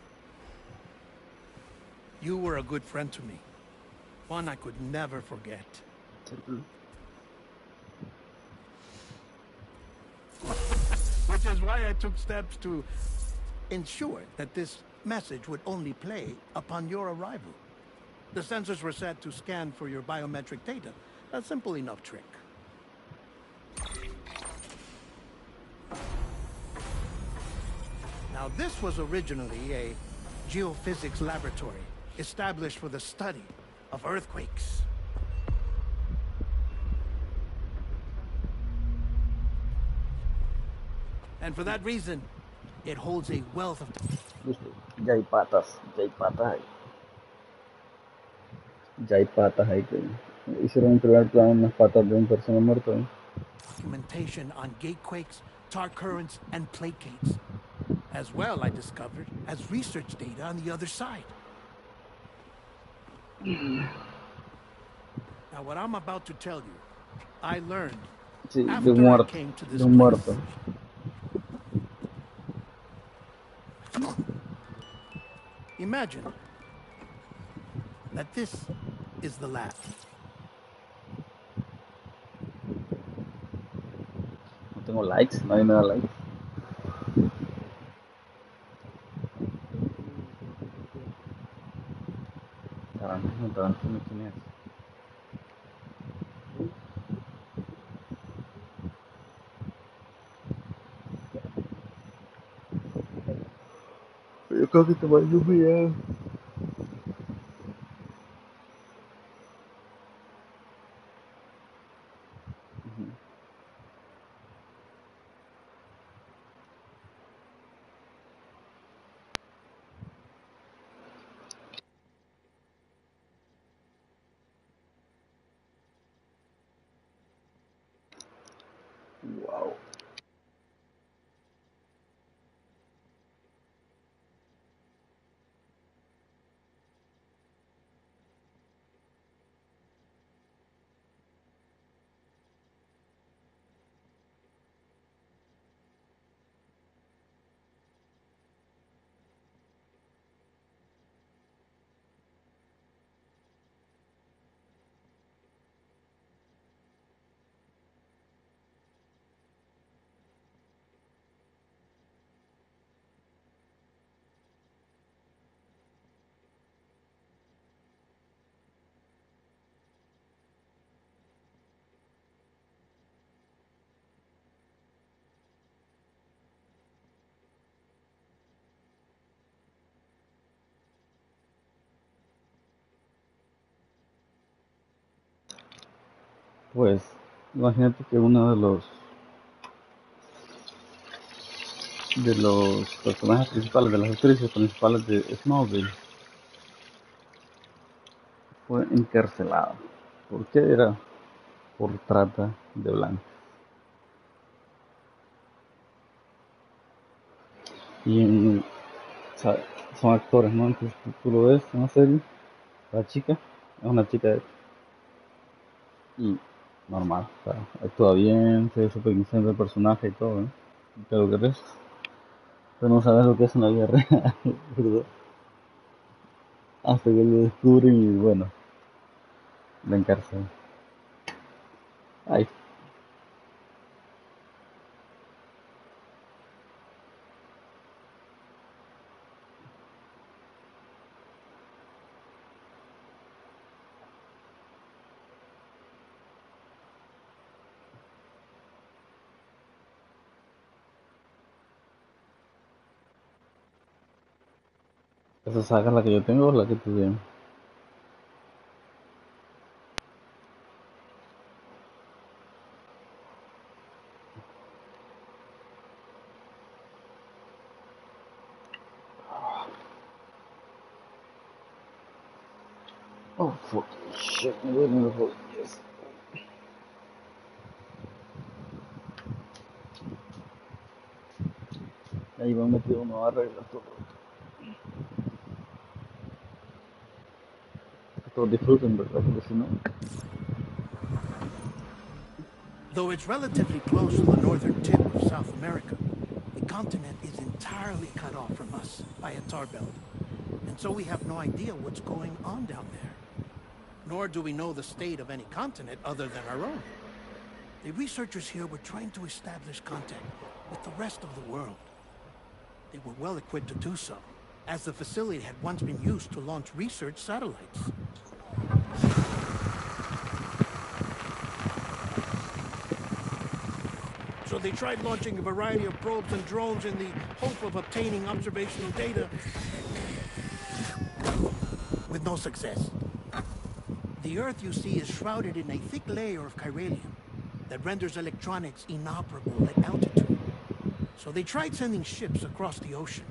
You were a good friend to me. One I could never forget. Which is why I took steps to ensure that this message would only play upon your arrival. The sensors were set to scan for your biometric data. A simple enough trick. Now, this was originally a geophysics laboratory established for the study of earthquakes. And for that reason, it holds a wealth of... Ya hay patas, ya hay patas ahí. Ya hay patas ahí que hicieron un primer plan unas patas de un persona muerto ahí. Documentation on gatequakes, tar currents, and placates. As well, I discovered, as research data on the other side. Now, what I'm about to tell you, I learned after I came to this place. Imagine that this is the lab. No tengo likes, nadie me da likes. Tarantino, ¿quién es? Yo creo que te va a lluvia. Wow. Pues, imagínate que uno de los personajes principales, de las actrices principales de Smallville, fue encarcelado. ¿Por qué? Era por trata de blancas. Y o sea, son actores, ¿no? Entonces tú lo ves en la serie, la chica es una chica y normal, o sea, actúa bien, se ve súper inocente el personaje y todo, ¿eh? Pero que ves, tú no sabes lo que es en la vida real, ¿verdad? Hasta que lo descubren y bueno, la encarcelan. Ay, esa saga es la que yo tengo o la que tú tienes. Oh, fucking shit, me duelen los rodillas. Ahí va metido uno a arreglar todo. Que todos disfruten, ¿verdad? Porque si no... Though it's relatively close to the northern tip of South America, the continent is entirely cut off from us by a tar belt. And so we have no idea what's going on down there. Nor do we know the state of any continent other than our own. The researchers here were trying to establish contact with the rest of the world. They were well equipped to do so, as the facility had once been used to launch research satellites. So they tried launching a variety of probes and drones in the hope of obtaining observational data, with no success. The Earth, you see, is shrouded in a thick layer of chiralium that renders electronics inoperable at altitude. So they tried sending ships across the ocean.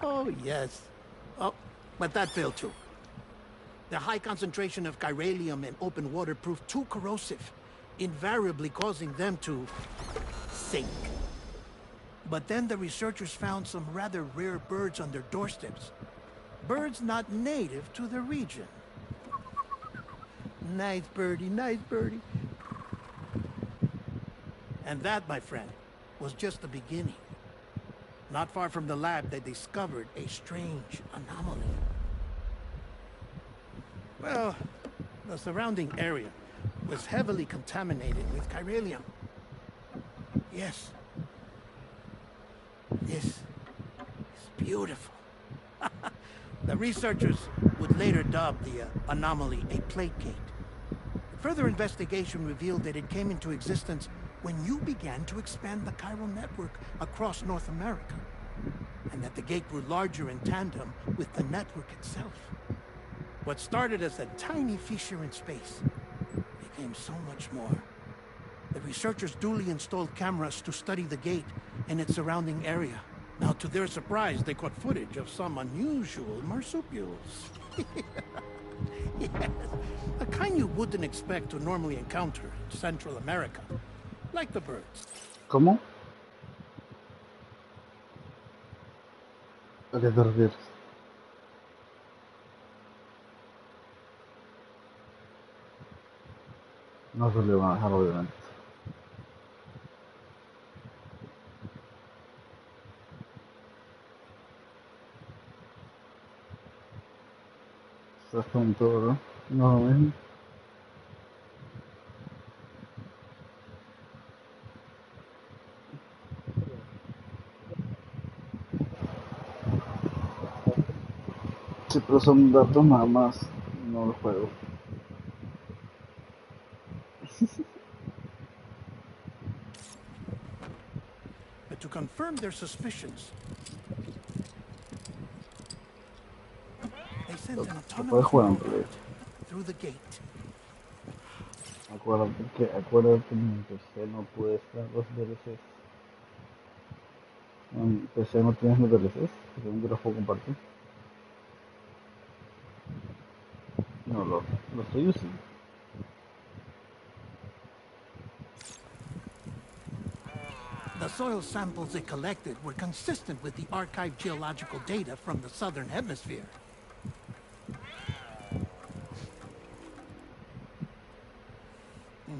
Oh, yes. Oh, but that failed too. The high concentration of chiralium in open water proved too corrosive, invariably causing them to sink. But then the researchers found some rather rare birds on their doorsteps. Birds not native to the region. Nice birdie, nice birdie. And that, my friend, was just the beginning. Not far from the lab, they discovered a strange anomaly. Well, the surrounding area was heavily contaminated with chiralium. Yes. This is beautiful. The researchers would later dub the anomaly a plate gate. Further investigation revealed that it came into existence when you began to expand the chiral network across North America, and that the gate grew larger in tandem with the network itself. What started as a tiny fissure in space became so much more. The researchers duly installed cameras to study the gate and its surrounding area. Now, to their surprise, they caught footage of some unusual marsupials. Yes, a kind you wouldn't expect to normally encounter in Central America. Like the birds. ¿Cómo? ¿A qué te refieres? No se le van a dejar, obviamente. Estás con todo, ¿no? No lo mismo. Sí, pero son datos nada más, no los juego. But to confirm their suspicions, they sent an autonomous robot through the gate. Acuérdate que en PC no puedes estar los DLCs. En PC no tienes los DLCs, porque nunca los puedo compartir. No, lo estoy usando. The soil samples they collected were consistent with the archived geological data from the southern hemisphere.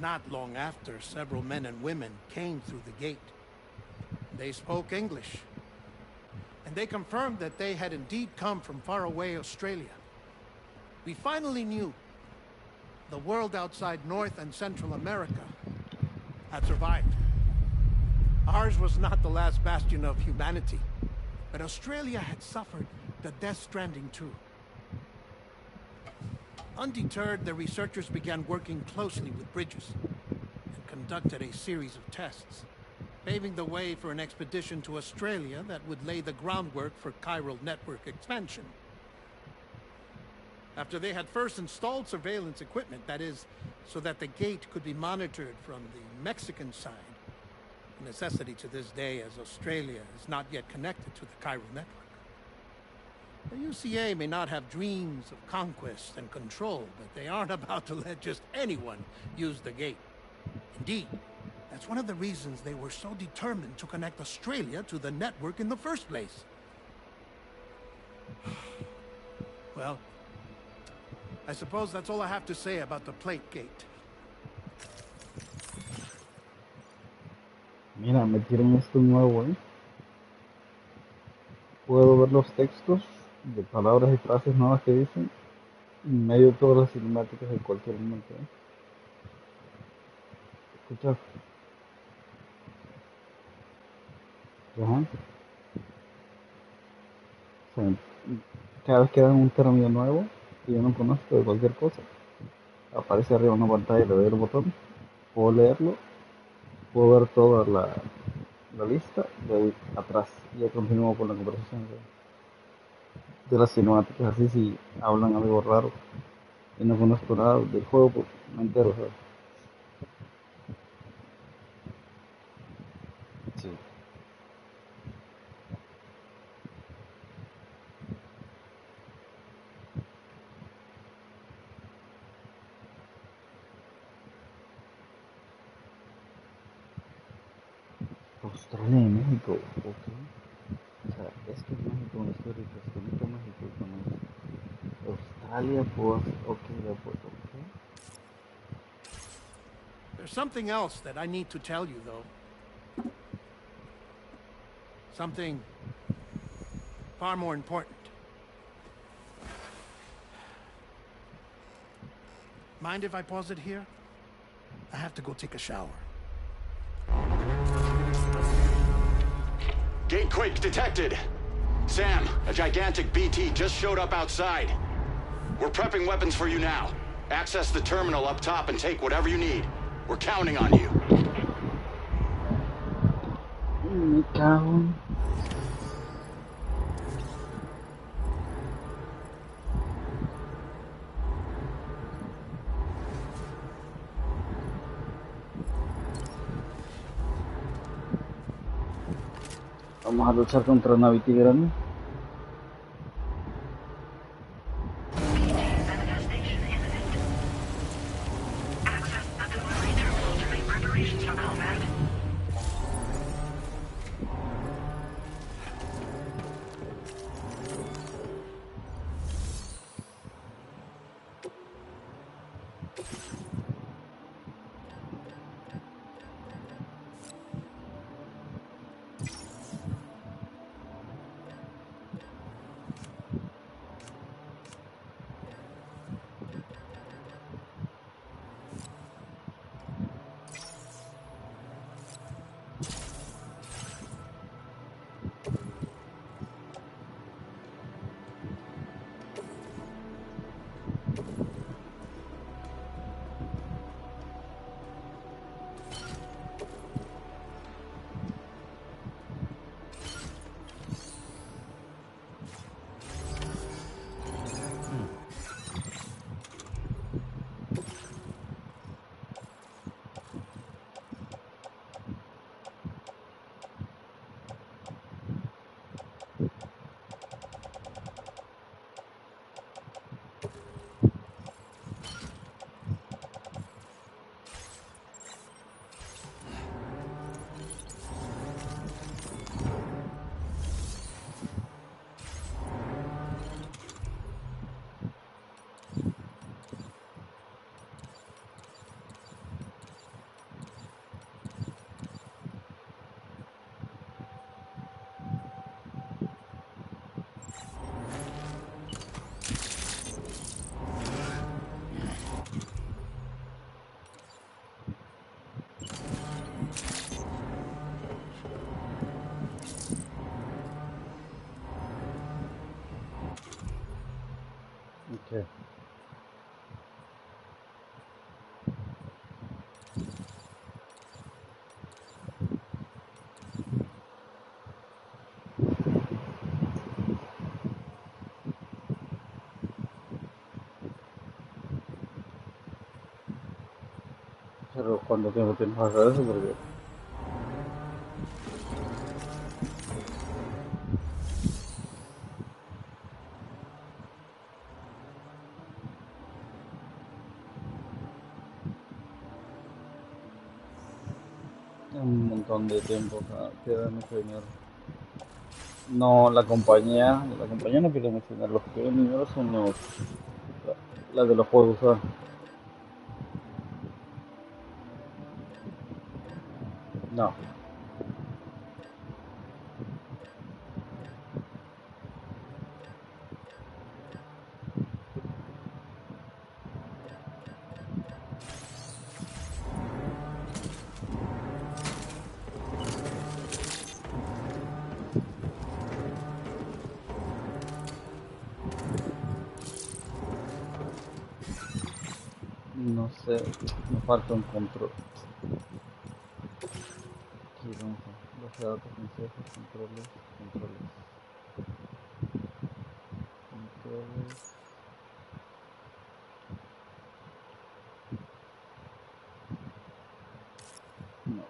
Not long after, several men and women came through the gate. They spoke English, and they confirmed that they had indeed come from faraway Australia. We finally knew the world outside North and Central America had survived. Ours was not the last bastion of humanity, but Australia had suffered the Death Stranding too. Undeterred, the researchers began working closely with Bridges and conducted a series of tests, paving the way for an expedition to Australia that would lay the groundwork for chiral network expansion. After they had first installed surveillance equipment, that is, so that the gate could be monitored from the Mexican side, a necessity to this day as Australia is not yet connected to the chiral network. The UCA may not have dreams of conquest and control, but they aren't about to let just anyone use the gate. Indeed, that's one of the reasons they were so determined to connect Australia to the network in the first place. Well, I suppose that's all I have to say about the plate gate. Mira, metieron esto nuevo, ¿eh? Puedo ver los textos de palabras y frases nuevas que dicen en medio de todas las cinemáticas en cualquier momento, ¿eh? Escucha. Ajá. O sea, cada vez que dan un término nuevo que yo no conozco de cualquier cosa, aparece arriba una pantalla, le doy el botón, puedo leerlo, puedo ver toda la lista, le doy atrás y ya continúo con la conversación de las cinemáticas. Así si hablan algo raro y no conozco nada del juego, pues me entero, ¿sabes? Sí. Australia y México, ok. O sea, esto es México con histórico, esto es México con Australia, pues, ok, pues, ok. There's something else that I need to tell you, though. Something far more important. Mind if I pause it here? I have to go take a shower. Gate quake detected. Sam, a gigantic BT just showed up outside. We're prepping weapons for you now. Access the terminal up top and take whatever you need. We're counting on you. Me cago. Vamos a luchar contra Navi Tigrani. ¿Qué? Pero ¿cuánto tiempo tienes para hacer eso? Porque es un montón de tiempo, o sea, pierde mucho dinero. No, la compañía no pierde mucho dinero, los que pierden dinero son las de los juegos, ¿sabes? No, no sé, me falta un control. Aquí vamos a base de datos, consejos, controles. No,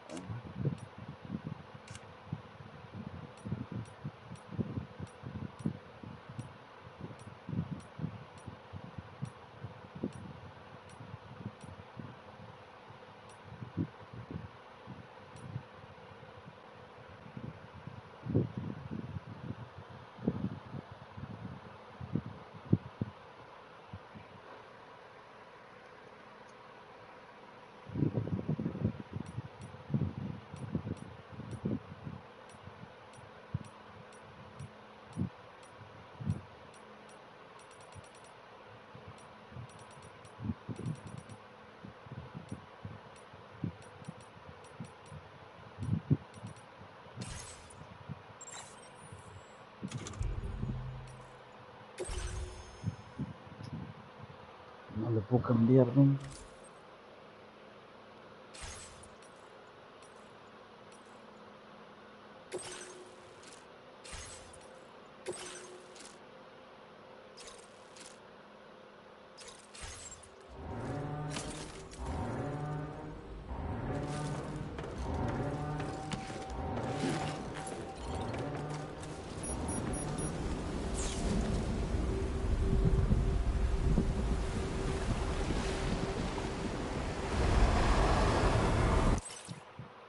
no le puedo cambiar, ¿no?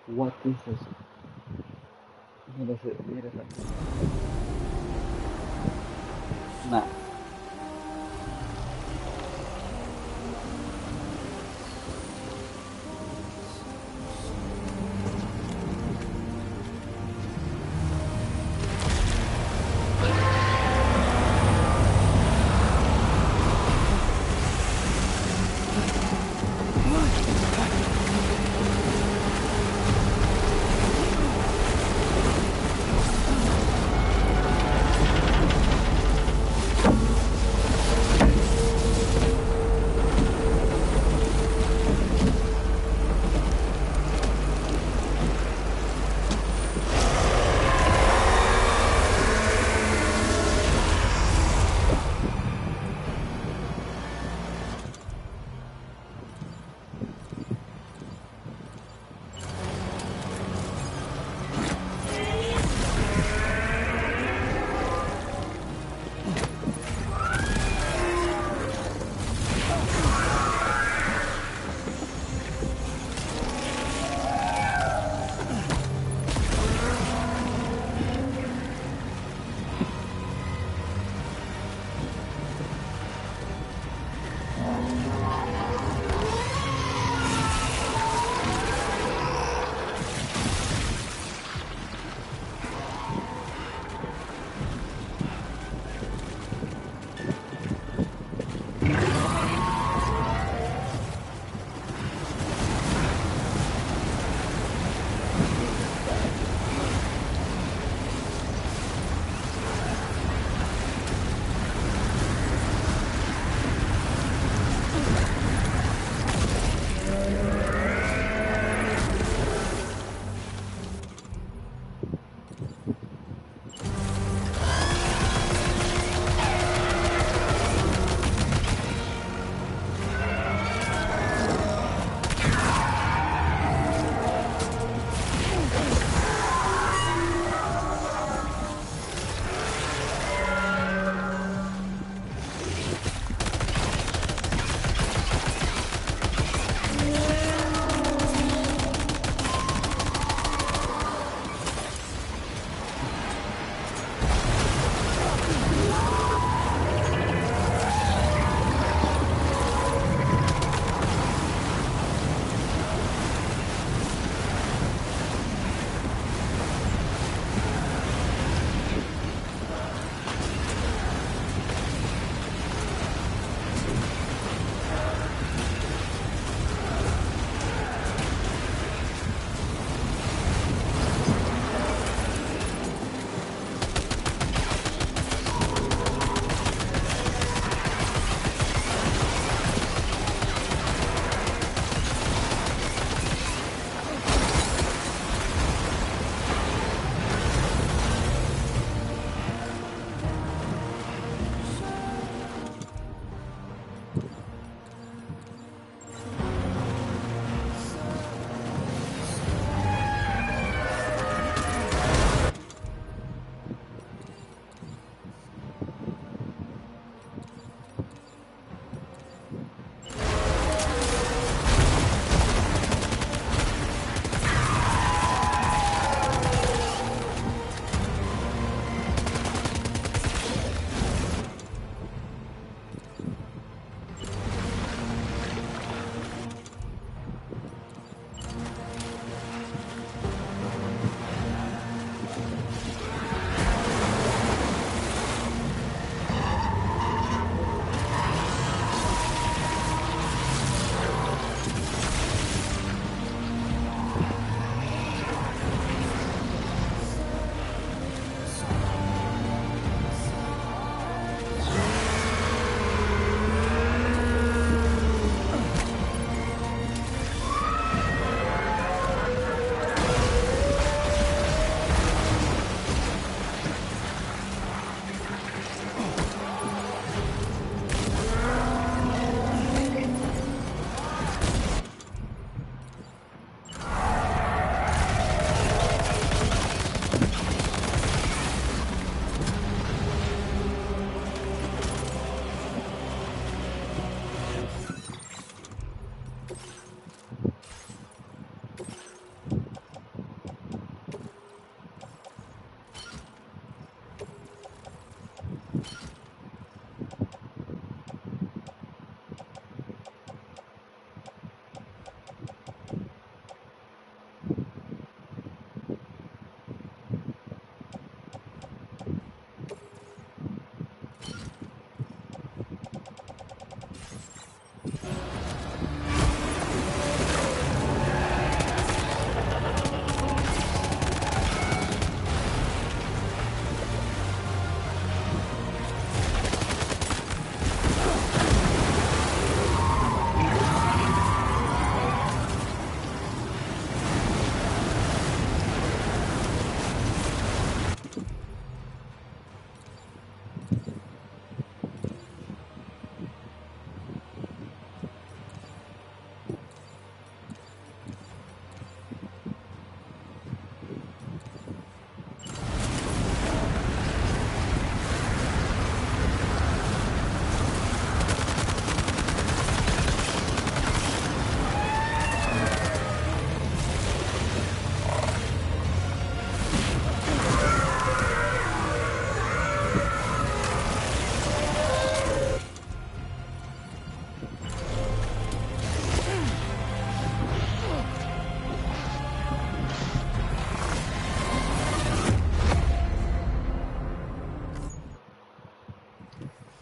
What is this? Mira esa. Nah.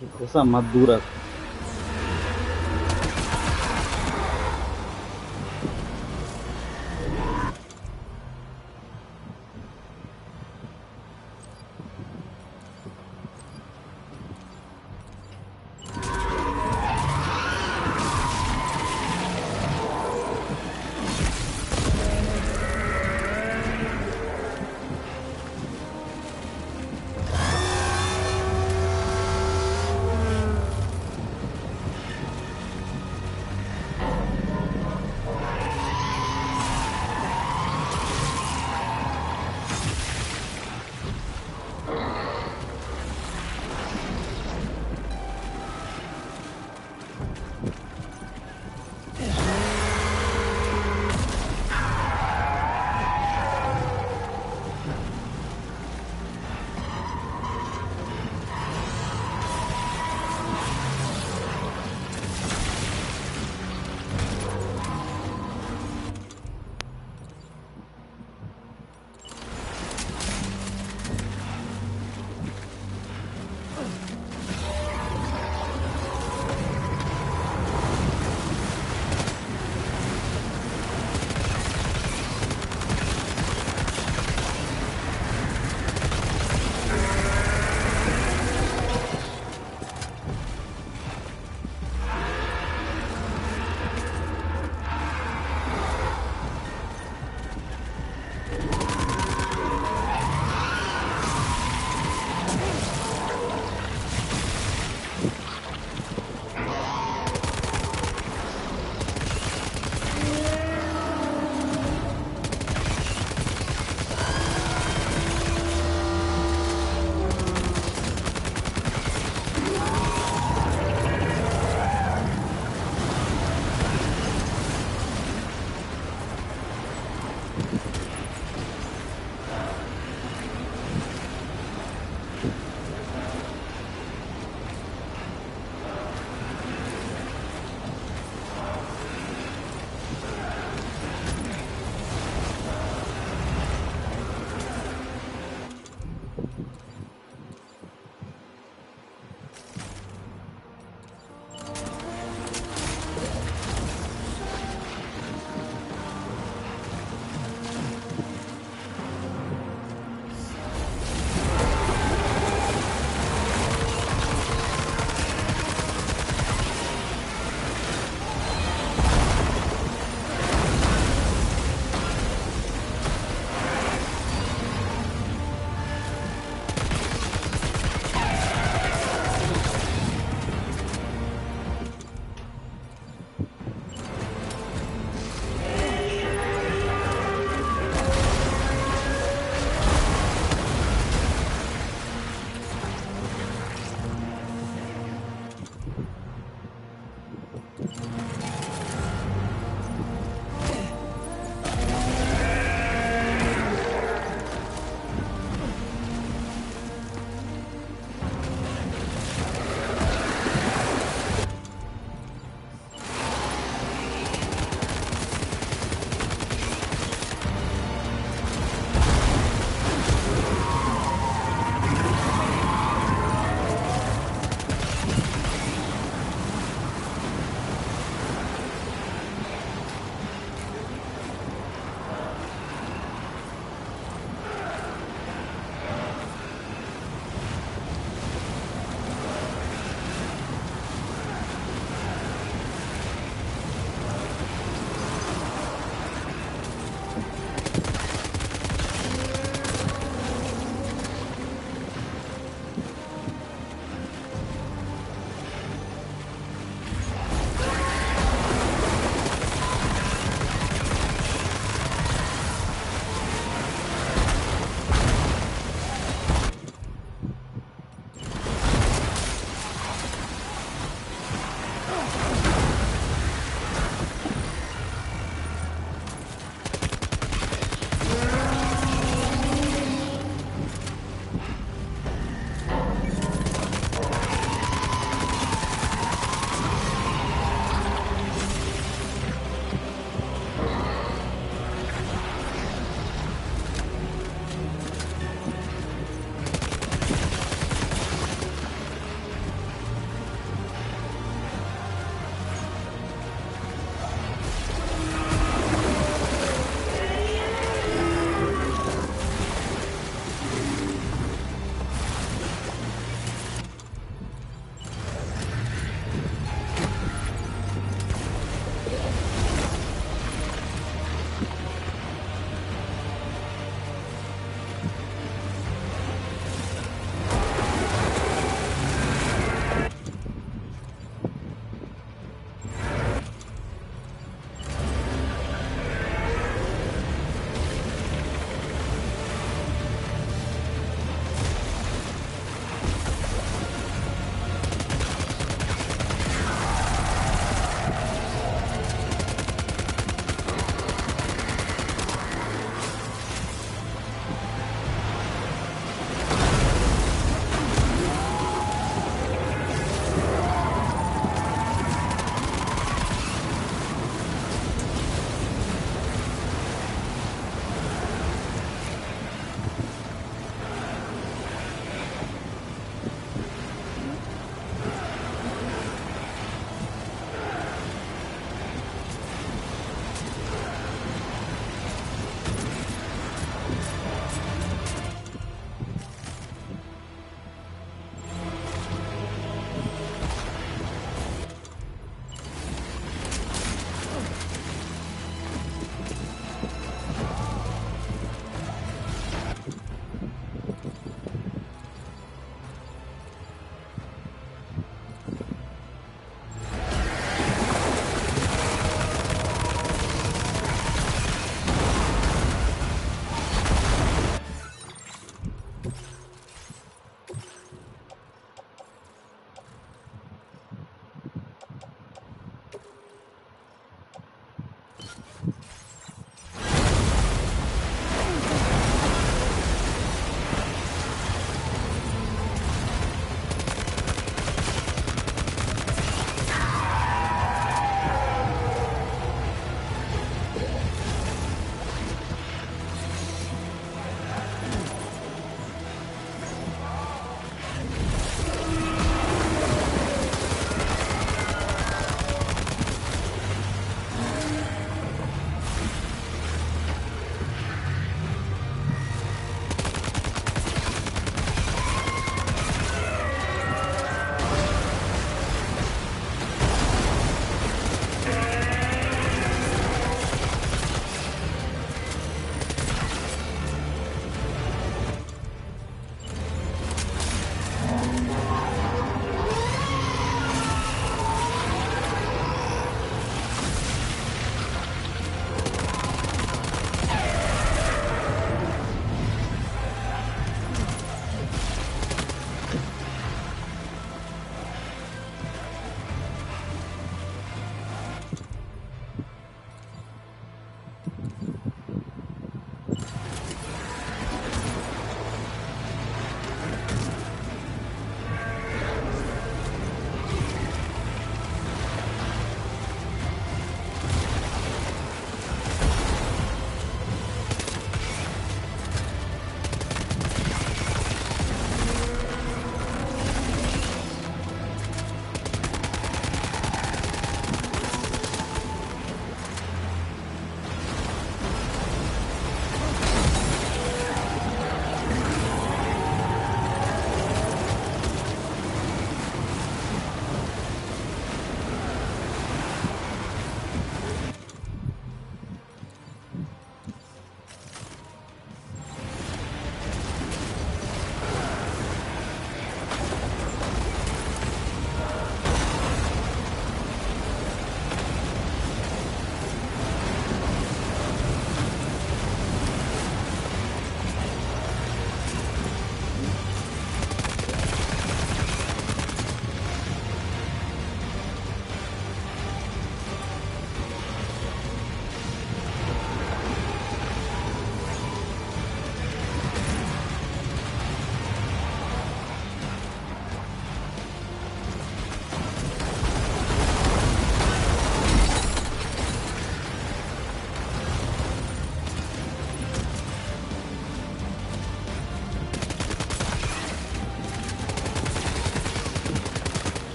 Qué cosas más duras.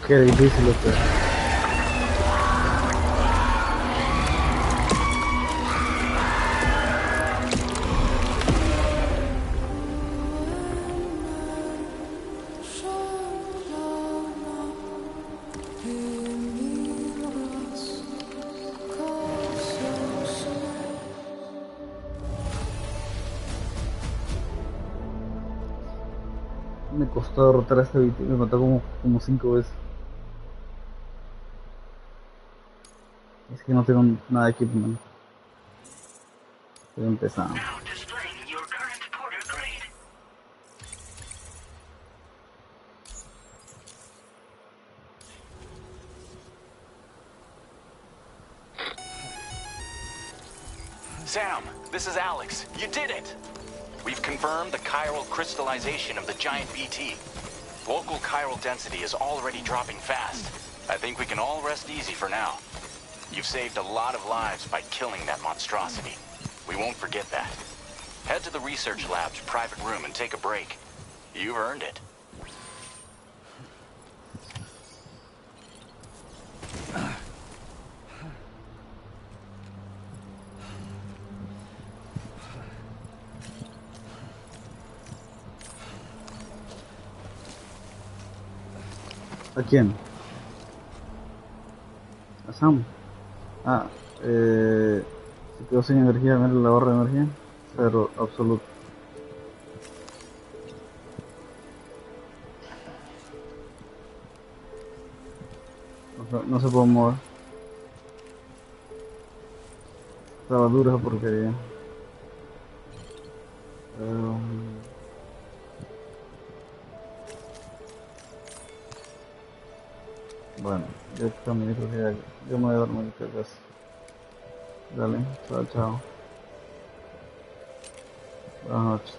Qué difícil esto. Me costó derrotar a este BT, me mató como 5 veces. Es que no tengo nada de equipment. Estoy empezando. Now displaying your current porter grade. Sam, this is Alex. You did it! We've confirmed the chiral crystallization of the giant BT. Local chiral density is already dropping fast. I think we can all rest easy for now. You've saved a lot of lives by killing that monstrosity. We won't forget that. Head to the research lab's private room and take a break. You've earned it. ¿A quién? A Sam. Ah, se quedó sin energía, mira la barra de energía. Cero absoluto. No se puede mover. Estaba dura esa porquería. Bueno, yo también creo que ya, yo me voy a dormir, casi. Dale, chao, chao. Buenas noches.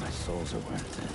My souls are worth it.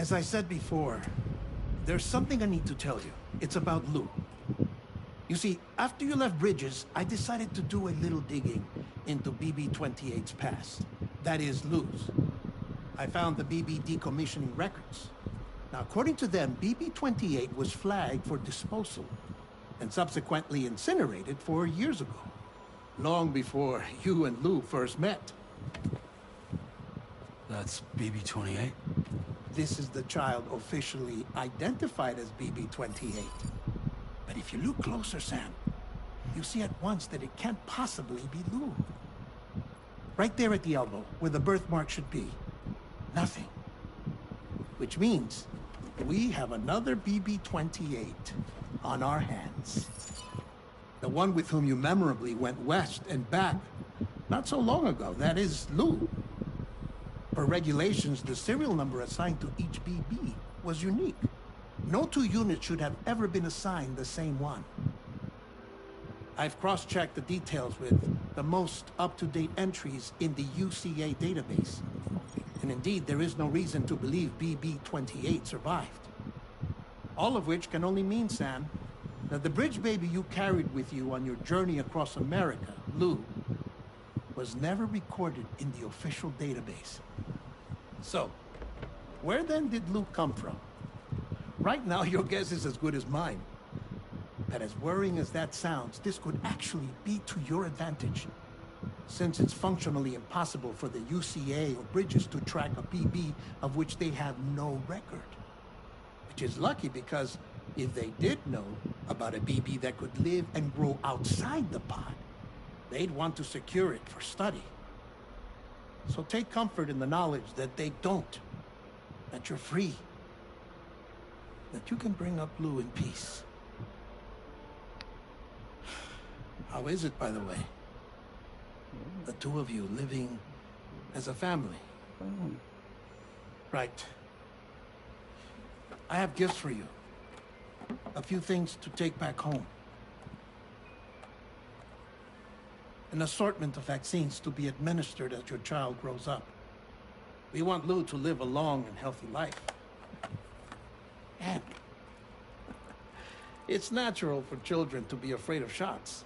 As I said before, there's something I need to tell you. It's about Lou. You see, after you left Bridges, I decided to do a little digging into BB-28's past. That is, Lou's. I found the BB decommissioning records. Now, according to them, BB-28 was flagged for disposal and subsequently incinerated 4 years ago, long before you and Lou first met. That's BB-28? This is the child officially identified as BB-28. But if you look closer, Sam, you see at once that it can't possibly be Lou. Right there at the elbow, where the birthmark should be. Nothing. Which means we have another BB-28 on our hands. The one with whom you memorably went west and back not so long ago. That is Lou. Per regulations, the serial number assigned to each BB was unique. No two units should have ever been assigned the same one. I've cross-checked the details with the most up-to-date entries in the UCA database. And indeed, there is no reason to believe BB-28 survived. All of which can only mean, Sam, that the bridge baby you carried with you on your journey across America, Lou, was never recorded in the official database. So, where then did Lou come from? Right now, your guess is as good as mine. But as worrying as that sounds, this could actually be to your advantage, since it's functionally impossible for the UCA or Bridges to track a BB of which they have no record. Which is lucky, because if they did know about a BB that could live and grow outside the pod, they'd want to secure it for study. So take comfort in the knowledge that they don't, that you're free, that you can bring up Lou in peace. How is it, by the way? The two of you living as a family. Right. I have gifts for you. A few things to take back home. An assortment of vaccines to be administered as your child grows up. We want Lou to live a long and healthy life. And it's natural for children to be afraid of shots.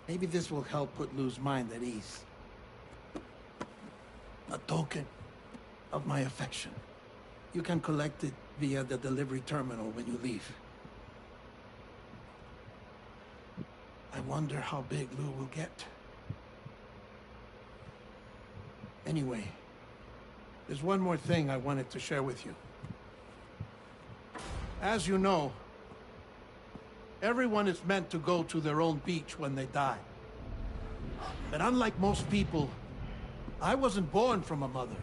Maybe this will help put Lou's mind at ease. A token of my affection. You can collect it via the delivery terminal when you leave. I wonder how big Lou will get. Anyway, there's one more thing I wanted to share with you. As you know, everyone is meant to go to their own beach when they die. But unlike most people, I wasn't born from a mother.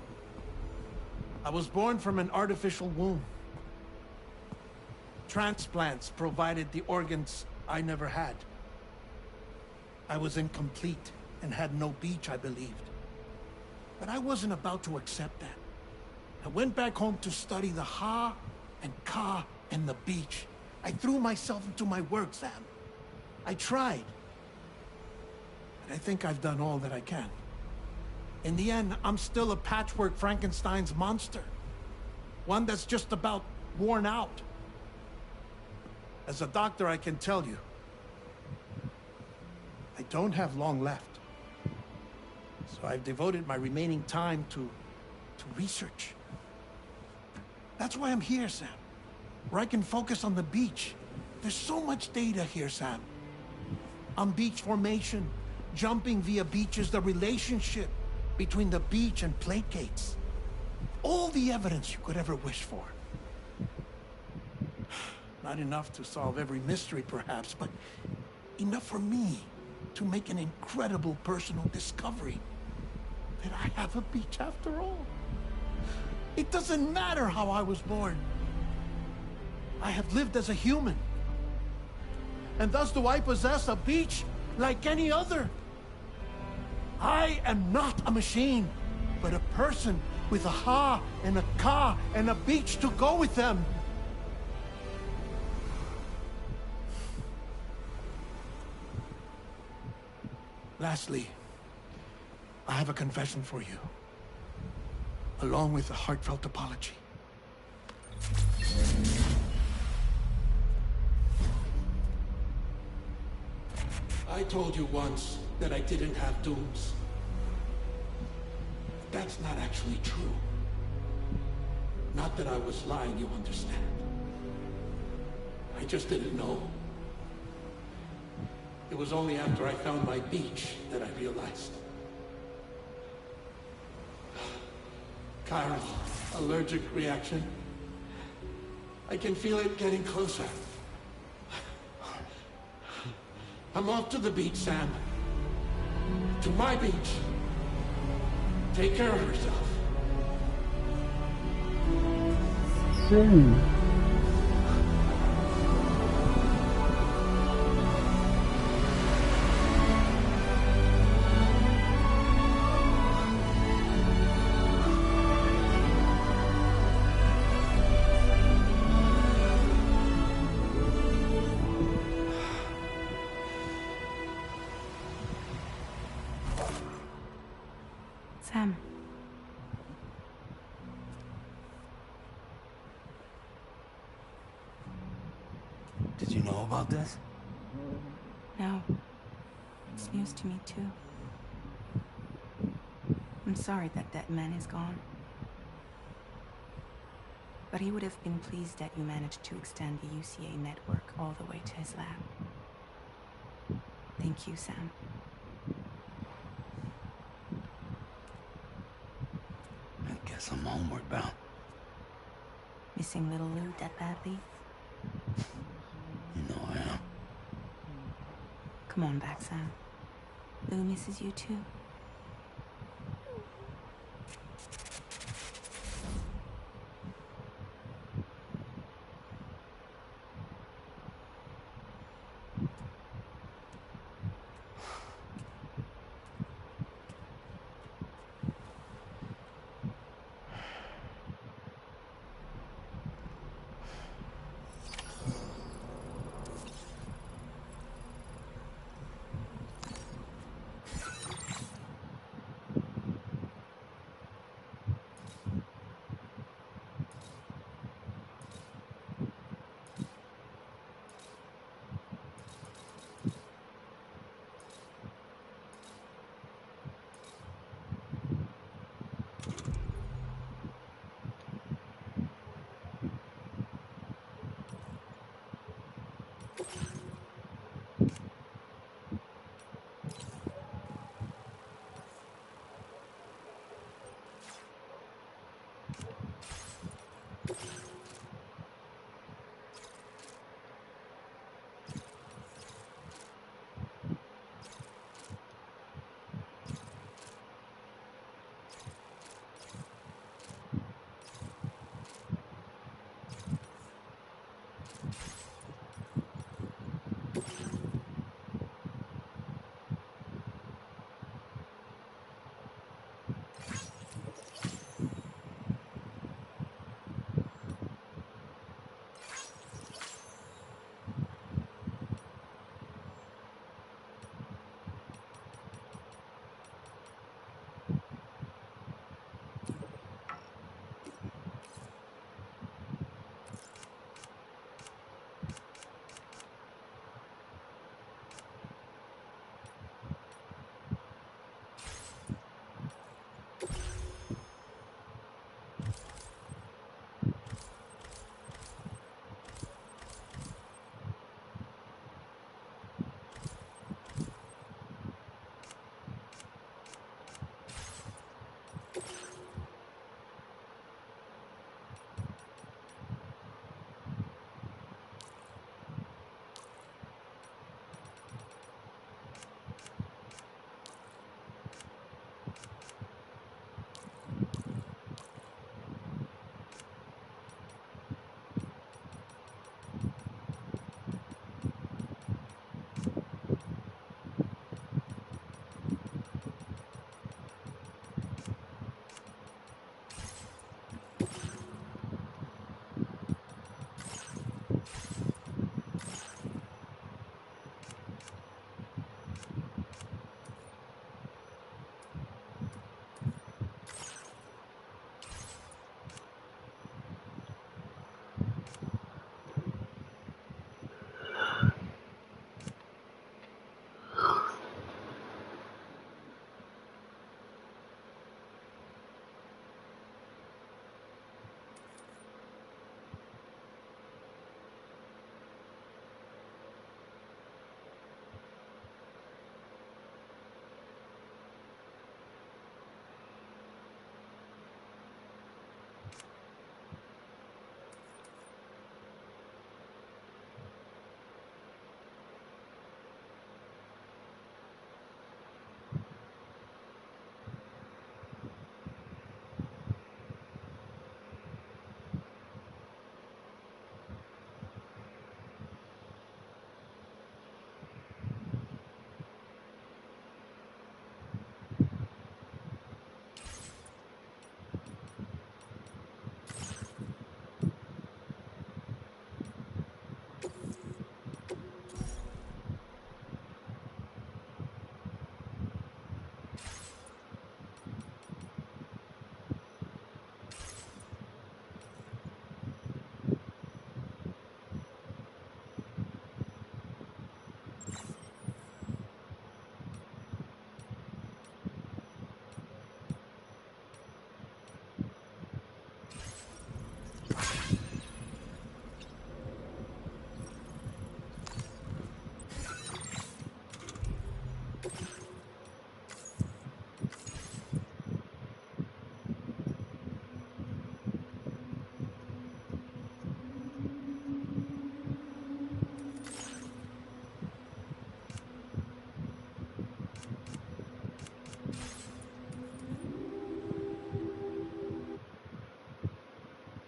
I was born from an artificial womb. Transplants provided the organs I never had. I was incomplete and had no beach, I believed. But I wasn't about to accept that. I went back home to study the Ha and Ka and the beach. I threw myself into my work, Sam. I tried. But I think I've done all that I can. In the end, I'm still a patchwork Frankenstein's monster. One that's just about worn out. As a doctor, I can tell you, I don't have long left. So I've devoted my remaining time to research. That's why I'm here, Sam. Where I can focus on the beach. There's so much data here, Sam. On beach formation, jumping via beaches, the relationship between the beach and plate gates. All the evidence you could ever wish for. Not enough to solve every mystery, perhaps, but enough for me to make an incredible personal discovery. That I have a beach after all. It doesn't matter how I was born. I have lived as a human. And thus do I possess a beach like any other. I am not a machine, but a person with a Ha and a Ka and a beach to go with them. Lastly, I have a confession for you, along with a heartfelt apology. I told you once that I didn't have dooms. That's not actually true. Not that I was lying, you understand. I just didn't know. It was only after I found my beach that I realized. Chiral allergic reaction. I can feel it getting closer. I'm off to the beach, Sam. To my beach. Take care of yourself. Sam. Did you know about this? No. It's news to me, too. I'm sorry that that man is gone. But he would have been pleased that you managed to extend the UCA network all the way to his lab. Thank you, Sam. I guess I'm homeward bound. Missing little Lou that badly? You know I am. Come on back, Sam. Lou misses you too.